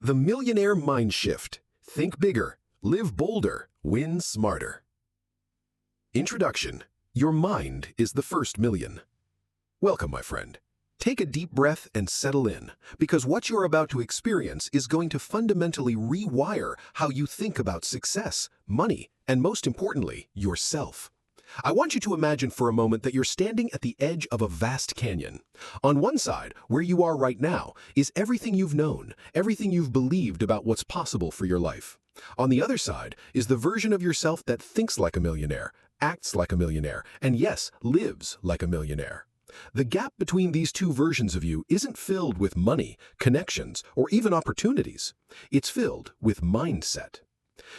The Millionaire Mind Shift. Think bigger, live bolder, win smarter. Introduction. Your mind is the first million. Welcome, my friend. Take a deep breath and settle in, because what you're about to experience is going to fundamentally rewire how you think about success, money, and most importantly, yourself. I want you to imagine for a moment that you're standing at the edge of a vast canyon. On one side, where you are right now, is everything you've known, everything you've believed about what's possible for your life. On the other side is the version of yourself that thinks like a millionaire, acts like a millionaire, and yes, lives like a millionaire. The gap between these two versions of you isn't filled with money, connections, or even opportunities. It's filled with mindset.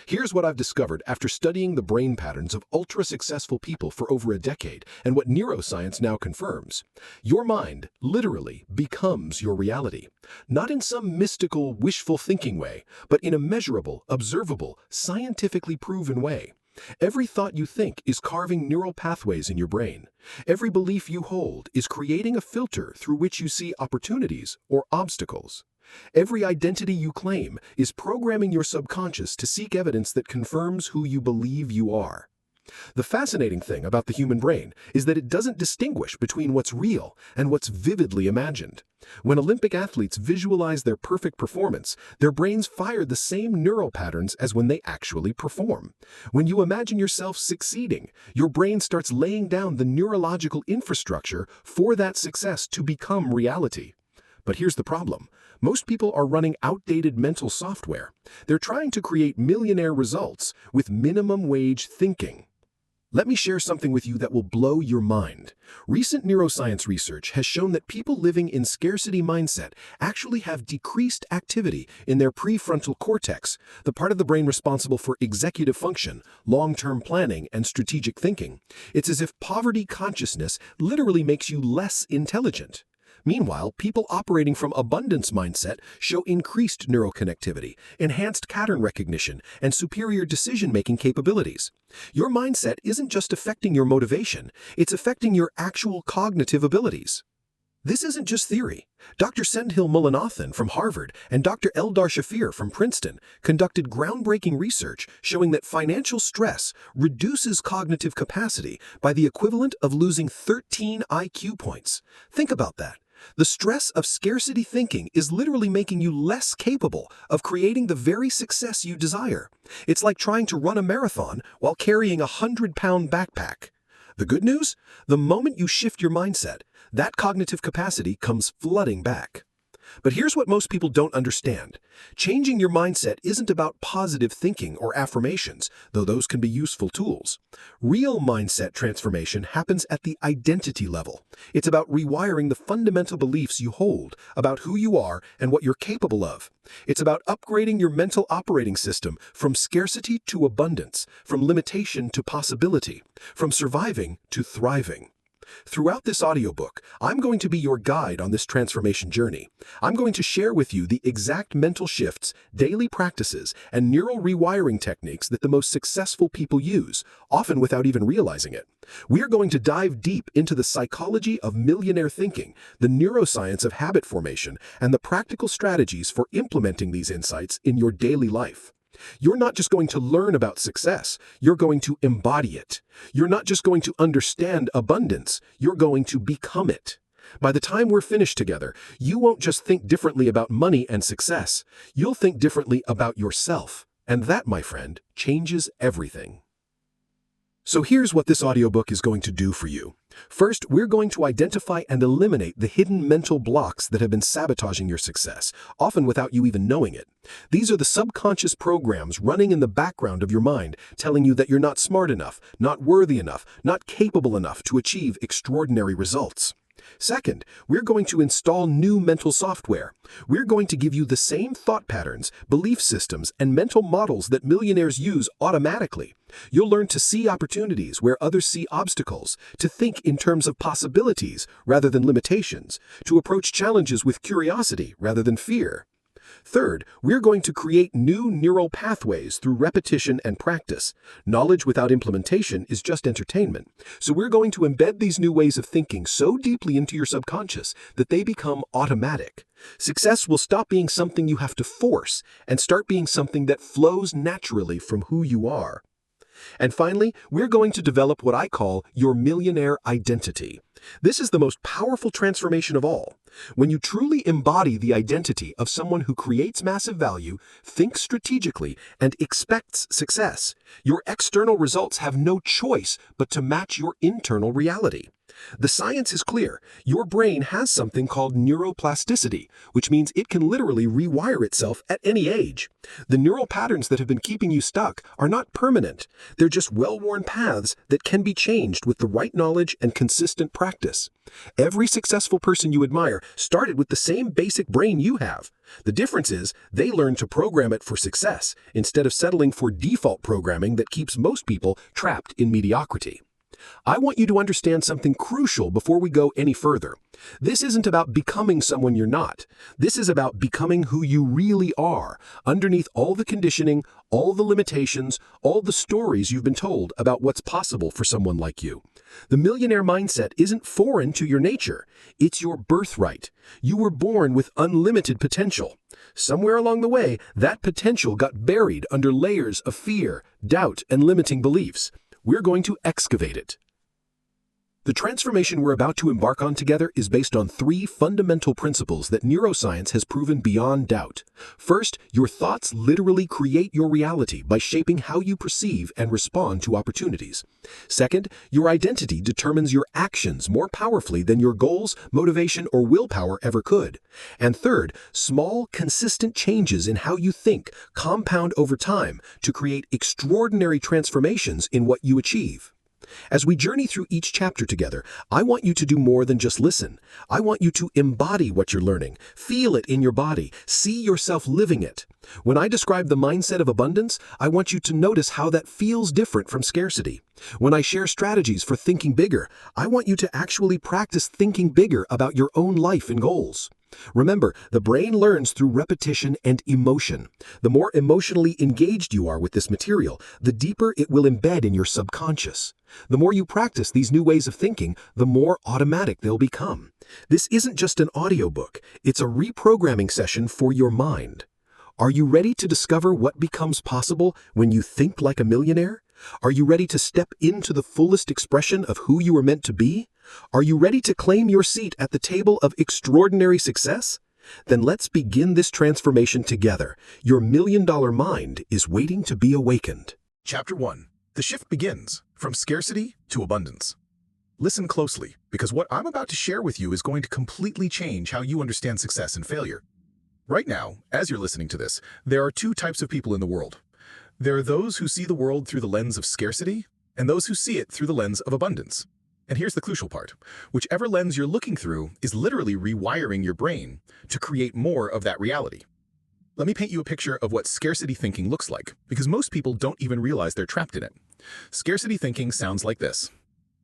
Here's what I've discovered after studying the brain patterns of ultra-successful people for over a decade and what neuroscience now confirms. Your mind literally becomes your reality. Not in some mystical, wishful thinking way, but in a measurable, observable, scientifically proven way. Every thought you think is carving neural pathways in your brain. Every belief you hold is creating a filter through which you see opportunities or obstacles. Every identity you claim is programming your subconscious to seek evidence that confirms who you believe you are. The fascinating thing about the human brain is that it doesn't distinguish between what's real and what's vividly imagined. When Olympic athletes visualize their perfect performance, their brains fire the same neural patterns as when they actually perform. When you imagine yourself succeeding, your brain starts laying down the neurological infrastructure for that success to become reality. But here's the problem. Most people are running outdated mental software. They're trying to create millionaire results with minimum wage thinking. Let me share something with you that will blow your mind. Recent neuroscience research has shown that people living in scarcity mindset actually have decreased activity in their prefrontal cortex, the part of the brain responsible for executive function, long-term planning, and strategic thinking. It's as if poverty consciousness literally makes you less intelligent. Meanwhile, people operating from abundance mindset show increased neural connectivity, enhanced pattern recognition, and superior decision-making capabilities. Your mindset isn't just affecting your motivation, it's affecting your actual cognitive abilities. This isn't just theory. Dr. Sendhil Mullainathan from Harvard and Dr. Eldar Shafir from Princeton conducted groundbreaking research showing that financial stress reduces cognitive capacity by the equivalent of losing 13 IQ points. Think about that. The stress of scarcity thinking is literally making you less capable of creating the very success you desire. It's like trying to run a marathon while carrying a 100-pound backpack. The good news? The moment you shift your mindset, that cognitive capacity comes flooding back. But here's what most people don't understand. Changing your mindset isn't about positive thinking or affirmations, though those can be useful tools. Real mindset transformation happens at the identity level. It's about rewiring the fundamental beliefs you hold about who you are and what you're capable of. It's about upgrading your mental operating system from scarcity to abundance, from limitation to possibility, from surviving to thriving. Throughout this audiobook, I'm going to be your guide on this transformation journey. I'm going to share with you the exact mental shifts, daily practices, and neural rewiring techniques that the most successful people use, often without even realizing it. We're going to dive deep into the psychology of millionaire thinking, the neuroscience of habit formation, and the practical strategies for implementing these insights in your daily life. You're not just going to learn about success, you're going to embody it. You're not just going to understand abundance, you're going to become it. By the time we're finished together, you won't just think differently about money and success, you'll think differently about yourself. And that, my friend, changes everything. So here's what this audiobook is going to do for you. First, we're going to identify and eliminate the hidden mental blocks that have been sabotaging your success, often without you even knowing it. These are the subconscious programs running in the background of your mind, telling you that you're not smart enough, not worthy enough, not capable enough to achieve extraordinary results. Second, we're going to install new mental software. We're going to give you the same thought patterns, belief systems, and mental models that millionaires use automatically. You'll learn to see opportunities where others see obstacles, to think in terms of possibilities rather than limitations, to approach challenges with curiosity rather than fear. Third, we're going to create new neural pathways through repetition and practice. Knowledge without implementation is just entertainment. So we're going to embed these new ways of thinking so deeply into your subconscious that they become automatic. Success will stop being something you have to force and start being something that flows naturally from who you are. And finally, we're going to develop what I call your millionaire identity. This is the most powerful transformation of all. When you truly embody the identity of someone who creates massive value, thinks strategically, and expects success, your external results have no choice but to match your internal reality. The science is clear. Your brain has something called neuroplasticity, which means it can literally rewire itself at any age. The neural patterns that have been keeping you stuck are not permanent. They're just well-worn paths that can be changed with the right knowledge and consistent practice. Every successful person you admire started with the same basic brain you have. The difference is they learned to program it for success instead of settling for default programming that keeps most people trapped in mediocrity. I want you to understand something crucial before we go any further. This isn't about becoming someone you're not. This is about becoming who you really are, underneath all the conditioning, all the limitations, all the stories you've been told about what's possible for someone like you. The millionaire mindset isn't foreign to your nature. It's your birthright. You were born with unlimited potential. Somewhere along the way, that potential got buried under layers of fear, doubt, and limiting beliefs. We're going to excavate it. The transformation we're about to embark on together is based on three fundamental principles that neuroscience has proven beyond doubt. First, your thoughts literally create your reality by shaping how you perceive and respond to opportunities. Second, your identity determines your actions more powerfully than your goals, motivation, or willpower ever could. And third, small, consistent changes in how you think compound over time to create extraordinary transformations in what you achieve. As we journey through each chapter together, I want you to do more than just listen. I want you to embody what you're learning, feel it in your body, see yourself living it. When I describe the mindset of abundance, I want you to notice how that feels different from scarcity. When I share strategies for thinking bigger, I want you to actually practice thinking bigger about your own life and goals. Remember, the brain learns through repetition and emotion. The more emotionally engaged you are with this material, the deeper it will embed in your subconscious. The more you practice these new ways of thinking, the more automatic they'll become. This isn't just an audiobook, it's a reprogramming session for your mind. Are you ready to discover what becomes possible when you think like a millionaire? Are you ready to step into the fullest expression of who you are meant to be? Are you ready to claim your seat at the table of extraordinary success? Then let's begin this transformation together. Your million-dollar mind is waiting to be awakened. Chapter 1. The shift begins from scarcity to abundance. Listen closely, because what I'm about to share with you is going to completely change how you understand success and failure. Right now, as you're listening to this, there are two types of people in the world. There are those who see the world through the lens of scarcity, and those who see it through the lens of abundance. And here's the crucial part. Whichever lens you're looking through is literally rewiring your brain to create more of that reality. Let me paint you a picture of what scarcity thinking looks like, because most people don't even realize they're trapped in it. Scarcity thinking sounds like this.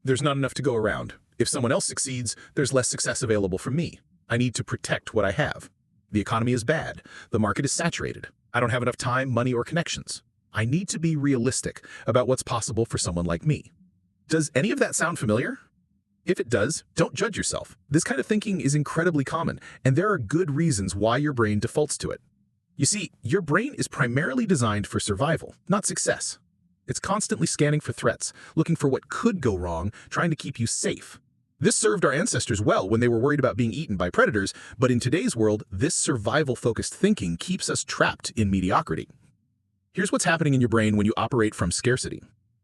There's not enough to go around. If someone else succeeds, there's less success available for me. I need to protect what I have. The economy is bad. The market is saturated. I don't have enough time, money, or connections. I need to be realistic about what's possible for someone like me. Does any of that sound familiar? If it does, don't judge yourself. This kind of thinking is incredibly common, and there are good reasons why your brain defaults to it. You see, your brain is primarily designed for survival, not success. It's constantly scanning for threats, looking for what could go wrong, trying to keep you safe. This served our ancestors well when they were worried about being eaten by predators, but in today's world, this survival-focused thinking keeps us trapped in mediocrity. Here's what's happening in your brain when you operate from scarcity.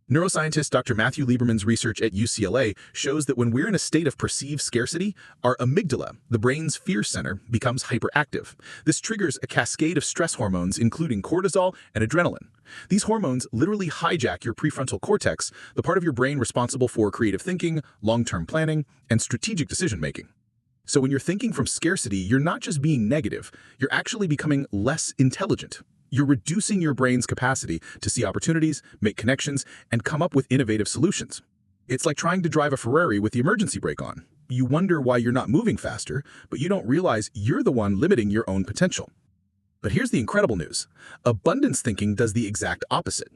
Neuroscientist Dr. Matthew Lieberman's research at UCLA shows that when we're in a state of perceived scarcity, our amygdala, the brain's fear center, becomes hyperactive. This triggers a cascade of stress hormones, including cortisol and adrenaline. These hormones literally hijack your prefrontal cortex, the part of your brain responsible for creative thinking, long-term planning, and strategic decision-making. So when you're thinking from scarcity, you're not just being negative, you're actually becoming less intelligent. You're reducing your brain's capacity to see opportunities, make connections, and come up with innovative solutions. It's like trying to drive a Ferrari with the emergency brake on. You wonder why you're not moving faster, but you don't realize you're the one limiting your own potential. But here's the incredible news. Abundance thinking does the exact opposite.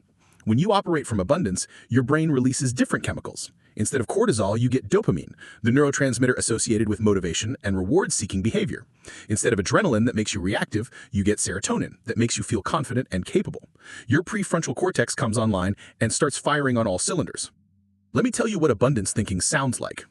When you operate from abundance, your brain releases different chemicals. Instead of cortisol, you get dopamine, the neurotransmitter associated with motivation and reward-seeking behavior. Instead of adrenaline that makes you reactive, you get serotonin that makes you feel confident and capable. Your prefrontal cortex comes online and starts firing on all cylinders. Let me tell you what abundance thinking sounds like.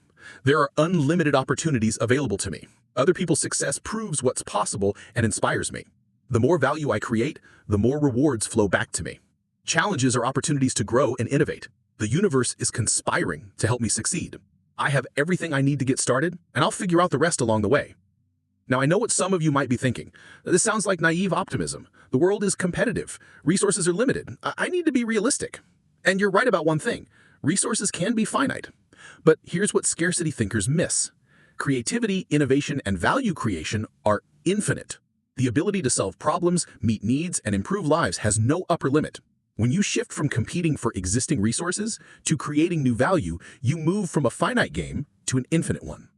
There are unlimited opportunities available to me. Other people's success proves what's possible and inspires me. The more value I create, the more rewards flow back to me. Challenges are opportunities to grow and innovate. The universe is conspiring to help me succeed. I have everything I need to get started, and I'll figure out the rest along the way. Now, I know what some of you might be thinking. This sounds like naive optimism. The world is competitive. Resources are limited. I need to be realistic. And you're right about one thing. Resources can be finite. But here's what scarcity thinkers miss. Creativity, innovation, and value creation are infinite. The ability to solve problems, meet needs, and improve lives has no upper limit. When you shift from competing for existing resources to creating new value, you move from a finite game to an infinite one.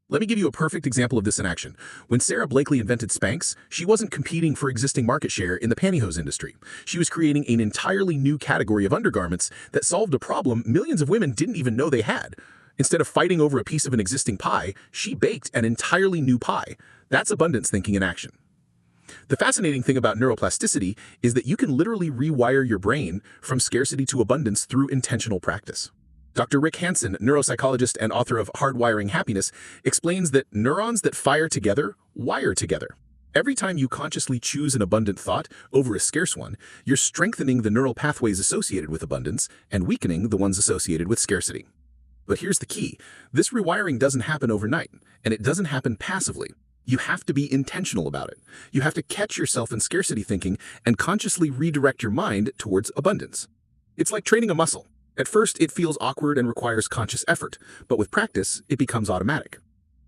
Let me give you a perfect example of this in action. When Sarah Blakely invented Spanx, she wasn't competing for existing market share in the pantyhose industry. She was creating an entirely new category of undergarments that solved a problem millions of women didn't even know they had. Instead of fighting over a piece of an existing pie, she baked an entirely new pie. That's abundance thinking in action. The fascinating thing about neuroplasticity is that you can literally rewire your brain from scarcity to abundance through intentional practice. Dr. Rick Hanson, neuropsychologist and author of Hardwiring Happiness, explains that neurons that fire together wire together. Every time you consciously choose an abundant thought over a scarce one, you're strengthening the neural pathways associated with abundance and weakening the ones associated with scarcity. But here's the key. This rewiring doesn't happen overnight, and it doesn't happen passively. You have to be intentional about it. You have to catch yourself in scarcity thinking and consciously redirect your mind towards abundance. It's like training a muscle. At first, it feels awkward and requires conscious effort, but with practice, it becomes automatic.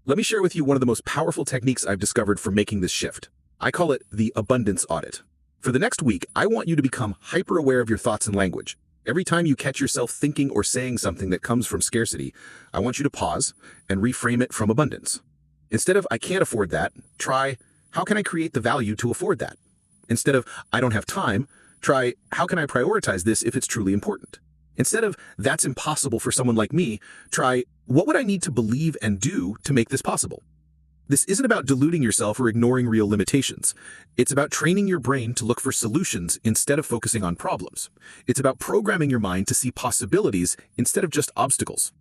Let me share with you one of the most powerful techniques I've discovered for making this shift. I call it the abundance audit. For the next week, I want you to become hyper-aware of your thoughts and language. Every time you catch yourself thinking or saying something that comes from scarcity, I want you to pause and reframe it from abundance. Instead of, I can't afford that, try, how can I create the value to afford that? Instead of, I don't have time, try, how can I prioritize this if it's truly important? Instead of, that's impossible for someone like me, try, what would I need to believe and do to make this possible? This isn't about deluding yourself or ignoring real limitations. It's about training your brain to look for solutions instead of focusing on problems. It's about programming your mind to see possibilities instead of just obstacles.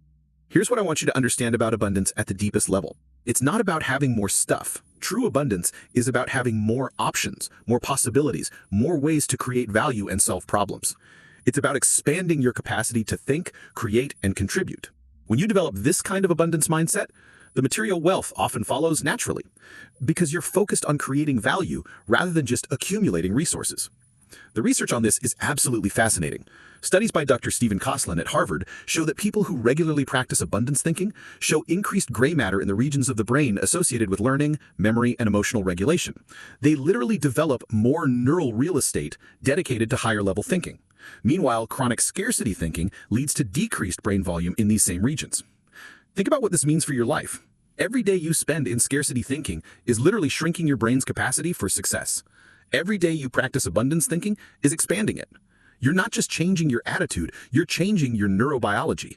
Here's what I want you to understand about abundance at the deepest level. It's not about having more stuff. True abundance is about having more options, more possibilities, more ways to create value and solve problems. It's about expanding your capacity to think, create, and contribute. When you develop this kind of abundance mindset, the material wealth often follows naturally, because you're focused on creating value rather than just accumulating resources. The research on this is absolutely fascinating. Studies by Dr. Stephen Kosslyn at Harvard show that people who regularly practice abundance thinking show increased gray matter in the regions of the brain associated with learning, memory, and emotional regulation. They literally develop more neural real estate dedicated to higher-level thinking. Meanwhile, chronic scarcity thinking leads to decreased brain volume in these same regions. Think about what this means for your life. Every day you spend in scarcity thinking is literally shrinking your brain's capacity for success. Every day you practice abundance thinking is expanding it. You're not just changing your attitude, you're changing your neurobiology.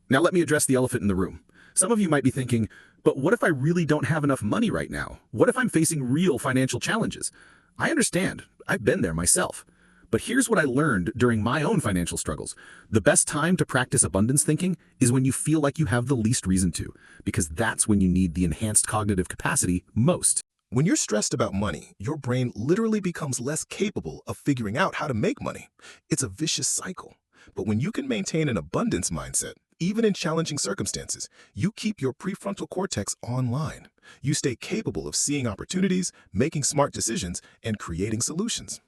Now let me address the elephant in the room. Some of you might be thinking, but what if I really don't have enough money right now? What if I'm facing real financial challenges? I understand. I've been there myself. But here's what I learned during my own financial struggles. The best time to practice abundance thinking is when you feel like you have the least reason to, because that's when you need the enhanced cognitive capacity most. When you're stressed about money, your brain literally becomes less capable of figuring out how to make money. It's a vicious cycle. But when you can maintain an abundance mindset, even in challenging circumstances, you keep your prefrontal cortex online. You stay capable of seeing opportunities, making smart decisions, and creating solutions.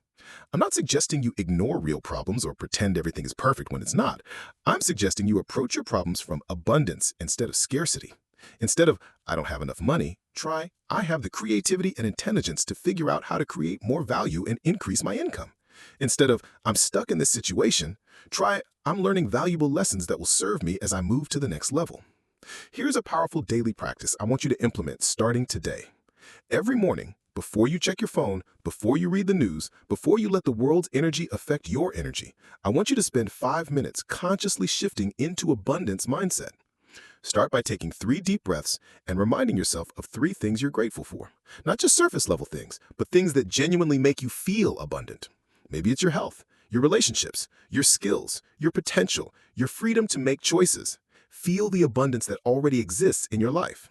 I'm not suggesting you ignore real problems or pretend everything is perfect when it's not. I'm suggesting you approach your problems from abundance instead of scarcity. Instead of, I don't have enough money, try, I have the creativity and intelligence to figure out how to create more value and increase my income. Instead of, I'm stuck in this situation, try, I'm learning valuable lessons that will serve me as I move to the next level. Here's a powerful daily practice I want you to implement starting today. Every morning, Before you check your phone, before you read the news, before you let the world's energy affect your energy, I want you to spend 5 minutes consciously shifting into abundance mindset. Start by taking 3 deep breaths and reminding yourself of 3 things you're grateful for. Not just surface level things, but things that genuinely make you feel abundant. Maybe it's your health, your relationships, your skills, your potential, your freedom to make choices. Feel the abundance that already exists in your life.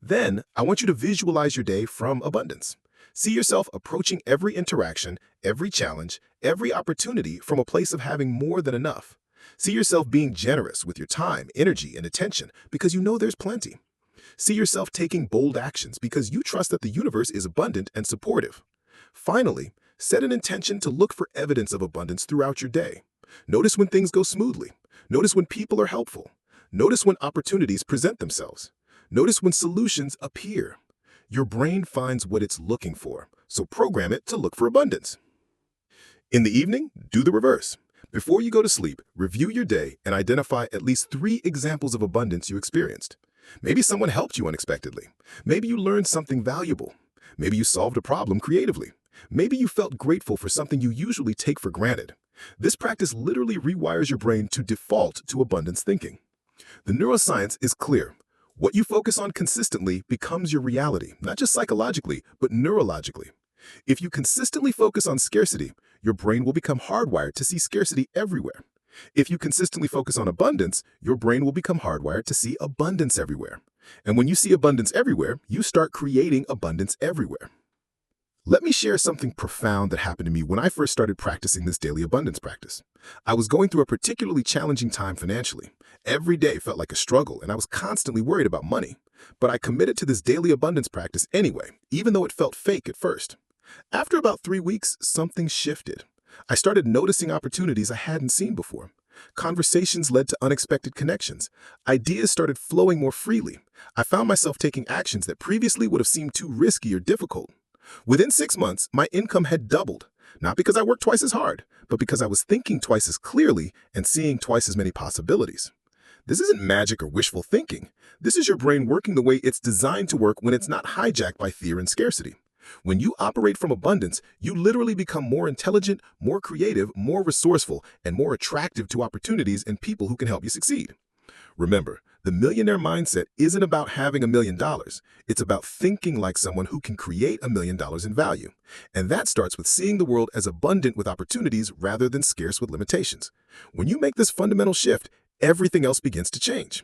Then, I want you to visualize your day from abundance. See yourself approaching every interaction, every challenge, every opportunity from a place of having more than enough. See yourself being generous with your time, energy, and attention because you know there's plenty. See yourself taking bold actions because you trust that the universe is abundant and supportive. Finally, set an intention to look for evidence of abundance throughout your day. Notice when things go smoothly. Notice when people are helpful. Notice when opportunities present themselves. Notice when solutions appear. Your brain finds what it's looking for, so program it to look for abundance. In the evening, do the reverse. Before you go to sleep, review your day and identify at least 3 examples of abundance you experienced. Maybe someone helped you unexpectedly. Maybe you learned something valuable. Maybe you solved a problem creatively. Maybe you felt grateful for something you usually take for granted. This practice literally rewires your brain to default to abundance thinking. The neuroscience is clear. What you focus on consistently becomes your reality, not just psychologically, but neurologically. If you consistently focus on scarcity, your brain will become hardwired to see scarcity everywhere. If you consistently focus on abundance, your brain will become hardwired to see abundance everywhere. And when you see abundance everywhere, you start creating abundance everywhere. Let me share something profound that happened to me when I first started practicing this daily abundance practice. I was going through a particularly challenging time financially. Every day felt like a struggle, and I was constantly worried about money. But I committed to this daily abundance practice anyway, even though it felt fake at first. After about 3 weeks, something shifted. I started noticing opportunities I hadn't seen before. Conversations led to unexpected connections. Ideas started flowing more freely. I found myself taking actions that previously would have seemed too risky or difficult. Within 6 months, my income had doubled, not because I worked twice as hard, but because I was thinking twice as clearly and seeing twice as many possibilities. This isn't magic or wishful thinking. This is your brain working the way it's designed to work when it's not hijacked by fear and scarcity. When you operate from abundance, you literally become more intelligent, more creative, more resourceful, and more attractive to opportunities and people who can help you succeed. Remember, the millionaire mindset isn't about having $1 million. It's about thinking like someone who can create $1 million in value. And that starts with seeing the world as abundant with opportunities rather than scarce with limitations. When you make this fundamental shift, everything else begins to change.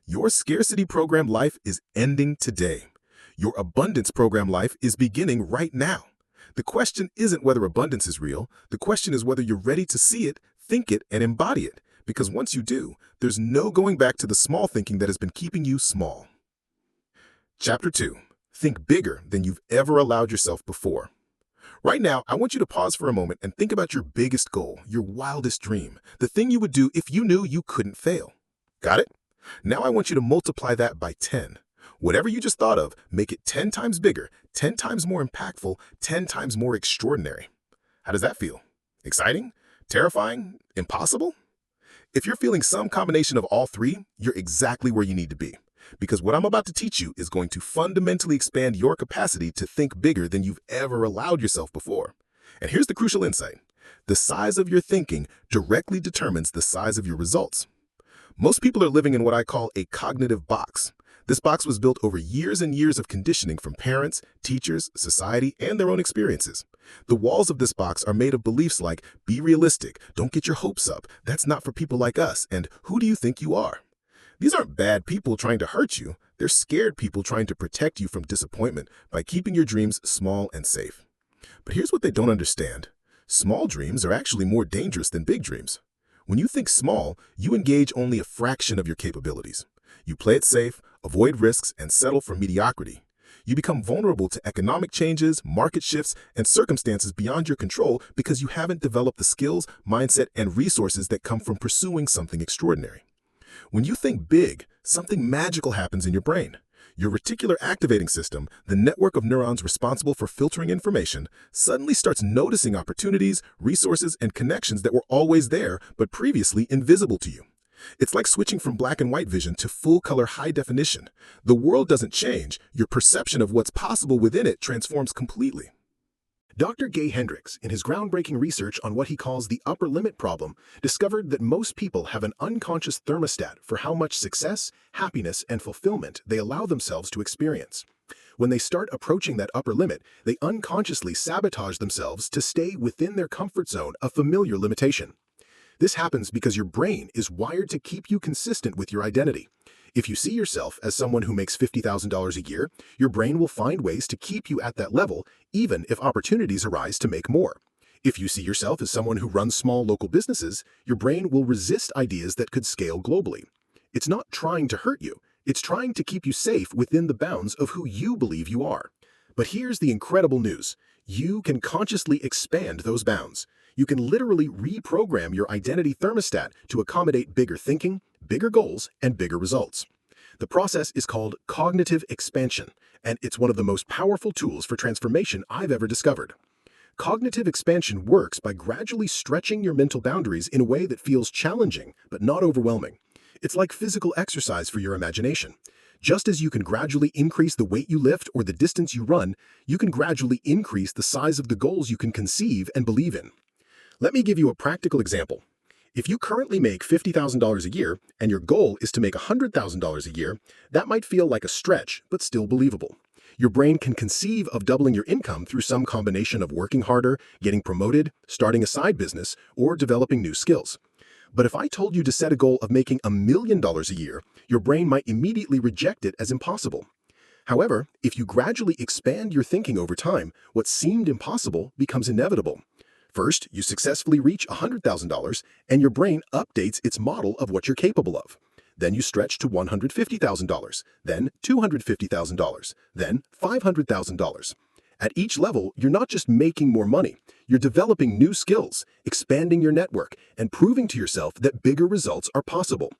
Your scarcity program life is ending today. Your abundance program life is beginning right now. The question isn't whether abundance is real. The question is whether you're ready to see it, think it, and embody it. Because once you do, there's no going back to the small thinking that has been keeping you small. Chapter 2. Think bigger than you've ever allowed yourself before. Right now, I want you to pause for a moment and think about your biggest goal, your wildest dream, the thing you would do if you knew you couldn't fail. Got it? Now I want you to multiply that by 10. Whatever you just thought of, make it 10 times bigger, 10 times more impactful, 10 times more extraordinary. How does that feel? Exciting? Terrifying? Impossible? If you're feeling some combination of all 3, you're exactly where you need to be. Because what I'm about to teach you is going to fundamentally expand your capacity to think bigger than you've ever allowed yourself before. And here's the crucial insight. The size of your thinking directly determines the size of your results. Most people are living in what I call a cognitive box. This box was built over years and years of conditioning from parents, teachers, society, and their own experiences. The walls of this box are made of beliefs like, be realistic, don't get your hopes up, that's not for people like us, and who do you think you are? These aren't bad people trying to hurt you. They're scared people trying to protect you from disappointment by keeping your dreams small and safe. But here's what they don't understand. Small dreams are actually more dangerous than big dreams. When you think small, you engage only a fraction of your capabilities. You play it safe, avoid risks, and settle for mediocrity. You become vulnerable to economic changes, market shifts, and circumstances beyond your control because you haven't developed the skills, mindset, and resources that come from pursuing something extraordinary. When you think big, something magical happens in your brain. Your reticular activating system, the network of neurons responsible for filtering information, suddenly starts noticing opportunities, resources, and connections that were always there but previously invisible to you. It's like switching from black and white vision to full-color high definition. The world doesn't change, your perception of what's possible within it transforms completely. Dr. Gay Hendricks, in his groundbreaking research on what he calls the upper limit problem, discovered that most people have an unconscious thermostat for how much success, happiness, and fulfillment they allow themselves to experience. When they start approaching that upper limit, they unconsciously sabotage themselves to stay within their comfort zone of familiar limitation. This happens because your brain is wired to keep you consistent with your identity. If you see yourself as someone who makes $50,000 a year, your brain will find ways to keep you at that level, even if opportunities arise to make more. If you see yourself as someone who runs small local businesses, your brain will resist ideas that could scale globally. It's not trying to hurt you, it's trying to keep you safe within the bounds of who you believe you are. But here's the incredible news. You can consciously expand those bounds. You can literally reprogram your identity thermostat to accommodate bigger thinking, bigger goals, and bigger results. The process is called cognitive expansion, and it's one of the most powerful tools for transformation I've ever discovered. Cognitive expansion works by gradually stretching your mental boundaries in a way that feels challenging but not overwhelming. It's like physical exercise for your imagination. Just as you can gradually increase the weight you lift or the distance you run, you can gradually increase the size of the goals you can conceive and believe in. Let me give you a practical example. If you currently make $50,000 a year and your goal is to make $100,000 a year, that might feel like a stretch, but still believable. Your brain can conceive of doubling your income through some combination of working harder, getting promoted, starting a side business, or developing new skills. But if I told you to set a goal of making $1 million a year, your brain might immediately reject it as impossible. However, if you gradually expand your thinking over time, what seemed impossible becomes inevitable. First, you successfully reach $100,000, and your brain updates its model of what you're capable of. Then you stretch to $150,000, then $250,000, then $500,000. At each level, you're not just making more money, you're developing new skills, expanding your network, and proving to yourself that bigger results are possible.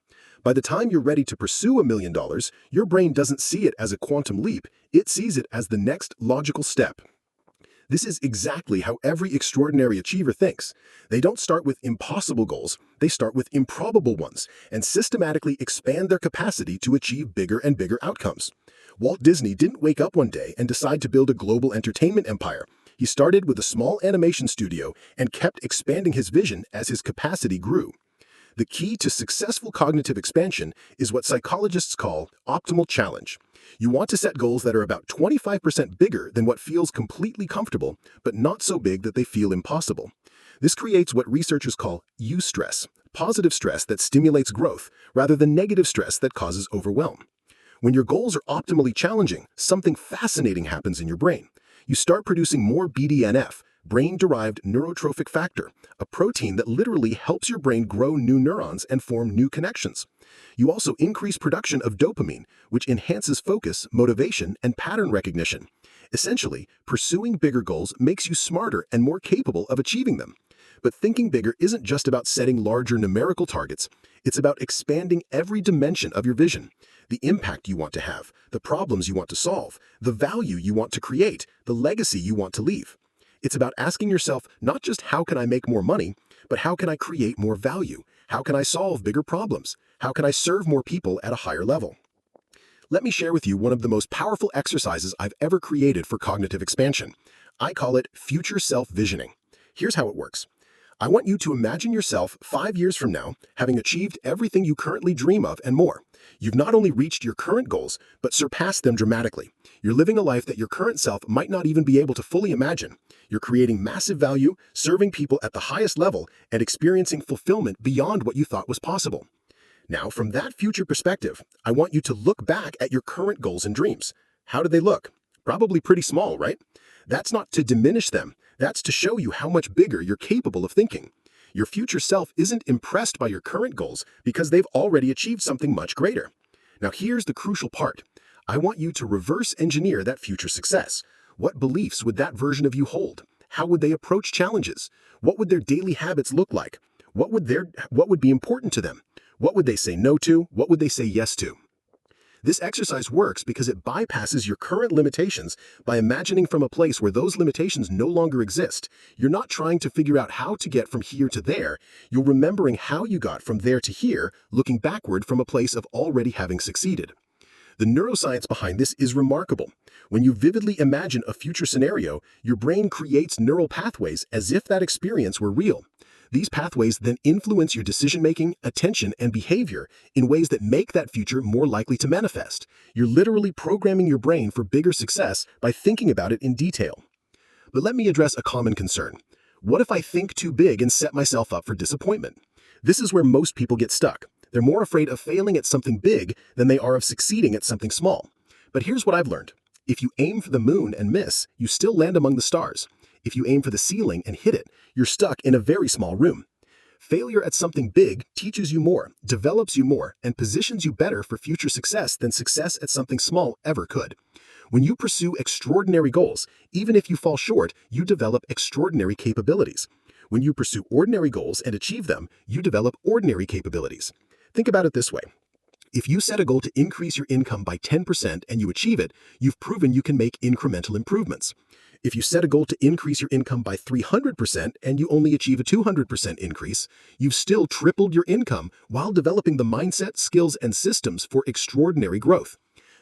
By the time you're ready to pursue $1 million, your brain doesn't see it as a quantum leap, it sees it as the next logical step. This is exactly how every extraordinary achiever thinks. They don't start with impossible goals, they start with improbable ones, and systematically expand their capacity to achieve bigger and bigger outcomes. Walt Disney didn't wake up one day and decide to build a global entertainment empire. He started with a small animation studio and kept expanding his vision as his capacity grew. The key to successful cognitive expansion is what psychologists call optimal challenge. You want to set goals that are about 25% bigger than what feels completely comfortable, but not so big that they feel impossible. This creates what researchers call eustress, positive stress that stimulates growth, rather than negative stress that causes overwhelm. When your goals are optimally challenging, something fascinating happens in your brain. You start producing more BDNF, brain-derived neurotrophic factor, a protein that literally helps your brain grow new neurons and form new connections. You also increase production of dopamine, which enhances focus, motivation, and pattern recognition. Essentially, pursuing bigger goals makes you smarter and more capable of achieving them. But thinking bigger isn't just about setting larger numerical targets. It's about expanding every dimension of your vision. The impact you want to have, the problems you want to solve, the value you want to create, the legacy you want to leave. It's about asking yourself not just how can I make more money, but how can I create more value? How can I solve bigger problems? How can I serve more people at a higher level? Let me share with you one of the most powerful exercises I've ever created for cognitive expansion. I call it future self-visioning. Here's how it works. I want you to imagine yourself 5 years from now having achieved everything you currently dream of and more. You've not only reached your current goals, but surpassed them dramatically. You're living a life that your current self might not even be able to fully imagine. You're creating massive value, serving people at the highest level, and experiencing fulfillment beyond what you thought was possible. Now, from that future perspective, I want you to look back at your current goals and dreams. How do they look? Probably pretty small, right? That's not to diminish them. That's to show you how much bigger you're capable of thinking. Your future self isn't impressed by your current goals because they've already achieved something much greater. Now, here's the crucial part. I want you to reverse engineer that future success. What beliefs would that version of you hold? How would they approach challenges? What would their daily habits look like? What would be important to them? What would they say no to? What would they say yes to? This exercise works because it bypasses your current limitations by imagining from a place where those limitations no longer exist. You're not trying to figure out how to get from here to there. You're remembering how you got from there to here, looking backward from a place of already having succeeded. The neuroscience behind this is remarkable. When you vividly imagine a future scenario, your brain creates neural pathways as if that experience were real. These pathways then influence your decision-making, attention, and behavior in ways that make that future more likely to manifest. You're literally programming your brain for bigger success by thinking about it in detail. But let me address a common concern. What if I think too big and set myself up for disappointment? This is where most people get stuck. They're more afraid of failing at something big than they are of succeeding at something small. But here's what I've learned. If you aim for the moon and miss, you still land among the stars. If you aim for the ceiling and hit it, you're stuck in a very small room. Failure at something big teaches you more, develops you more, and positions you better for future success than success at something small ever could. When you pursue extraordinary goals, even if you fall short, you develop extraordinary capabilities. When you pursue ordinary goals and achieve them, you develop ordinary capabilities. Think about it this way. If you set a goal to increase your income by 10% and you achieve it, you've proven you can make incremental improvements. If you set a goal to increase your income by 300% and you only achieve a 200% increase, you've still tripled your income while developing the mindset, skills, and systems for extraordinary growth.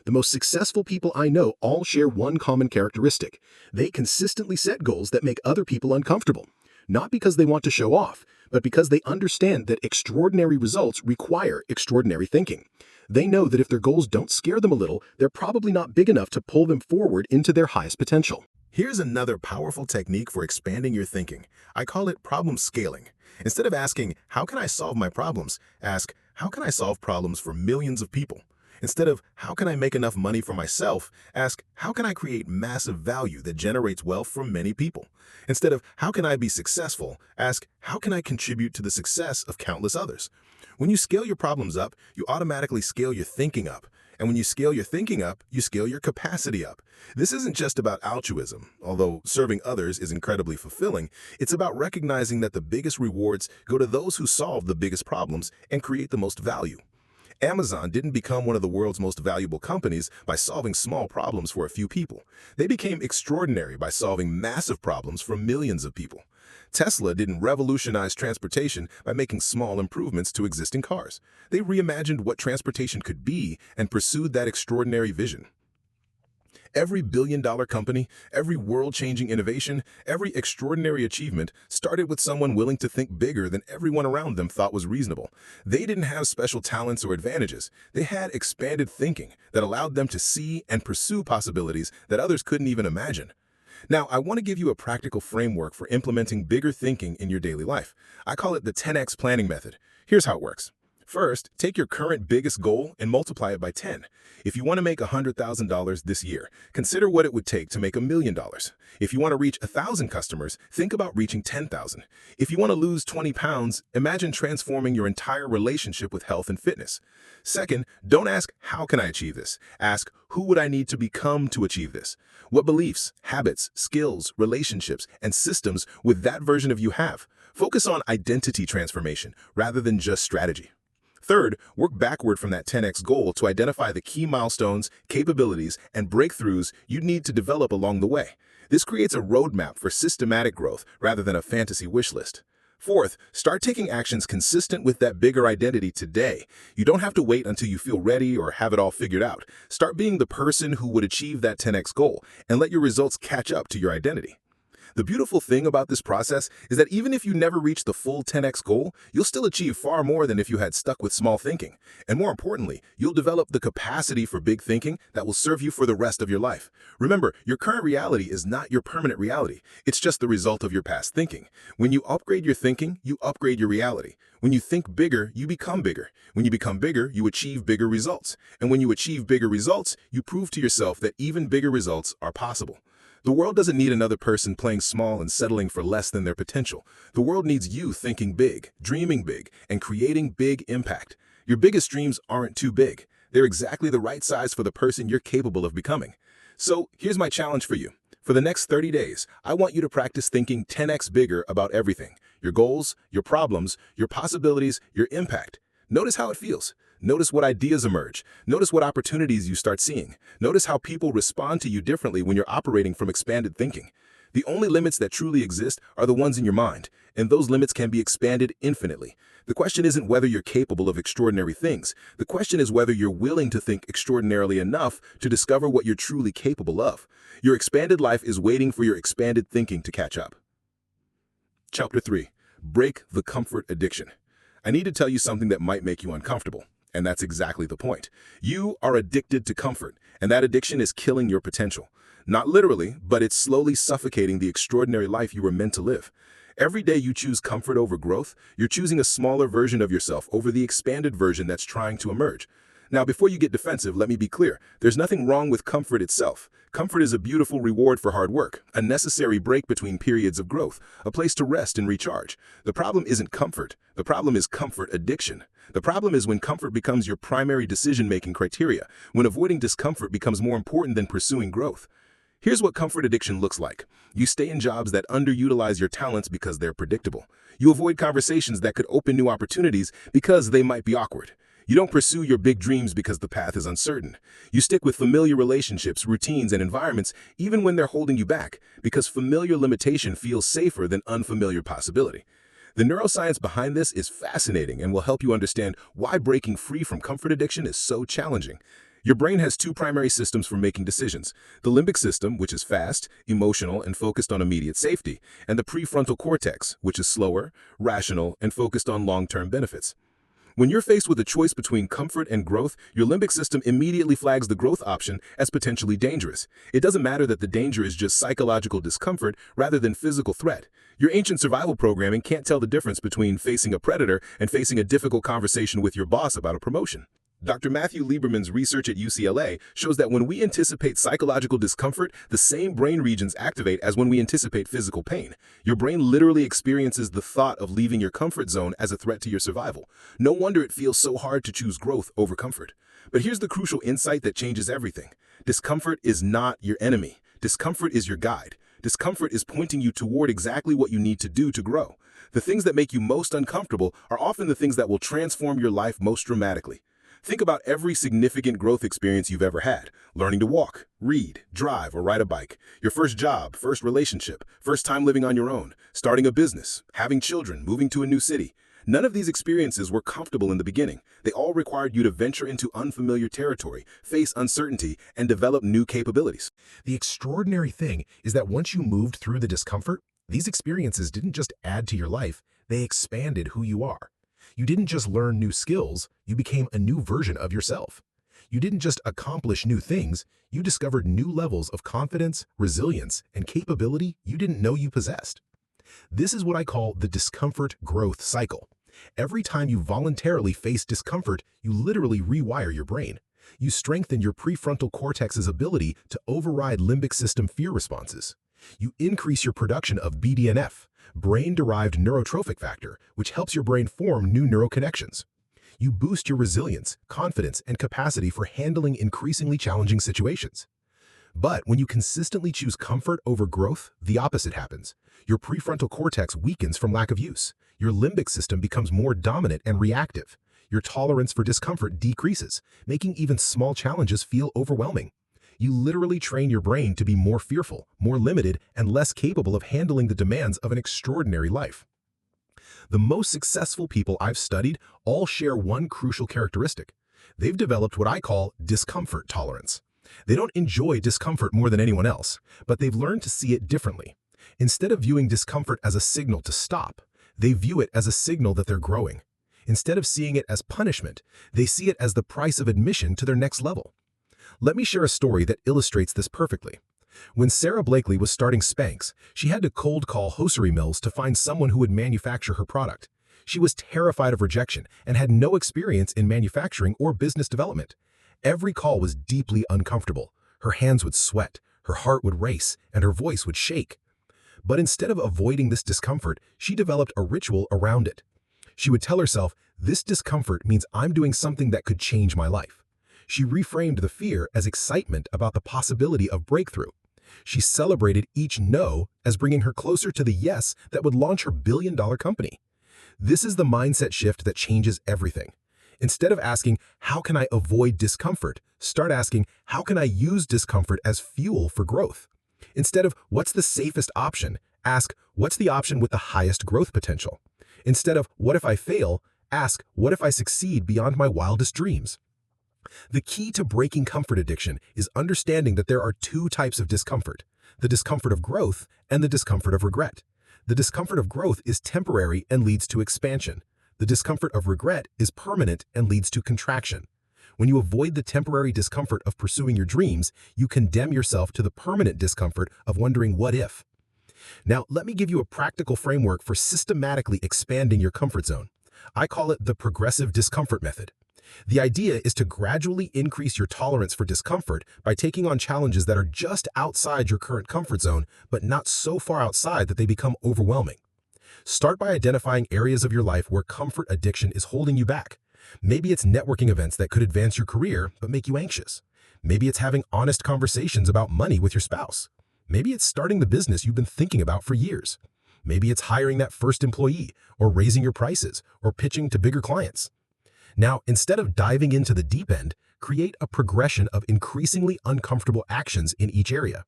The most successful people I know all share one common characteristic. They consistently set goals that make other people uncomfortable. Not because they want to show off, but because they understand that extraordinary results require extraordinary thinking. They know that if their goals don't scare them a little, they're probably not big enough to pull them forward into their highest potential. Here's another powerful technique for expanding your thinking. I call it problem scaling. Instead of asking, how can I solve my problems? Ask, how can I solve problems for millions of people? Instead of, how can I make enough money for myself? Ask, how can I create massive value that generates wealth for many people? Instead of, how can I be successful? Ask, how can I contribute to the success of countless others? When you scale your problems up, you automatically scale your thinking up. And when you scale your thinking up, you scale your capacity up. This isn't just about altruism, although serving others is incredibly fulfilling. It's about recognizing that the biggest rewards go to those who solve the biggest problems and create the most value. Amazon didn't become one of the world's most valuable companies by solving small problems for a few people. They became extraordinary by solving massive problems for millions of people. Tesla didn't revolutionize transportation by making small improvements to existing cars. They reimagined what transportation could be and pursued that extraordinary vision. Every billion-dollar company, every world-changing innovation, every extraordinary achievement started with someone willing to think bigger than everyone around them thought was reasonable. They didn't have special talents or advantages. They had expanded thinking that allowed them to see and pursue possibilities that others couldn't even imagine. Now, I want to give you a practical framework for implementing bigger thinking in your daily life. I call it the 10x planning method. Here's how it works. First, take your current biggest goal and multiply it by 10. If you want to make $100,000 this year, consider what it would take to make $1 million. If you want to reach 1,000 customers, think about reaching 10,000. If you want to lose 20 pounds, imagine transforming your entire relationship with health and fitness. Second, don't ask, how can I achieve this? Ask, who would I need to become to achieve this? What beliefs, habits, skills, relationships, and systems would that version of you have? Focus on identity transformation rather than just strategy. Third, work backward from that 10x goal to identify the key milestones, capabilities, and breakthroughs you need to develop along the way. This creates a roadmap for systematic growth rather than a fantasy wish list. Fourth, start taking actions consistent with that bigger identity today. You don't have to wait until you feel ready or have it all figured out. Start being the person who would achieve that 10x goal and let your results catch up to your identity. The beautiful thing about this process is that even if you never reach the full 10x goal, you'll still achieve far more than if you had stuck with small thinking. And more importantly, you'll develop the capacity for big thinking that will serve you for the rest of your life. Remember, your current reality is not your permanent reality. It's just the result of your past thinking. When you upgrade your thinking, you upgrade your reality. When you think bigger, you become bigger. When you become bigger, you achieve bigger results. And when you achieve bigger results, you prove to yourself that even bigger results are possible. The world doesn't need another person playing small and settling for less than their potential. The world needs you thinking big, dreaming big, and creating big impact. Your biggest dreams aren't too big. They're exactly the right size for the person you're capable of becoming. So here's my challenge for you. For the next 30 days, I want you to practice thinking 10x bigger about everything. Your goals, your problems, your possibilities, your impact. Notice how it feels. Notice what ideas emerge. Notice what opportunities you start seeing. Notice how people respond to you differently when you're operating from expanded thinking. The only limits that truly exist are the ones in your mind, and those limits can be expanded infinitely. The question isn't whether you're capable of extraordinary things. The question is whether you're willing to think extraordinarily enough to discover what you're truly capable of. Your expanded life is waiting for your expanded thinking to catch up. Chapter 3. Break the comfort addiction. I need to tell you something that might make you uncomfortable, and that's exactly the point. You are addicted to comfort, and that addiction is killing your potential. Not literally, but it's slowly suffocating the extraordinary life you were meant to live. Every day you choose comfort over growth, you're choosing a smaller version of yourself over the expanded version that's trying to emerge. Now, before you get defensive, let me be clear. There's nothing wrong with comfort itself. Comfort is a beautiful reward for hard work, a necessary break between periods of growth, a place to rest and recharge. The problem isn't comfort. The problem is comfort addiction. The problem is when comfort becomes your primary decision-making criteria, when avoiding discomfort becomes more important than pursuing growth. Here's what comfort addiction looks like. You stay in jobs that underutilize your talents because they're predictable. You avoid conversations that could open new opportunities because they might be awkward. You don't pursue your big dreams because the path is uncertain. You stick with familiar relationships, routines, and environments even when they're holding you back, because familiar limitation feels safer than unfamiliar possibility. The neuroscience behind this is fascinating and will help you understand why breaking free from comfort addiction is so challenging. Your brain has two primary systems for making decisions: the limbic system, which is fast, emotional, and focused on immediate safety, and the prefrontal cortex, which is slower, rational, and focused on long-term benefits. When you're faced with a choice between comfort and growth, your limbic system immediately flags the growth option as potentially dangerous. It doesn't matter that the danger is just psychological discomfort rather than physical threat. Your ancient survival programming can't tell the difference between facing a predator and facing a difficult conversation with your boss about a promotion. Dr. Matthew Lieberman's research at UCLA shows that when we anticipate psychological discomfort, the same brain regions activate as when we anticipate physical pain. Your brain literally experiences the thought of leaving your comfort zone as a threat to your survival. No wonder it feels so hard to choose growth over comfort. But here's the crucial insight that changes everything. Discomfort is not your enemy. Discomfort is your guide. Discomfort is pointing you toward exactly what you need to do to grow. The things that make you most uncomfortable are often the things that will transform your life most dramatically. Think about every significant growth experience you've ever had: learning to walk, read, drive, or ride a bike, your first job, first relationship, first time living on your own, starting a business, having children, moving to a new city. None of these experiences were comfortable in the beginning. They all required you to venture into unfamiliar territory, face uncertainty, and develop new capabilities. The extraordinary thing is that once you moved through the discomfort, these experiences didn't just add to your life, they expanded who you are. You didn't just learn new skills, you became a new version of yourself. You didn't just accomplish new things, you discovered new levels of confidence, resilience, and capability you didn't know you possessed. This is what I call the discomfort growth cycle. Every time you voluntarily face discomfort, you literally rewire your brain. You strengthen your prefrontal cortex's ability to override limbic system fear responses. You increase your production of BDNF, brain-derived neurotrophic factor, which helps your brain form new neural connections. You boost your resilience, confidence, and capacity for handling increasingly challenging situations. But when you consistently choose comfort over growth, the opposite happens. Your prefrontal cortex weakens from lack of use. Your limbic system becomes more dominant and reactive. Your tolerance for discomfort decreases, making even small challenges feel overwhelming. You literally train your brain to be more fearful, more limited, and less capable of handling the demands of an extraordinary life. The most successful people I've studied all share one crucial characteristic. They've developed what I call discomfort tolerance. They don't enjoy discomfort more than anyone else, but they've learned to see it differently. Instead of viewing discomfort as a signal to stop, they view it as a signal that they're growing. Instead of seeing it as punishment, they see it as the price of admission to their next level. Let me share a story that illustrates this perfectly. When Sarah Blakely was starting Spanx, she had to cold call hosiery mills to find someone who would manufacture her product. She was terrified of rejection and had no experience in manufacturing or business development. Every call was deeply uncomfortable. Her hands would sweat, her heart would race, and her voice would shake. But instead of avoiding this discomfort, she developed a ritual around it. She would tell herself, "This discomfort means I'm doing something that could change my life." She reframed the fear as excitement about the possibility of breakthrough. She celebrated each no as bringing her closer to the yes that would launch her billion-dollar company. This is the mindset shift that changes everything. Instead of asking, how can I avoid discomfort? Start asking, how can I use discomfort as fuel for growth? Instead of, what's the safest option? Ask, what's the option with the highest growth potential? Instead of, what if I fail? Ask, what if I succeed beyond my wildest dreams? The key to breaking comfort addiction is understanding that there are two types of discomfort: the discomfort of growth and the discomfort of regret. The discomfort of growth is temporary and leads to expansion. The discomfort of regret is permanent and leads to contraction. When you avoid the temporary discomfort of pursuing your dreams, you condemn yourself to the permanent discomfort of wondering what if. Now, let me give you a practical framework for systematically expanding your comfort zone. I call it the progressive discomfort method. The idea is to gradually increase your tolerance for discomfort by taking on challenges that are just outside your current comfort zone, but not so far outside that they become overwhelming. Start by identifying areas of your life where comfort addiction is holding you back. Maybe it's networking events that could advance your career but make you anxious. Maybe it's having honest conversations about money with your spouse. Maybe it's starting the business you've been thinking about for years. Maybe it's hiring that first employee, or raising your prices, or pitching to bigger clients. Now, instead of diving into the deep end, create a progression of increasingly uncomfortable actions in each area.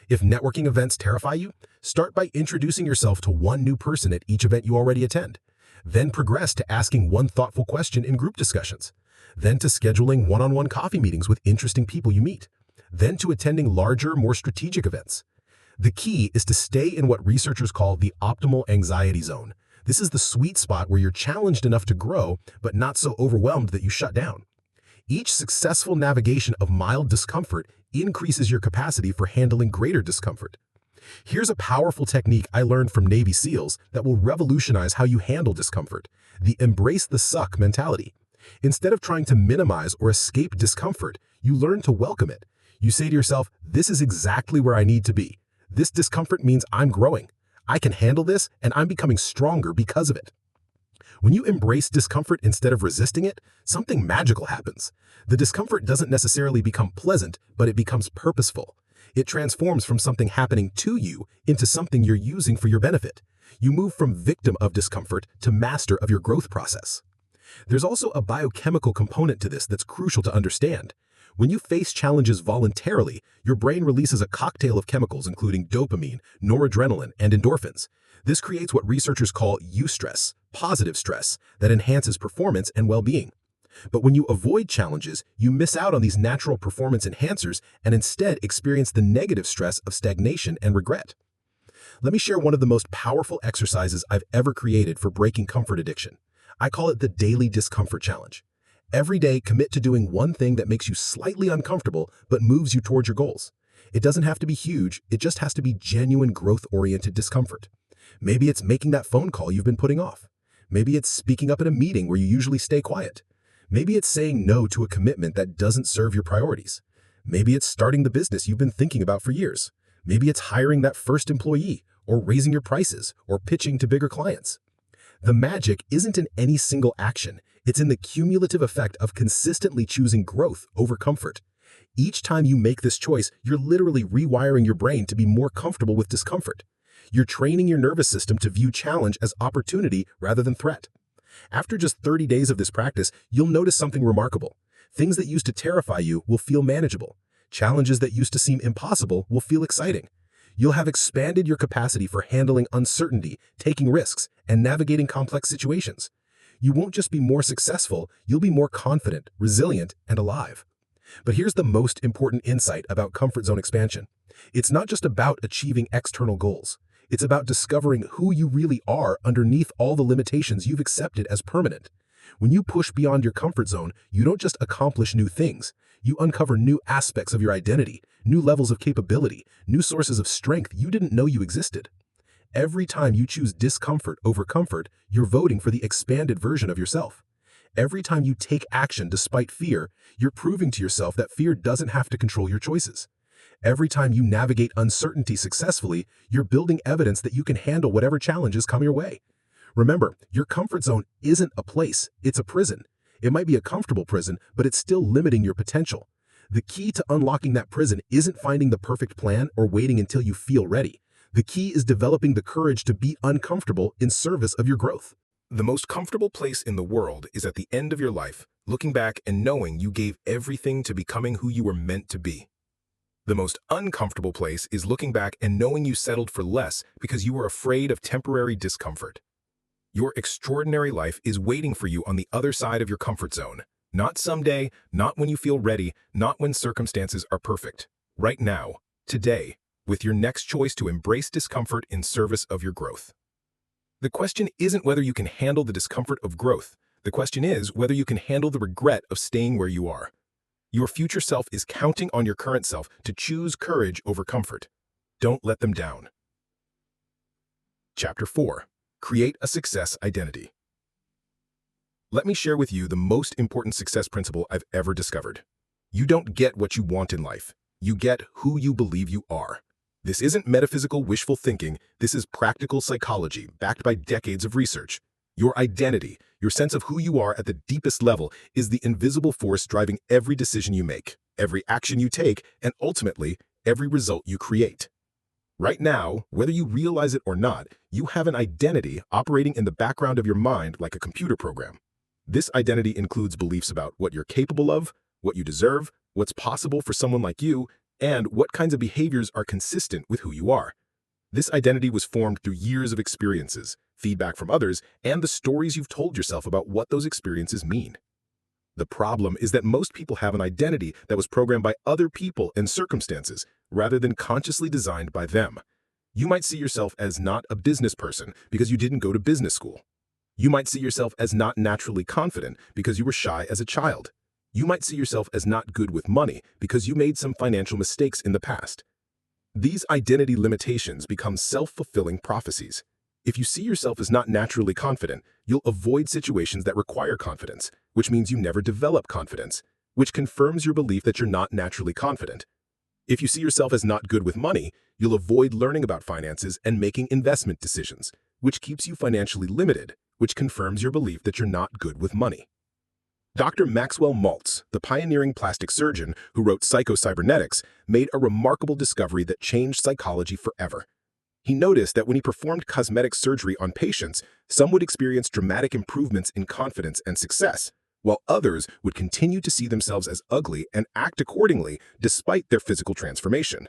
If networking events terrify you, start by introducing yourself to one new person at each event you already attend. Then progress to asking one thoughtful question in group discussions. Then to scheduling one-on-one coffee meetings with interesting people you meet. Then to attending larger, more strategic events. The key is to stay in what researchers call the optimal anxiety zone. This is the sweet spot where you're challenged enough to grow, but not so overwhelmed that you shut down. Each successful navigation of mild discomfort increases your capacity for handling greater discomfort. Here's a powerful technique I learned from Navy SEALs that will revolutionize how you handle discomfort: the embrace the suck mentality. Instead of trying to minimize or escape discomfort, you learn to welcome it. You say to yourself, this is exactly where I need to be. This discomfort means I'm growing. I can handle this, and I'm becoming stronger because of it. When you embrace discomfort instead of resisting it, something magical happens. The discomfort doesn't necessarily become pleasant, but it becomes purposeful. It transforms from something happening to you into something you're using for your benefit. You move from victim of discomfort to master of your growth process. There's also a biochemical component to this that's crucial to understand. When you face challenges voluntarily, your brain releases a cocktail of chemicals including dopamine, noradrenaline, and endorphins. This creates what researchers call eustress, positive stress, that enhances performance and well-being. But when you avoid challenges, you miss out on these natural performance enhancers and instead experience the negative stress of stagnation and regret. Let me share one of the most powerful exercises I've ever created for breaking comfort addiction. I call it the Daily Discomfort Challenge. Every day, commit to doing one thing that makes you slightly uncomfortable but moves you towards your goals. It doesn't have to be huge, it just has to be genuine growth-oriented discomfort. Maybe it's making that phone call you've been putting off. Maybe it's speaking up in a meeting where you usually stay quiet. Maybe it's saying no to a commitment that doesn't serve your priorities. Maybe it's starting the business you've been thinking about for years. Maybe it's hiring that first employee, or raising your prices, or pitching to bigger clients. The magic isn't in any single action. It's in the cumulative effect of consistently choosing growth over comfort. Each time you make this choice, you're literally rewiring your brain to be more comfortable with discomfort. You're training your nervous system to view challenge as opportunity rather than threat. After just 30 days of this practice, you'll notice something remarkable. Things that used to terrify you will feel manageable. Challenges that used to seem impossible will feel exciting. You'll have expanded your capacity for handling uncertainty, taking risks, and navigating complex situations. You won't just be more successful, you'll be more confident, resilient, and alive. But here's the most important insight about comfort zone expansion. It's not just about achieving external goals. It's about discovering who you really are underneath all the limitations you've accepted as permanent. When you push beyond your comfort zone, you don't just accomplish new things. You uncover new aspects of your identity, new levels of capability, new sources of strength you didn't know you existed. Every time you choose discomfort over comfort, you're voting for the expanded version of yourself. Every time you take action despite fear, you're proving to yourself that fear doesn't have to control your choices. Every time you navigate uncertainty successfully, you're building evidence that you can handle whatever challenges come your way. Remember, your comfort zone isn't a place, it's a prison. It might be a comfortable prison, but it's still limiting your potential. The key to unlocking that prison isn't finding the perfect plan or waiting until you feel ready. The key is developing the courage to be uncomfortable in service of your growth. The most comfortable place in the world is at the end of your life, looking back and knowing you gave everything to becoming who you were meant to be. The most uncomfortable place is looking back and knowing you settled for less because you were afraid of temporary discomfort. Your extraordinary life is waiting for you on the other side of your comfort zone. Not someday, not when you feel ready, not when circumstances are perfect. Right now, today, with your next choice to embrace discomfort in service of your growth. The question isn't whether you can handle the discomfort of growth. The question is whether you can handle the regret of staying where you are. Your future self is counting on your current self to choose courage over comfort. Don't let them down. Chapter 4. Create a success identity. Let me share with you the most important success principle I've ever discovered. You don't get what you want in life. You get who you believe you are. This isn't metaphysical wishful thinking. This is practical psychology backed by decades of research. Your identity, your sense of who you are at the deepest level, is the invisible force driving every decision you make, every action you take, and ultimately, every result you create. Right now, whether you realize it or not, you have an identity operating in the background of your mind like a computer program. This identity includes beliefs about what you're capable of, what you deserve, what's possible for someone like you, and what kinds of behaviors are consistent with who you are. This identity was formed through years of experiences, feedback from others, and the stories you've told yourself about what those experiences mean. The problem is that most people have an identity that was programmed by other people and circumstances, rather than consciously designed by them. You might see yourself as not a business person because you didn't go to business school. You might see yourself as not naturally confident because you were shy as a child. You might see yourself as not good with money because you made some financial mistakes in the past. These identity limitations become self-fulfilling prophecies. If you see yourself as not naturally confident, you'll avoid situations that require confidence, which means you never develop confidence, which confirms your belief that you're not naturally confident. If you see yourself as not good with money, you'll avoid learning about finances and making investment decisions, which keeps you financially limited, which confirms your belief that you're not good with money. Dr. Maxwell Maltz, the pioneering plastic surgeon who wrote Psycho-Cybernetics, made a remarkable discovery that changed psychology forever. He noticed that when he performed cosmetic surgery on patients, some would experience dramatic improvements in confidence and success, while others would continue to see themselves as ugly and act accordingly despite their physical transformation.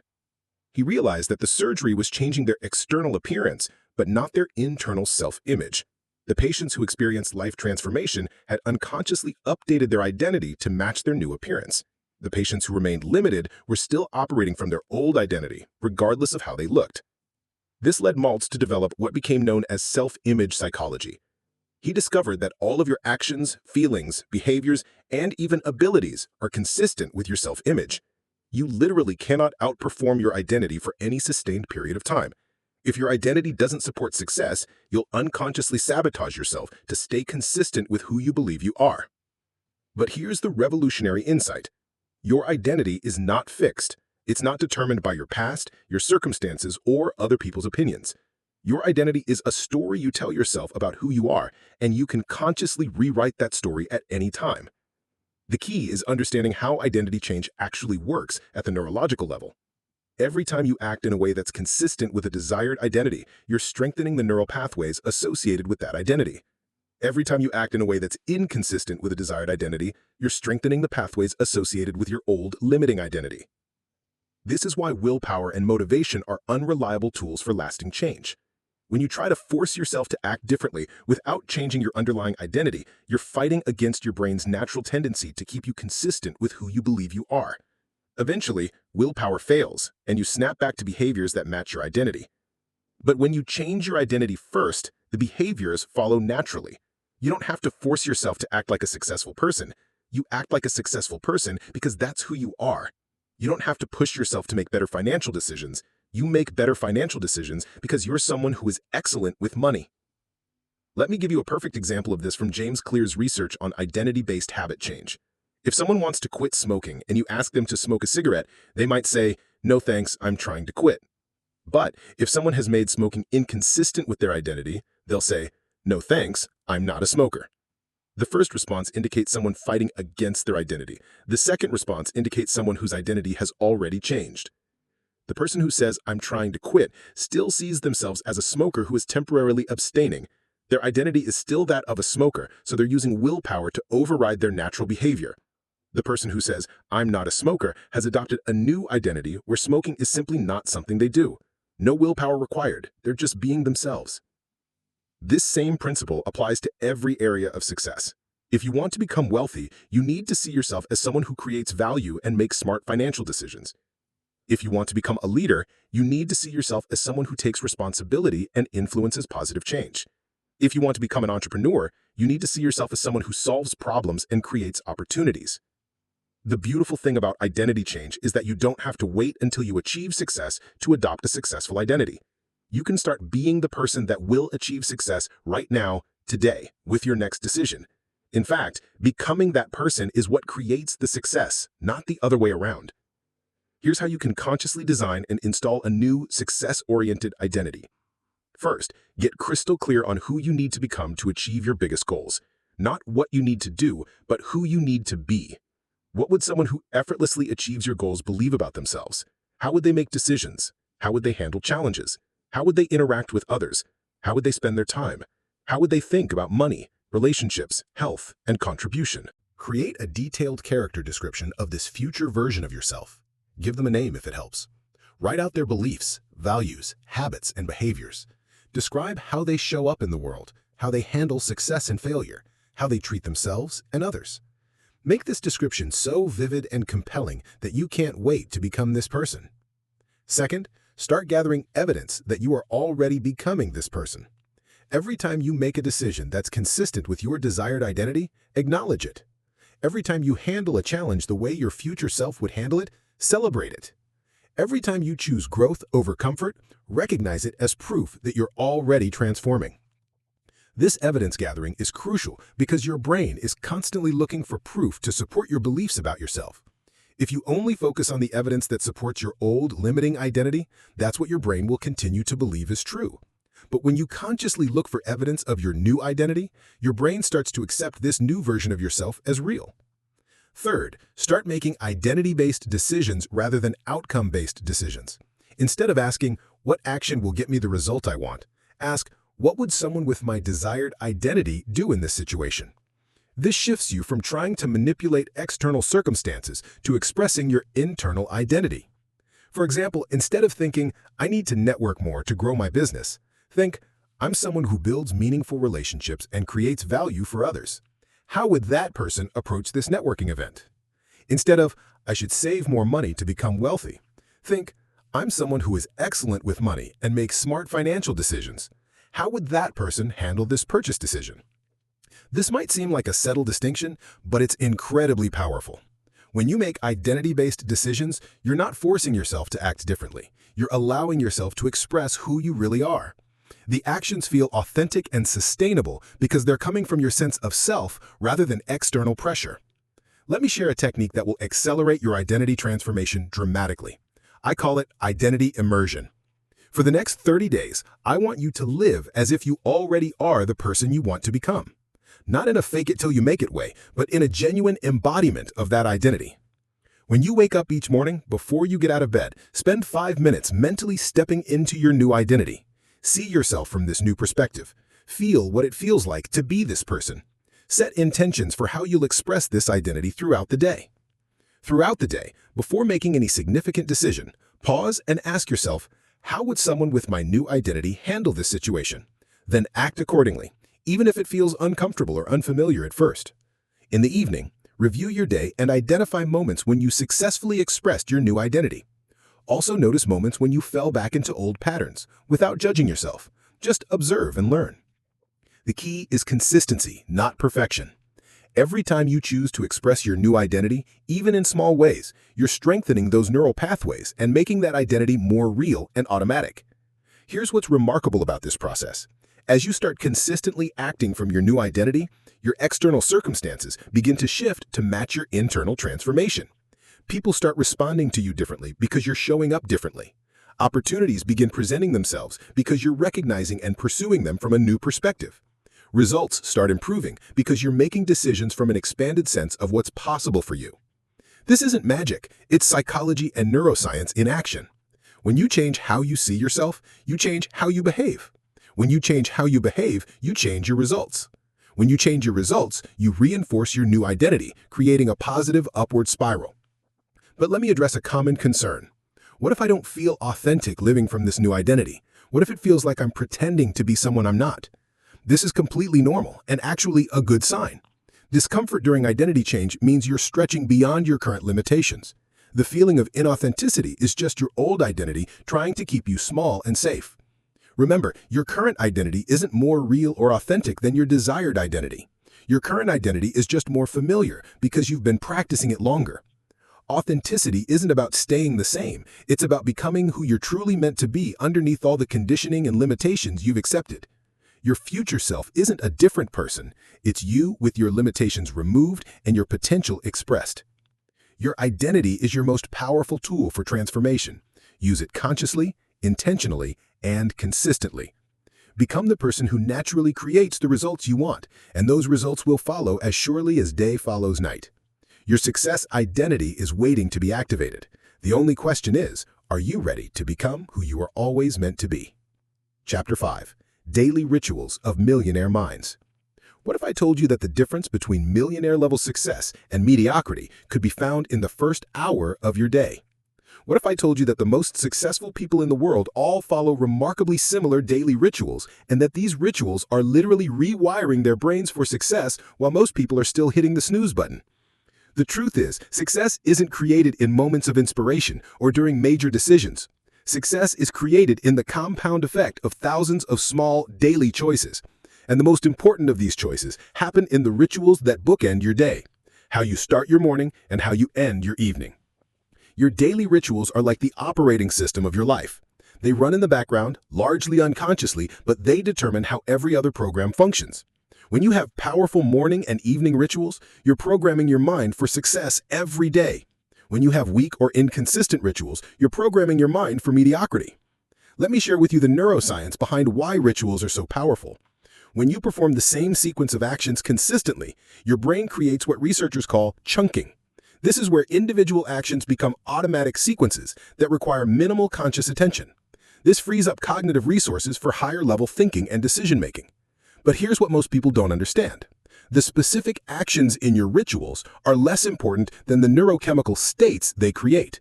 He realized that the surgery was changing their external appearance, but not their internal self-image. The patients who experienced life transformation had unconsciously updated their identity to match their new appearance. The patients who remained limited were still operating from their old identity, regardless of how they looked. This led Maltz to develop what became known as self-image psychology. He discovered that all of your actions, feelings, behaviors, and even abilities are consistent with your self-image. You literally cannot outperform your identity for any sustained period of time. If your identity doesn't support success, you'll unconsciously sabotage yourself to stay consistent with who you believe you are. But here's the revolutionary insight. Your identity is not fixed. It's not determined by your past, your circumstances, or other people's opinions. Your identity is a story you tell yourself about who you are, and you can consciously rewrite that story at any time. The key is understanding how identity change actually works at the neurological level. Every time you act in a way that's consistent with a desired identity, you're strengthening the neural pathways associated with that identity. Every time you act in a way that's inconsistent with a desired identity, you're strengthening the pathways associated with your old limiting identity. This is why willpower and motivation are unreliable tools for lasting change. When you try to force yourself to act differently without changing your underlying identity, you're fighting against your brain's natural tendency to keep you consistent with who you believe you are. Eventually, willpower fails, and you snap back to behaviors that match your identity. But when you change your identity first, the behaviors follow naturally. You don't have to force yourself to act like a successful person. You act like a successful person because that's who you are. You don't have to push yourself to make better financial decisions. You make better financial decisions because you're someone who is excellent with money. Let me give you a perfect example of this from James Clear's research on identity-based habit change. If someone wants to quit smoking and you ask them to smoke a cigarette, they might say, "No thanks, I'm trying to quit." But if someone has made smoking inconsistent with their identity, they'll say, "No thanks, I'm not a smoker." The first response indicates someone fighting against their identity. The second response indicates someone whose identity has already changed. The person who says, "I'm trying to quit," still sees themselves as a smoker who is temporarily abstaining. Their identity is still that of a smoker, so they're using willpower to override their natural behavior. The person who says, "I'm not a smoker," has adopted a new identity where smoking is simply not something they do. No willpower required. They're just being themselves. This same principle applies to every area of success. If you want to become wealthy, you need to see yourself as someone who creates value and makes smart financial decisions. If you want to become a leader, you need to see yourself as someone who takes responsibility and influences positive change. If you want to become an entrepreneur, you need to see yourself as someone who solves problems and creates opportunities. The beautiful thing about identity change is that you don't have to wait until you achieve success to adopt a successful identity. You can start being the person that will achieve success right now, today, with your next decision. In fact, becoming that person is what creates the success, not the other way around. Here's how you can consciously design and install a new, success-oriented identity. First, get crystal clear on who you need to become to achieve your biggest goals. Not what you need to do, but who you need to be. What would someone who effortlessly achieves your goals believe about themselves? How would they make decisions? How would they handle challenges? How would they interact with others? How would they spend their time? How would they think about money, relationships, health, and contribution? Create a detailed character description of this future version of yourself. Give them a name if it helps. Write out their beliefs, values, habits, and behaviors. Describe how they show up in the world, how they handle success and failure, how they treat themselves and others. Make this description so vivid and compelling that you can't wait to become this person. Second, start gathering evidence that you are already becoming this person. Every time you make a decision that's consistent with your desired identity, acknowledge it. Every time you handle a challenge the way your future self would handle it, celebrate it. Every time you choose growth over comfort, recognize it as proof that you're already transforming. This evidence gathering is crucial because your brain is constantly looking for proof to support your beliefs about yourself. If you only focus on the evidence that supports your old, limiting identity, that's what your brain will continue to believe is true. But when you consciously look for evidence of your new identity, your brain starts to accept this new version of yourself as real. Third, start making identity-based decisions rather than outcome-based decisions. Instead of asking, "What action will get me the result I want?" ask, "What would someone with my desired identity do in this situation?" This shifts you from trying to manipulate external circumstances to expressing your internal identity. For example, instead of thinking, "I need to network more to grow my business," think, "I'm someone who builds meaningful relationships and creates value for others. How would that person approach this networking event?" Instead of, "I should save more money to become wealthy," think, "I'm someone who is excellent with money and makes smart financial decisions. How would that person handle this purchase decision?" This might seem like a subtle distinction, but it's incredibly powerful. When you make identity-based decisions, you're not forcing yourself to act differently. You're allowing yourself to express who you really are. The actions feel authentic and sustainable because they're coming from your sense of self rather than external pressure. Let me share a technique that will accelerate your identity transformation dramatically. I call it identity immersion. For the next 30 days, I want you to live as if you already are the person you want to become. Not in a fake-it-till-you-make-it way, but in a genuine embodiment of that identity. When you wake up each morning, before you get out of bed, spend 5 minutes mentally stepping into your new identity. See yourself from this new perspective. Feel what it feels like to be this person. Set intentions for how you'll express this identity throughout the day. Throughout the day, before making any significant decision, pause and ask yourself, "How would someone with my new identity handle this situation?" Then act accordingly, even if it feels uncomfortable or unfamiliar at first. In the evening, review your day and identify moments when you successfully expressed your new identity. Also notice moments when you fell back into old patterns, without judging yourself. Just observe and learn. The key is consistency, not perfection. Every time you choose to express your new identity, even in small ways, you're strengthening those neural pathways and making that identity more real and automatic. Here's what's remarkable about this process. As you start consistently acting from your new identity, your external circumstances begin to shift to match your internal transformation. People start responding to you differently because you're showing up differently. Opportunities begin presenting themselves because you're recognizing and pursuing them from a new perspective. Results start improving because you're making decisions from an expanded sense of what's possible for you. This isn't magic, it's psychology and neuroscience in action. When you change how you see yourself, you change how you behave. When you change how you behave, you change your results. When you change your results, you reinforce your new identity, creating a positive upward spiral. But let me address a common concern. What if I don't feel authentic living from this new identity? What if it feels like I'm pretending to be someone I'm not? This is completely normal and actually a good sign. Discomfort during identity change means you're stretching beyond your current limitations. The feeling of inauthenticity is just your old identity trying to keep you small and safe. Remember, your current identity isn't more real or authentic than your desired identity. Your current identity is just more familiar because you've been practicing it longer. Authenticity isn't about staying the same. It's about becoming who you're truly meant to be underneath all the conditioning and limitations you've accepted. Your future self isn't a different person. It's you with your limitations removed and your potential expressed. Your identity is your most powerful tool for transformation. Use it consciously, intentionally, and consistently. Become the person who naturally creates the results you want, and those results will follow as surely as day follows night. Your success identity is waiting to be activated. The only question is, are you ready to become who you are always meant to be? Chapter 5. Daily Rituals of Millionaire Minds. What if I told you that the difference between millionaire-level success and mediocrity could be found in the first hour of your day? What if I told you that the most successful people in the world all follow remarkably similar daily rituals, and that these rituals are literally rewiring their brains for success while most people are still hitting the snooze button? The truth is, success isn't created in moments of inspiration or during major decisions. Success is created in the compound effect of thousands of small, daily choices. And the most important of these choices happen in the rituals that bookend your day, how you start your morning and how you end your evening. Your daily rituals are like the operating system of your life. They run in the background, largely unconsciously, but they determine how every other program functions. When you have powerful morning and evening rituals, you're programming your mind for success every day. When you have weak or inconsistent rituals, you're programming your mind for mediocrity. Let me share with you the neuroscience behind why rituals are so powerful. When you perform the same sequence of actions consistently, your brain creates what researchers call chunking. This is where individual actions become automatic sequences that require minimal conscious attention. This frees up cognitive resources for higher-level thinking and decision-making. But here's what most people don't understand. The specific actions in your rituals are less important than the neurochemical states they create.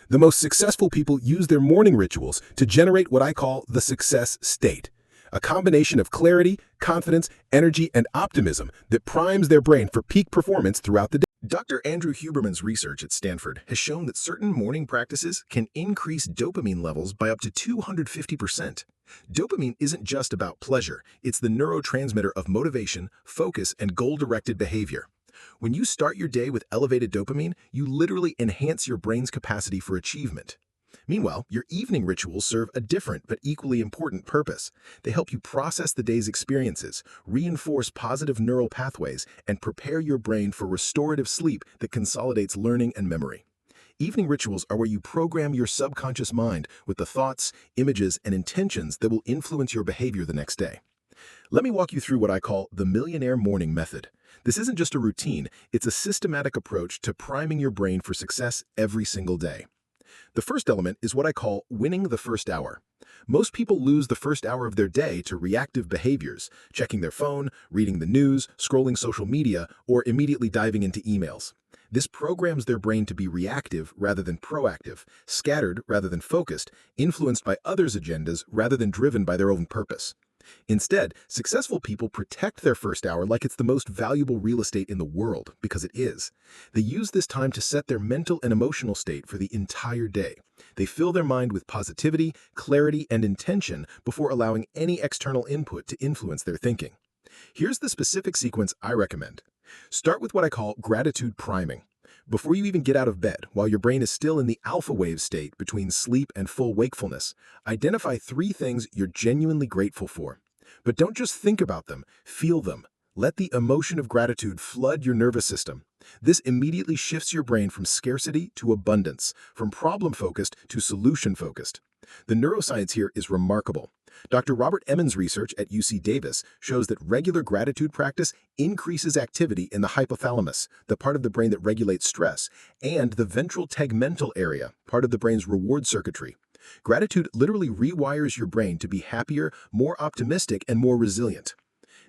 The most successful people use their morning rituals to generate what I call the success state, a combination of clarity, confidence, energy, and optimism that primes their brain for peak performance throughout the day. Dr. Andrew Huberman's research at Stanford has shown that certain morning practices can increase dopamine levels by up to 250%. Dopamine isn't just about pleasure, it's the neurotransmitter of motivation, focus, and goal-directed behavior. When you start your day with elevated dopamine, you literally enhance your brain's capacity for achievement. Meanwhile, your evening rituals serve a different but equally important purpose. They help you process the day's experiences, reinforce positive neural pathways, and prepare your brain for restorative sleep that consolidates learning and memory. Evening rituals are where you program your subconscious mind with the thoughts, images, and intentions that will influence your behavior the next day. Let me walk you through what I call the Millionaire Morning Method. This isn't just a routine, it's a systematic approach to priming your brain for success every single day. The first element is what I call winning the first hour. Most people lose the first hour of their day to reactive behaviors, checking their phone, reading the news, scrolling social media, or immediately diving into emails. This programs their brain to be reactive rather than proactive, scattered rather than focused, influenced by others' agendas rather than driven by their own purpose. Instead, successful people protect their first hour like it's the most valuable real estate in the world, because it is. They use this time to set their mental and emotional state for the entire day. They fill their mind with positivity, clarity, and intention before allowing any external input to influence their thinking. Here's the specific sequence I recommend. Start with what I call gratitude priming. Before you even get out of bed, while your brain is still in the alpha wave state between sleep and full wakefulness, identify 3 things you're genuinely grateful for. But don't just think about them, feel them. Let the emotion of gratitude flood your nervous system. This immediately shifts your brain from scarcity to abundance, from problem-focused to solution-focused. The neuroscience here is remarkable. Dr. Robert Emmons' research at UC Davis shows that regular gratitude practice increases activity in the hypothalamus, the part of the brain that regulates stress, and the ventral tegmental area, part of the brain's reward circuitry. Gratitude literally rewires your brain to be happier, more optimistic, and more resilient.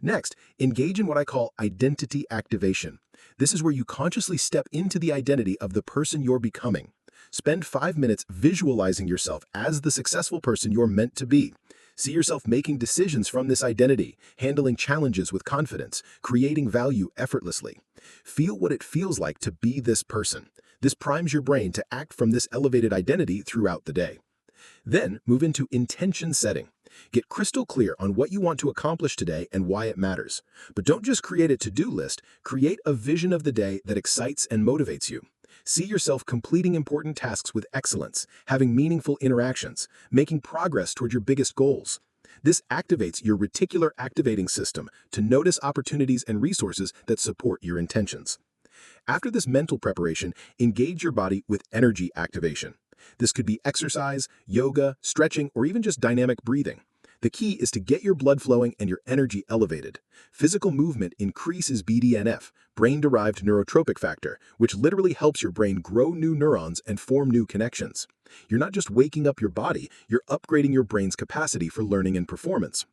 Next, engage in what I call identity activation. This is where you consciously step into the identity of the person you're becoming. Spend 5 minutes visualizing yourself as the successful person you're meant to be. See yourself making decisions from this identity, handling challenges with confidence, creating value effortlessly. Feel what it feels like to be this person. This primes your brain to act from this elevated identity throughout the day. Then move into intention setting. Get crystal clear on what you want to accomplish today and why it matters. But don't just create a to-do list, create a vision of the day that excites and motivates you. See yourself completing important tasks with excellence, having meaningful interactions, making progress toward your biggest goals. This activates your reticular activating system to notice opportunities and resources that support your intentions. After this mental preparation, engage your body with energy activation. This could be exercise, yoga, stretching, or even just dynamic breathing. The key is to get your blood flowing and your energy elevated. Physical movement increases BDNF, brain-derived neurotropic factor, which literally helps your brain grow new neurons and form new connections. You're not just waking up your body, you're upgrading your brain's capacity for learning and performance.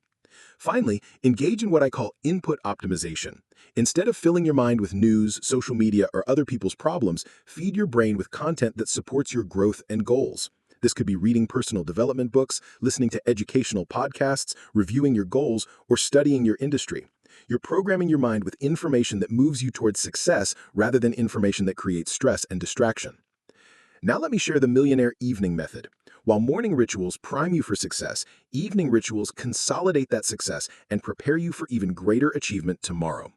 Finally, engage in what I call input optimization. Instead of filling your mind with news, social media, or other people's problems, feed your brain with content that supports your growth and goals. This could be reading personal development books, listening to educational podcasts, reviewing your goals, or studying your industry. You're programming your mind with information that moves you towards success rather than information that creates stress and distraction. Now let me share the Millionaire Evening Method. While morning rituals prime you for success, evening rituals consolidate that success and prepare you for even greater achievement tomorrow.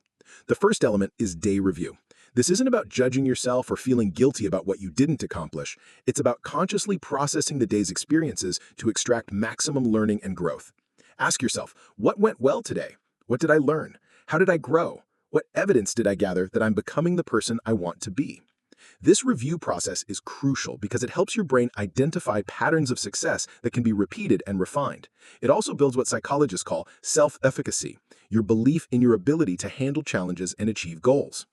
The first element is day review. This isn't about judging yourself or feeling guilty about what you didn't accomplish. It's about consciously processing the day's experiences to extract maximum learning and growth. Ask yourself, what went well today? What did I learn? How did I grow? What evidence did I gather that I'm becoming the person I want to be? This review process is crucial because it helps your brain identify patterns of success that can be repeated and refined. It also builds what psychologists call self-efficacy, your belief in your ability to handle challenges and achieve goals.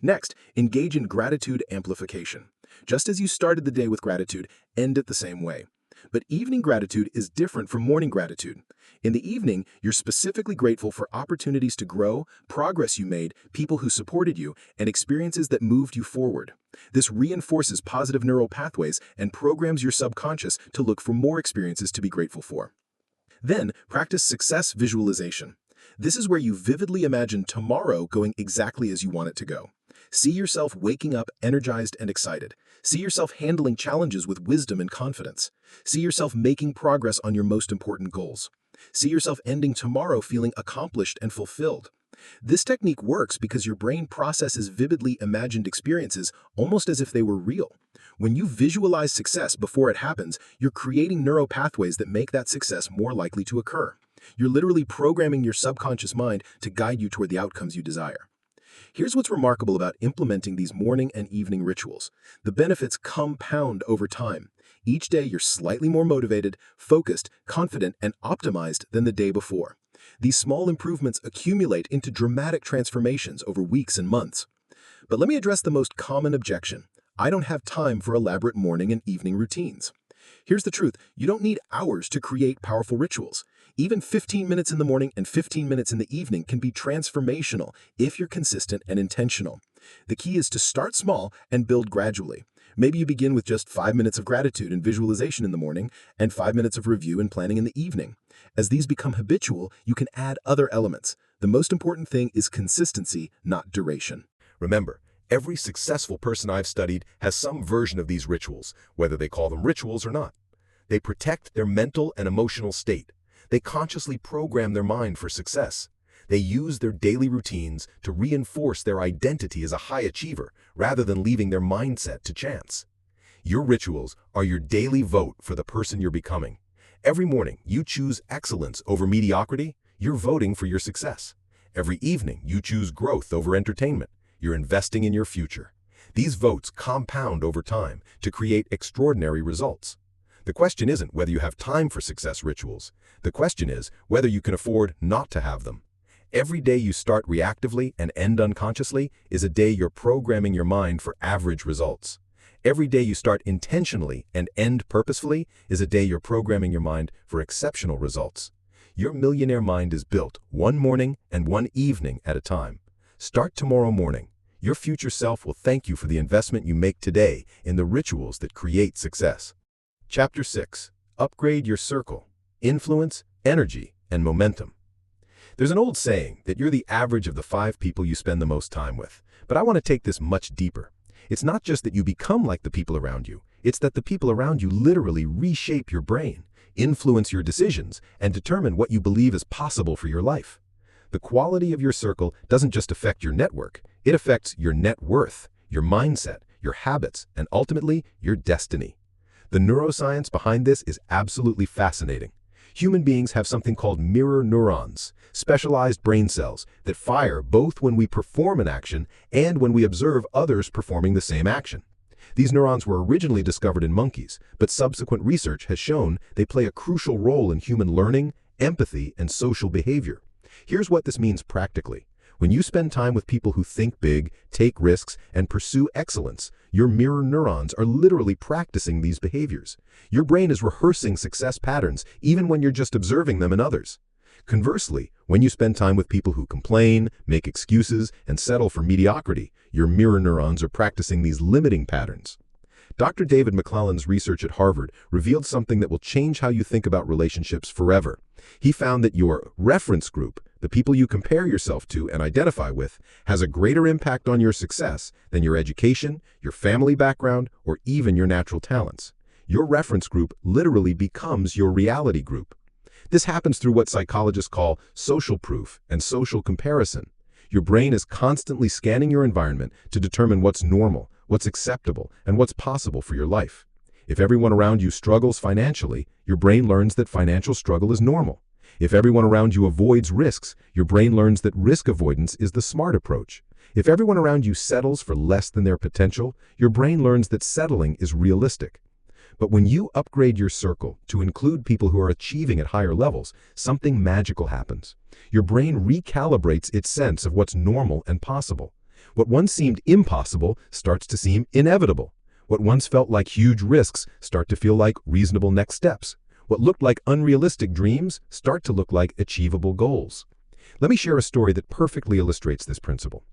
Next, engage in gratitude amplification. Just as you started the day with gratitude, end it the same way. But evening gratitude is different from morning gratitude. In the evening, you're specifically grateful for opportunities to grow, progress you made, people who supported you, and experiences that moved you forward. This reinforces positive neural pathways and programs your subconscious to look for more experiences to be grateful for. Then, practice success visualization. This is where you vividly imagine tomorrow going exactly as you want it to go. See yourself waking up energized and excited. See yourself handling challenges with wisdom and confidence. See yourself making progress on your most important goals. See yourself ending tomorrow feeling accomplished and fulfilled. This technique works because your brain processes vividly imagined experiences almost as if they were real. When you visualize success before it happens, you're creating neural pathways that make that success more likely to occur. You're literally programming your subconscious mind to guide you toward the outcomes you desire. Here's what's remarkable about implementing these morning and evening rituals. The benefits compound over time. Each day you're slightly more motivated, focused, confident, and optimized than the day before. These small improvements accumulate into dramatic transformations over weeks and months. But let me address the most common objection. I don't have time for elaborate morning and evening routines. Here's the truth. You don't need hours to create powerful rituals. Even 15 minutes in the morning and 15 minutes in the evening can be transformational if you're consistent and intentional. The key is to start small and build gradually. Maybe you begin with just 5 minutes of gratitude and visualization in the morning and 5 minutes of review and planning in the evening. As these become habitual, you can add other elements. The most important thing is consistency, not duration. Remember, every successful person I've studied has some version of these rituals, whether they call them rituals or not. They protect their mental and emotional state. They consciously program their mind for success. They use their daily routines to reinforce their identity as a high achiever rather than leaving their mindset to chance. Your rituals are your daily vote for the person you're becoming. Every morning, you choose excellence over mediocrity, you're voting for your success. Every evening, you choose growth over entertainment. You're investing in your future. These votes compound over time to create extraordinary results. The question isn't whether you have time for success rituals. The question is whether you can afford not to have them. Every day you start reactively and end unconsciously is a day you're programming your mind for average results. Every day you start intentionally and end purposefully is a day you're programming your mind for exceptional results. Your millionaire mind is built one morning and one evening at a time. Start tomorrow morning. Your future self will thank you for the investment you make today in the rituals that create success. Chapter 6. Upgrade your circle. Influence, energy, and momentum. There's an old saying that you're the average of the 5 people you spend the most time with, but I want to take this much deeper. It's not just that you become like the people around you, it's that the people around you literally reshape your brain, influence your decisions, and determine what you believe is possible for your life. The quality of your circle doesn't just affect your network, it affects your net worth, your mindset, your habits, and ultimately, your destiny. The neuroscience behind this is absolutely fascinating. Human beings have something called mirror neurons, specialized brain cells that fire both when we perform an action and when we observe others performing the same action. These neurons were originally discovered in monkeys, but subsequent research has shown they play a crucial role in human learning, empathy, and social behavior. Here's what this means practically. When you spend time with people who think big, take risks, and pursue excellence, your mirror neurons are literally practicing these behaviors. Your brain is rehearsing success patterns even when you're just observing them in others. Conversely, when you spend time with people who complain, make excuses, and settle for mediocrity, your mirror neurons are practicing these limiting patterns. Dr. David McClelland's research at Harvard revealed something that will change how you think about relationships forever. He found that your reference group, the people you compare yourself to and identify with, has a greater impact on your success than your education, your family background, or even your natural talents. Your reference group literally becomes your reality group. This happens through what psychologists call social proof and social comparison. Your brain is constantly scanning your environment to determine what's normal, what's acceptable, and what's possible for your life. If everyone around you struggles financially, your brain learns that financial struggle is normal. If everyone around you avoids risks, your brain learns that risk avoidance is the smart approach. If everyone around you settles for less than their potential, your brain learns that settling is realistic. But when you upgrade your circle to include people who are achieving at higher levels, something magical happens. Your brain recalibrates its sense of what's normal and possible. What once seemed impossible starts to seem inevitable. What once felt like huge risks start to feel like reasonable next steps. What looked like unrealistic dreams start to look like achievable goals. Let me share a story that perfectly illustrates this principle.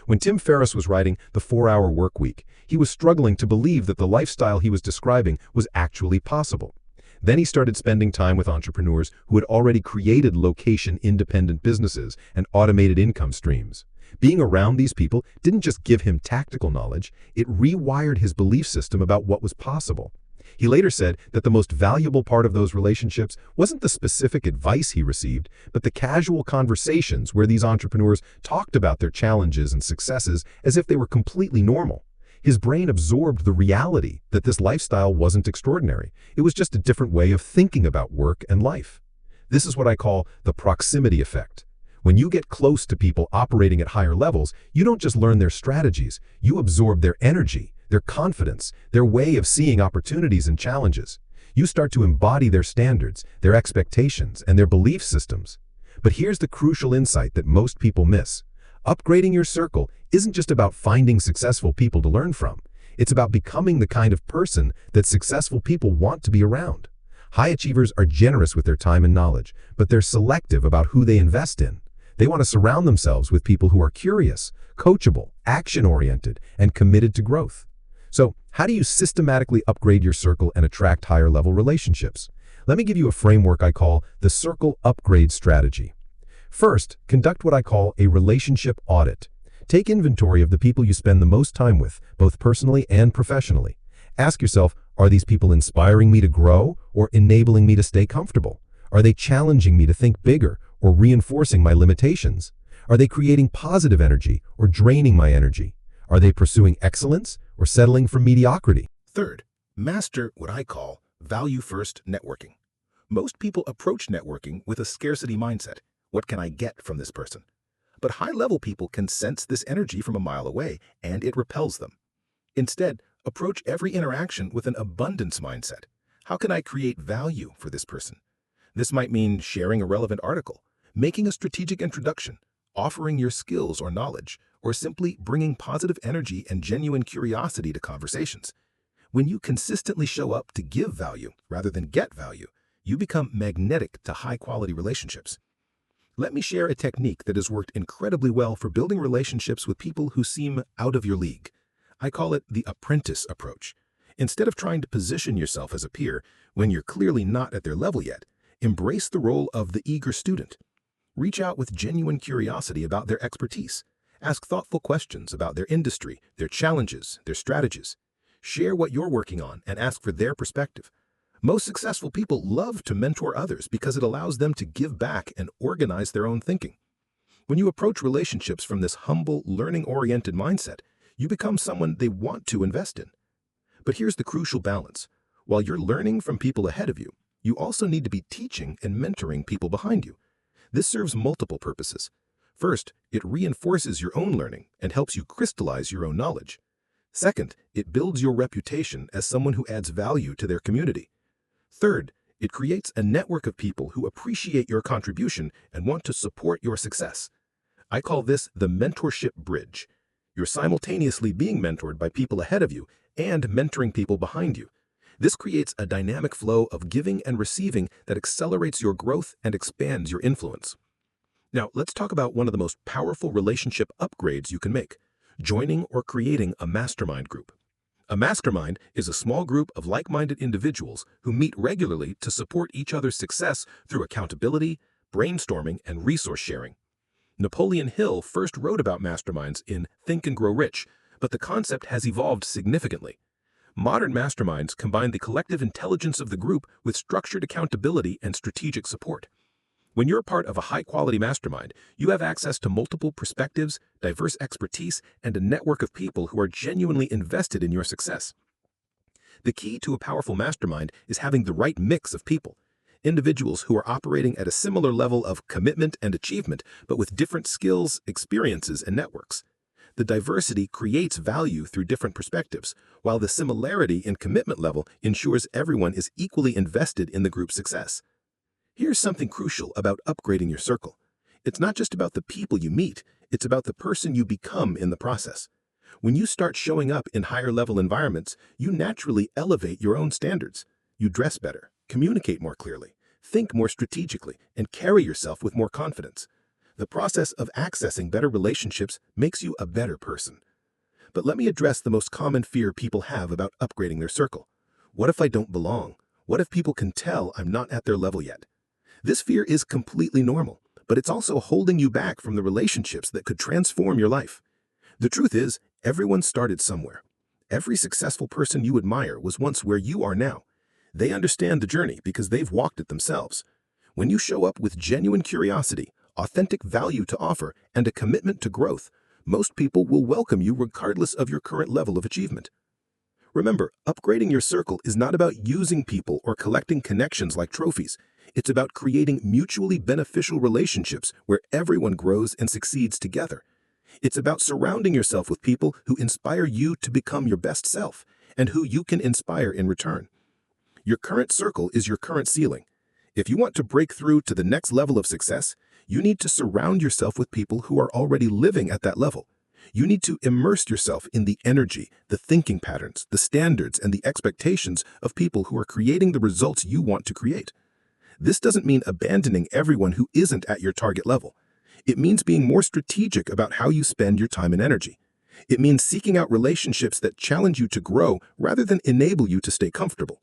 When Tim Ferriss was writing The 4-Hour Workweek, he was struggling to believe that the lifestyle he was describing was actually possible. Then he started spending time with entrepreneurs who had already created location-independent businesses and automated income streams. Being around these people didn't just give him tactical knowledge, it rewired his belief system about what was possible. He later said that the most valuable part of those relationships wasn't the specific advice he received, but the casual conversations where these entrepreneurs talked about their challenges and successes as if they were completely normal. His brain absorbed the reality that this lifestyle wasn't extraordinary. It was just a different way of thinking about work and life. This is what I call the proximity effect. When you get close to people operating at higher levels, you don't just learn their strategies, you absorb their energy, their confidence, their way of seeing opportunities and challenges. You start to embody their standards, their expectations, and their belief systems. But here's the crucial insight that most people miss. Upgrading your circle isn't just about finding successful people to learn from. It's about becoming the kind of person that successful people want to be around. High achievers are generous with their time and knowledge, but they're selective about who they invest in. They want to surround themselves with people who are curious, coachable, action-oriented, and committed to growth. So, how do you systematically upgrade your circle and attract higher-level relationships? Let me give you a framework I call the Circle Upgrade Strategy. First, conduct what I call a relationship audit. Take inventory of the people you spend the most time with, both personally and professionally. Ask yourself, are these people inspiring me to grow or enabling me to stay comfortable? Are they challenging me to think bigger or reinforcing my limitations? Are they creating positive energy or draining my energy? Are they pursuing excellence or settling for mediocrity? Third, master what I call value-first networking. Most people approach networking with a scarcity mindset. What can I get from this person? But high-level people can sense this energy from a mile away, and it repels them. Instead, approach every interaction with an abundance mindset. How can I create value for this person? This might mean sharing a relevant article, making a strategic introduction, offering your skills or knowledge, or simply bringing positive energy and genuine curiosity to conversations. When you consistently show up to give value rather than get value, you become magnetic to high-quality relationships. Let me share a technique that has worked incredibly well for building relationships with people who seem out of your league. I call it the apprentice approach. Instead of trying to position yourself as a peer when you're clearly not at their level yet, embrace the role of the eager student. Reach out with genuine curiosity about their expertise. Ask thoughtful questions about their industry, their challenges, their strategies. Share what you're working on and ask for their perspective. Most successful people love to mentor others because it allows them to give back and organize their own thinking. When you approach relationships from this humble, learning-oriented mindset, you become someone they want to invest in. But here's the crucial balance. While you're learning from people ahead of you, you also need to be teaching and mentoring people behind you. This serves multiple purposes. First, it reinforces your own learning and helps you crystallize your own knowledge. Second, it builds your reputation as someone who adds value to their community. Third, it creates a network of people who appreciate your contribution and want to support your success. I call this the mentorship bridge. You're simultaneously being mentored by people ahead of you and mentoring people behind you. This creates a dynamic flow of giving and receiving that accelerates your growth and expands your influence. Now, let's talk about one of the most powerful relationship upgrades you can make: joining or creating a mastermind group. A mastermind is a small group of like-minded individuals who meet regularly to support each other's success through accountability, brainstorming, and resource sharing. Napoleon Hill first wrote about masterminds in Think and Grow Rich, but the concept has evolved significantly. Modern masterminds combine the collective intelligence of the group with structured accountability and strategic support. When you're part of a high-quality mastermind, you have access to multiple perspectives, diverse expertise, and a network of people who are genuinely invested in your success. The key to a powerful mastermind is having the right mix of people. Individuals who are operating at a similar level of commitment and achievement, but with different skills, experiences, and networks. The diversity creates value through different perspectives, while the similarity in commitment level ensures everyone is equally invested in the group's success. Here's something crucial about upgrading your circle. It's not just about the people you meet, it's about the person you become in the process. When you start showing up in higher-level environments, you naturally elevate your own standards. You dress better, communicate more clearly, think more strategically, and carry yourself with more confidence. The process of accessing better relationships makes you a better person. But let me address the most common fear people have about upgrading their circle. What if I don't belong? What if people can tell I'm not at their level yet? This fear is completely normal, but it's also holding you back from the relationships that could transform your life. The truth is, everyone started somewhere. Every successful person you admire was once where you are now. They understand the journey because they've walked it themselves. When you show up with genuine curiosity, authentic value to offer, and a commitment to growth, most people will welcome you regardless of your current level of achievement. Remember, upgrading your circle is not about using people or collecting connections like trophies. It's about creating mutually beneficial relationships where everyone grows and succeeds together. It's about surrounding yourself with people who inspire you to become your best self and who you can inspire in return. Your current circle is your current ceiling. If you want to break through to the next level of success, you need to surround yourself with people who are already living at that level. You need to immerse yourself in the energy, the thinking patterns, the standards, and the expectations of people who are creating the results you want to create. This doesn't mean abandoning everyone who isn't at your target level. It means being more strategic about how you spend your time and energy. It means seeking out relationships that challenge you to grow rather than enable you to stay comfortable.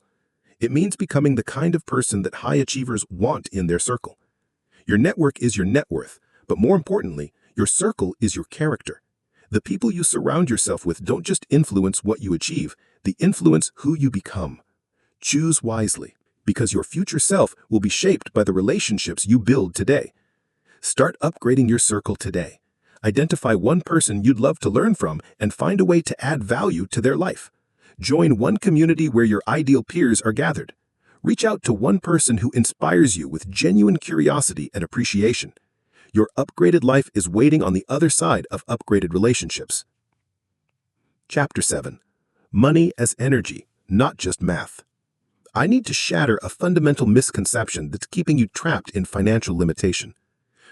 It means becoming the kind of person that high achievers want in their circle. Your network is your net worth, but more importantly, your circle is your character. The people you surround yourself with don't just influence what you achieve, they influence who you become. Choose wisely, because your future self will be shaped by the relationships you build today. Start upgrading your circle today. Identify one person you'd love to learn from and find a way to add value to their life. Join one community where your ideal peers are gathered. Reach out to one person who inspires you with genuine curiosity and appreciation. Your upgraded life is waiting on the other side of upgraded relationships. Chapter 7. Money as energy, not just math. I need to shatter a fundamental misconception that's keeping you trapped in financial limitation.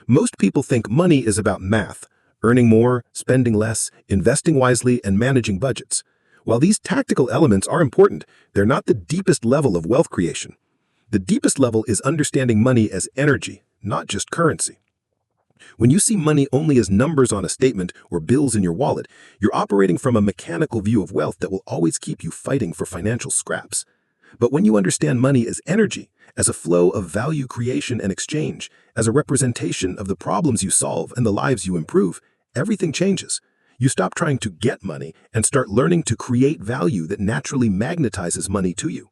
Most people think money is about math, earning more, spending less, investing wisely, and managing budgets. While these tactical elements are important, they're not the deepest level of wealth creation. The deepest level is understanding money as energy, not just currency. When you see money only as numbers on a statement or bills in your wallet, you're operating from a mechanical view of wealth that will always keep you fighting for financial scraps. But when you understand money as energy, as a flow of value creation and exchange, as a representation of the problems you solve and the lives you improve, everything changes. You stop trying to get money and start learning to create value that naturally magnetizes money to you.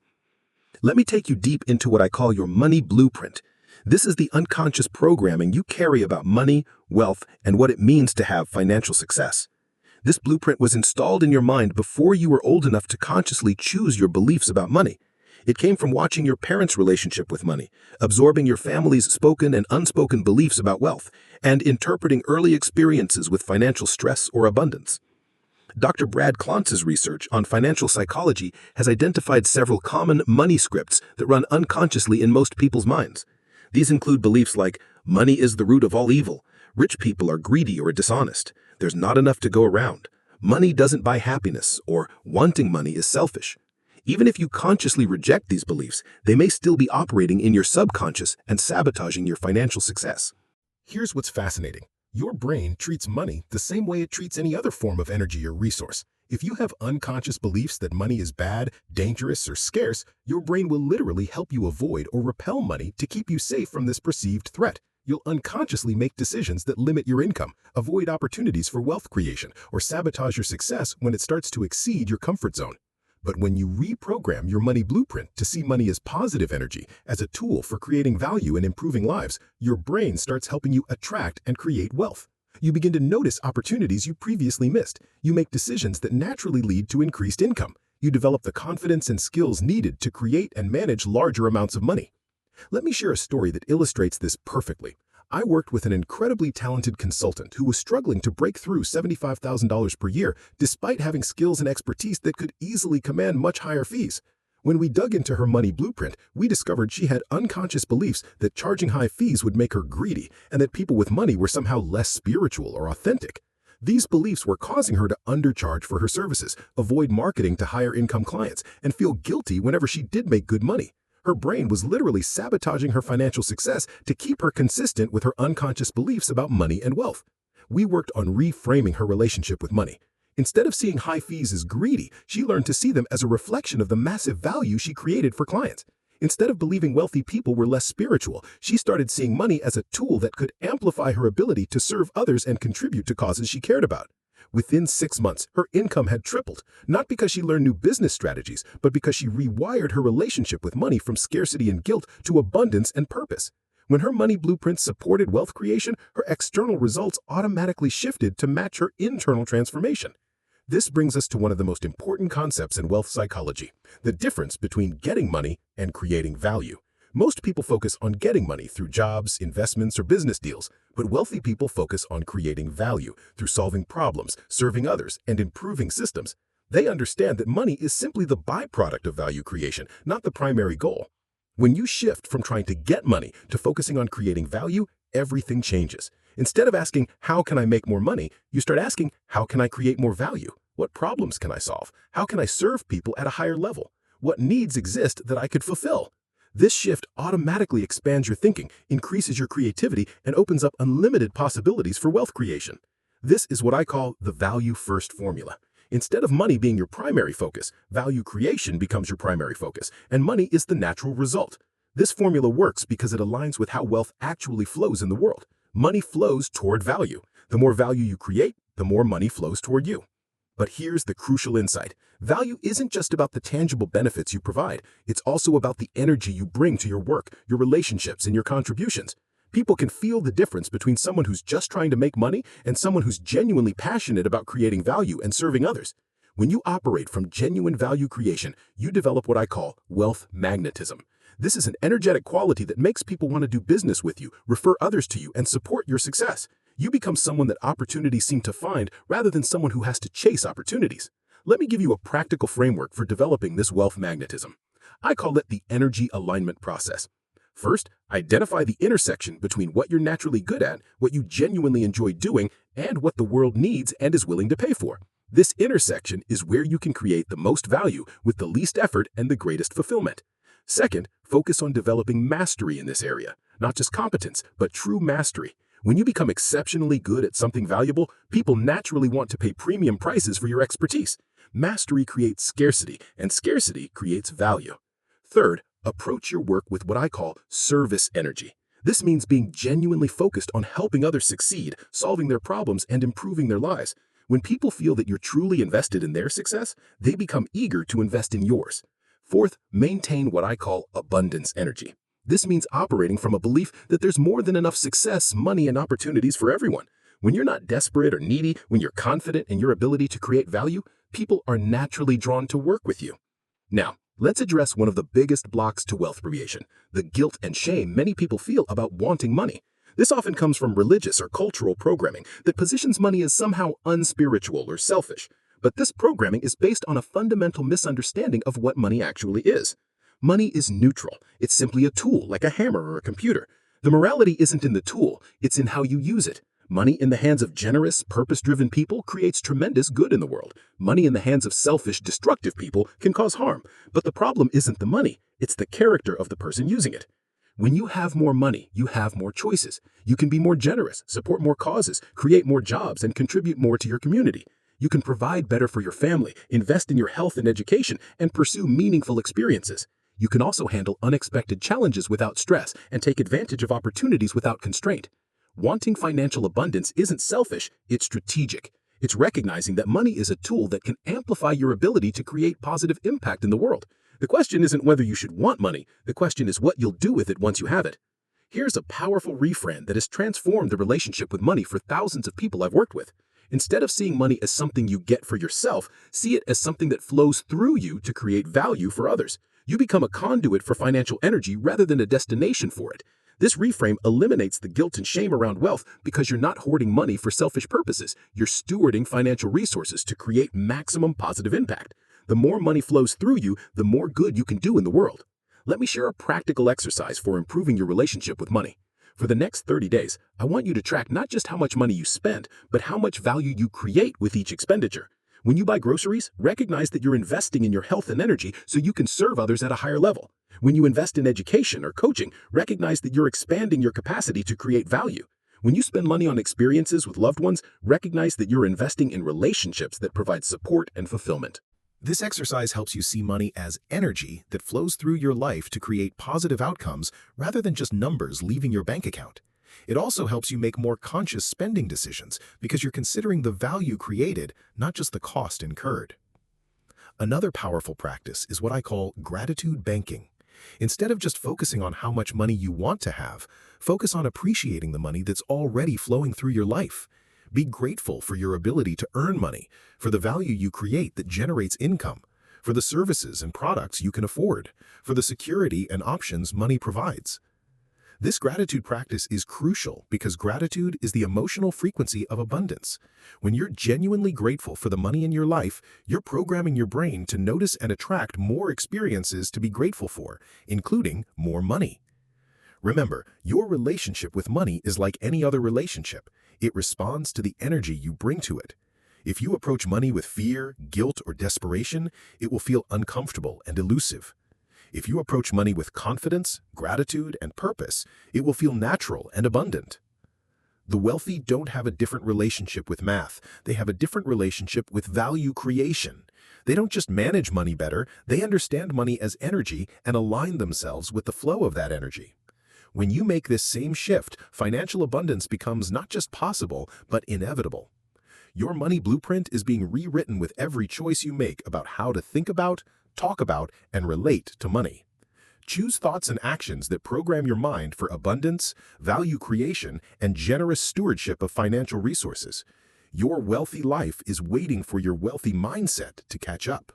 Let me take you deep into what I call your money blueprint. This is the unconscious programming you carry about money, wealth, and what it means to have financial success. This blueprint was installed in your mind before you were old enough to consciously choose your beliefs about money. It came from watching your parents' relationship with money, absorbing your family's spoken and unspoken beliefs about wealth, and interpreting early experiences with financial stress or abundance. Dr. Brad Clontze's research on financial psychology has identified several common money scripts that run unconsciously in most people's minds. These include beliefs like, money is the root of all evil, rich people are greedy or dishonest, there's not enough to go around, money doesn't buy happiness, or wanting money is selfish. Even if you consciously reject these beliefs, they may still be operating in your subconscious and sabotaging your financial success. Here's what's fascinating. Your brain treats money the same way it treats any other form of energy or resource. If you have unconscious beliefs that money is bad, dangerous, or scarce, your brain will literally help you avoid or repel money to keep you safe from this perceived threat. You'll unconsciously make decisions that limit your income, avoid opportunities for wealth creation, or sabotage your success when it starts to exceed your comfort zone. But when you reprogram your money blueprint to see money as positive energy, as a tool for creating value and improving lives, your brain starts helping you attract and create wealth. You begin to notice opportunities you previously missed. You make decisions that naturally lead to increased income. You develop the confidence and skills needed to create and manage larger amounts of money. Let me share a story that illustrates this perfectly. I worked with an incredibly talented consultant who was struggling to break through $75,000 per year despite having skills and expertise that could easily command much higher fees. When we dug into her money blueprint, we discovered she had unconscious beliefs that charging high fees would make her greedy and that people with money were somehow less spiritual or authentic. These beliefs were causing her to undercharge for her services, avoid marketing to higher income clients, and feel guilty whenever she did make good money. Her brain was literally sabotaging her financial success to keep her consistent with her unconscious beliefs about money and wealth. We worked on reframing her relationship with money. Instead of seeing high fees as greedy, she learned to see them as a reflection of the massive value she created for clients. Instead of believing wealthy people were less spiritual, she started seeing money as a tool that could amplify her ability to serve others and contribute to causes she cared about. Within 6 months, her income had tripled, not because she learned new business strategies, but because she rewired her relationship with money from scarcity and guilt to abundance and purpose. When her money blueprint supported wealth creation, her external results automatically shifted to match her internal transformation. This brings us to one of the most important concepts in wealth psychology, the difference between getting money and creating value. Most people focus on getting money through jobs, investments, or business deals, but wealthy people focus on creating value through solving problems, serving others, and improving systems. They understand that money is simply the byproduct of value creation, not the primary goal. When you shift from trying to get money to focusing on creating value, everything changes. Instead of asking, how can I make more money, you start asking, how can I create more value? What problems can I solve? How can I serve people at a higher level? What needs exist that I could fulfill? This shift automatically expands your thinking, increases your creativity, and opens up unlimited possibilities for wealth creation. This is what I call the value-first formula. Instead of money being your primary focus, value creation becomes your primary focus, and money is the natural result. This formula works because it aligns with how wealth actually flows in the world. Money flows toward value. The more value you create, the more money flows toward you. But here's the crucial insight. Value isn't just about the tangible benefits you provide. It's also about the energy you bring to your work, your relationships, and your contributions. People can feel the difference between someone who's just trying to make money and someone who's genuinely passionate about creating value and serving others. When you operate from genuine value creation, you develop what I call wealth magnetism. This is an energetic quality that makes people want to do business with you, refer others to you, and support your success. You become someone that opportunities seem to find rather than someone who has to chase opportunities. Let me give you a practical framework for developing this wealth magnetism. I call it the energy alignment process. First, identify the intersection between what you're naturally good at, what you genuinely enjoy doing, and what the world needs and is willing to pay for. This intersection is where you can create the most value with the least effort and the greatest fulfillment. Second, focus on developing mastery in this area, not just competence, but true mastery. When you become exceptionally good at something valuable, people naturally want to pay premium prices for your expertise. Mastery creates scarcity, and scarcity creates value. Third, approach your work with what I call service energy. This means being genuinely focused on helping others succeed, solving their problems, and improving their lives. When people feel that you're truly invested in their success, they become eager to invest in yours. Fourth, maintain what I call abundance energy. This means operating from a belief that there's more than enough success, money, and opportunities for everyone. When you're not desperate or needy, when you're confident in your ability to create value, people are naturally drawn to work with you. Now, let's address one of the biggest blocks to wealth creation, the guilt and shame many people feel about wanting money. This often comes from religious or cultural programming that positions money as somehow unspiritual or selfish. But this programming is based on a fundamental misunderstanding of what money actually is. Money is neutral. It's simply a tool, like a hammer or a computer. The morality isn't in the tool, it's in how you use it. Money in the hands of generous, purpose-driven people creates tremendous good in the world. Money in the hands of selfish, destructive people can cause harm. But the problem isn't the money, it's the character of the person using it. When you have more money, you have more choices. You can be more generous, support more causes, create more jobs, and contribute more to your community. You can provide better for your family, invest in your health and education, and pursue meaningful experiences. You can also handle unexpected challenges without stress and take advantage of opportunities without constraint. Wanting financial abundance isn't selfish, it's strategic. It's recognizing that money is a tool that can amplify your ability to create positive impact in the world. The question isn't whether you should want money, the question is what you'll do with it once you have it. Here's a powerful reframe that has transformed the relationship with money for thousands of people I've worked with. Instead of seeing money as something you get for yourself, see it as something that flows through you to create value for others. You become a conduit for financial energy rather than a destination for it. This reframe eliminates the guilt and shame around wealth because you're not hoarding money for selfish purposes. You're stewarding financial resources to create maximum positive impact. The more money flows through you, the more good you can do in the world. Let me share a practical exercise for improving your relationship with money. For the next 30 days, I want you to track not just how much money you spend, but how much value you create with each expenditure. When you buy groceries, recognize that you're investing in your health and energy so you can serve others at a higher level. When you invest in education or coaching, recognize that you're expanding your capacity to create value. When you spend money on experiences with loved ones, recognize that you're investing in relationships that provide support and fulfillment. This exercise helps you see money as energy that flows through your life to create positive outcomes rather than just numbers leaving your bank account. It also helps you make more conscious spending decisions because you're considering the value created, not just the cost incurred. Another powerful practice is what I call gratitude banking. Instead of just focusing on how much money you want to have, focus on appreciating the money that's already flowing through your life. Be grateful for your ability to earn money, for the value you create that generates income, for the services and products you can afford, for the security and options money provides. This gratitude practice is crucial because gratitude is the emotional frequency of abundance. When you're genuinely grateful for the money in your life, you're programming your brain to notice and attract more experiences to be grateful for, including more money. Remember, your relationship with money is like any other relationship. It responds to the energy you bring to it. If you approach money with fear, guilt, or desperation, it will feel uncomfortable and elusive. If you approach money with confidence, gratitude, and purpose, it will feel natural and abundant. The wealthy don't have a different relationship with math. They have a different relationship with value creation. They don't just manage money better, they understand money as energy and align themselves with the flow of that energy. When you make this same shift, financial abundance becomes not just possible, but inevitable. Your money blueprint is being rewritten with every choice you make about how to think about, talk about, and relate to money. Choose thoughts and actions that program your mind for abundance, value creation, and generous stewardship of financial resources. Your wealthy life is waiting for your wealthy mindset to catch up.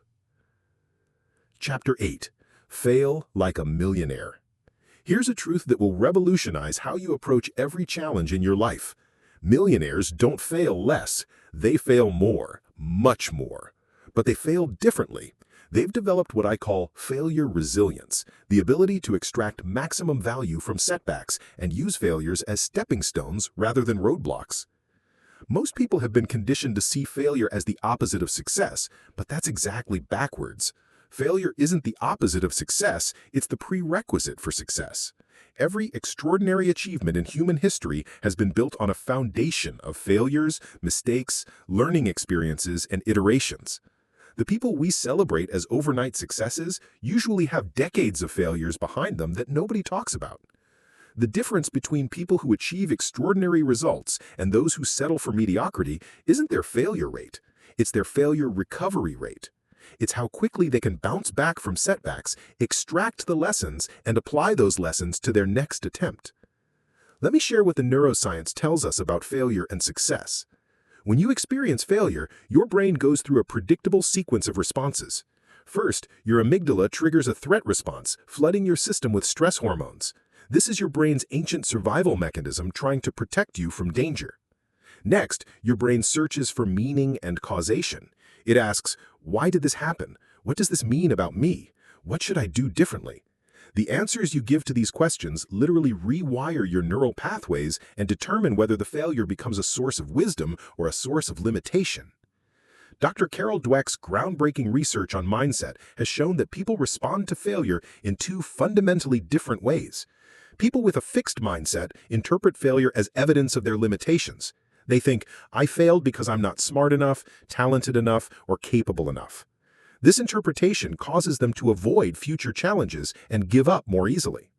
Chapter 8. Fail like a millionaire. Here's a truth that will revolutionize how you approach every challenge in your life. Millionaires don't fail less, they fail more, much more. But they fail differently. They've developed what I call failure resilience, the ability to extract maximum value from setbacks and use failures as stepping stones rather than roadblocks. Most people have been conditioned to see failure as the opposite of success, but that's exactly backwards. Failure isn't the opposite of success, it's the prerequisite for success. Every extraordinary achievement in human history has been built on a foundation of failures, mistakes, learning experiences, and iterations. The people we celebrate as overnight successes usually have decades of failures behind them that nobody talks about. The difference between people who achieve extraordinary results and those who settle for mediocrity isn't their failure rate, it's their failure recovery rate. It's how quickly they can bounce back from setbacks, extract the lessons, and apply those lessons to their next attempt. Let me share what the neuroscience tells us about failure and success. When you experience failure, your brain goes through a predictable sequence of responses. First, your amygdala triggers a threat response, flooding your system with stress hormones. This is your brain's ancient survival mechanism trying to protect you from danger. Next, your brain searches for meaning and causation. It asks, why did this happen? What does this mean about me? What should I do differently? The answers you give to these questions literally rewire your neural pathways and determine whether the failure becomes a source of wisdom or a source of limitation. Dr. Carol Dweck's groundbreaking research on mindset has shown that people respond to failure in two fundamentally different ways. People with a fixed mindset interpret failure as evidence of their limitations. They think, I failed because I'm not smart enough, talented enough, or capable enough. This interpretation causes them to avoid future challenges and give up more easily.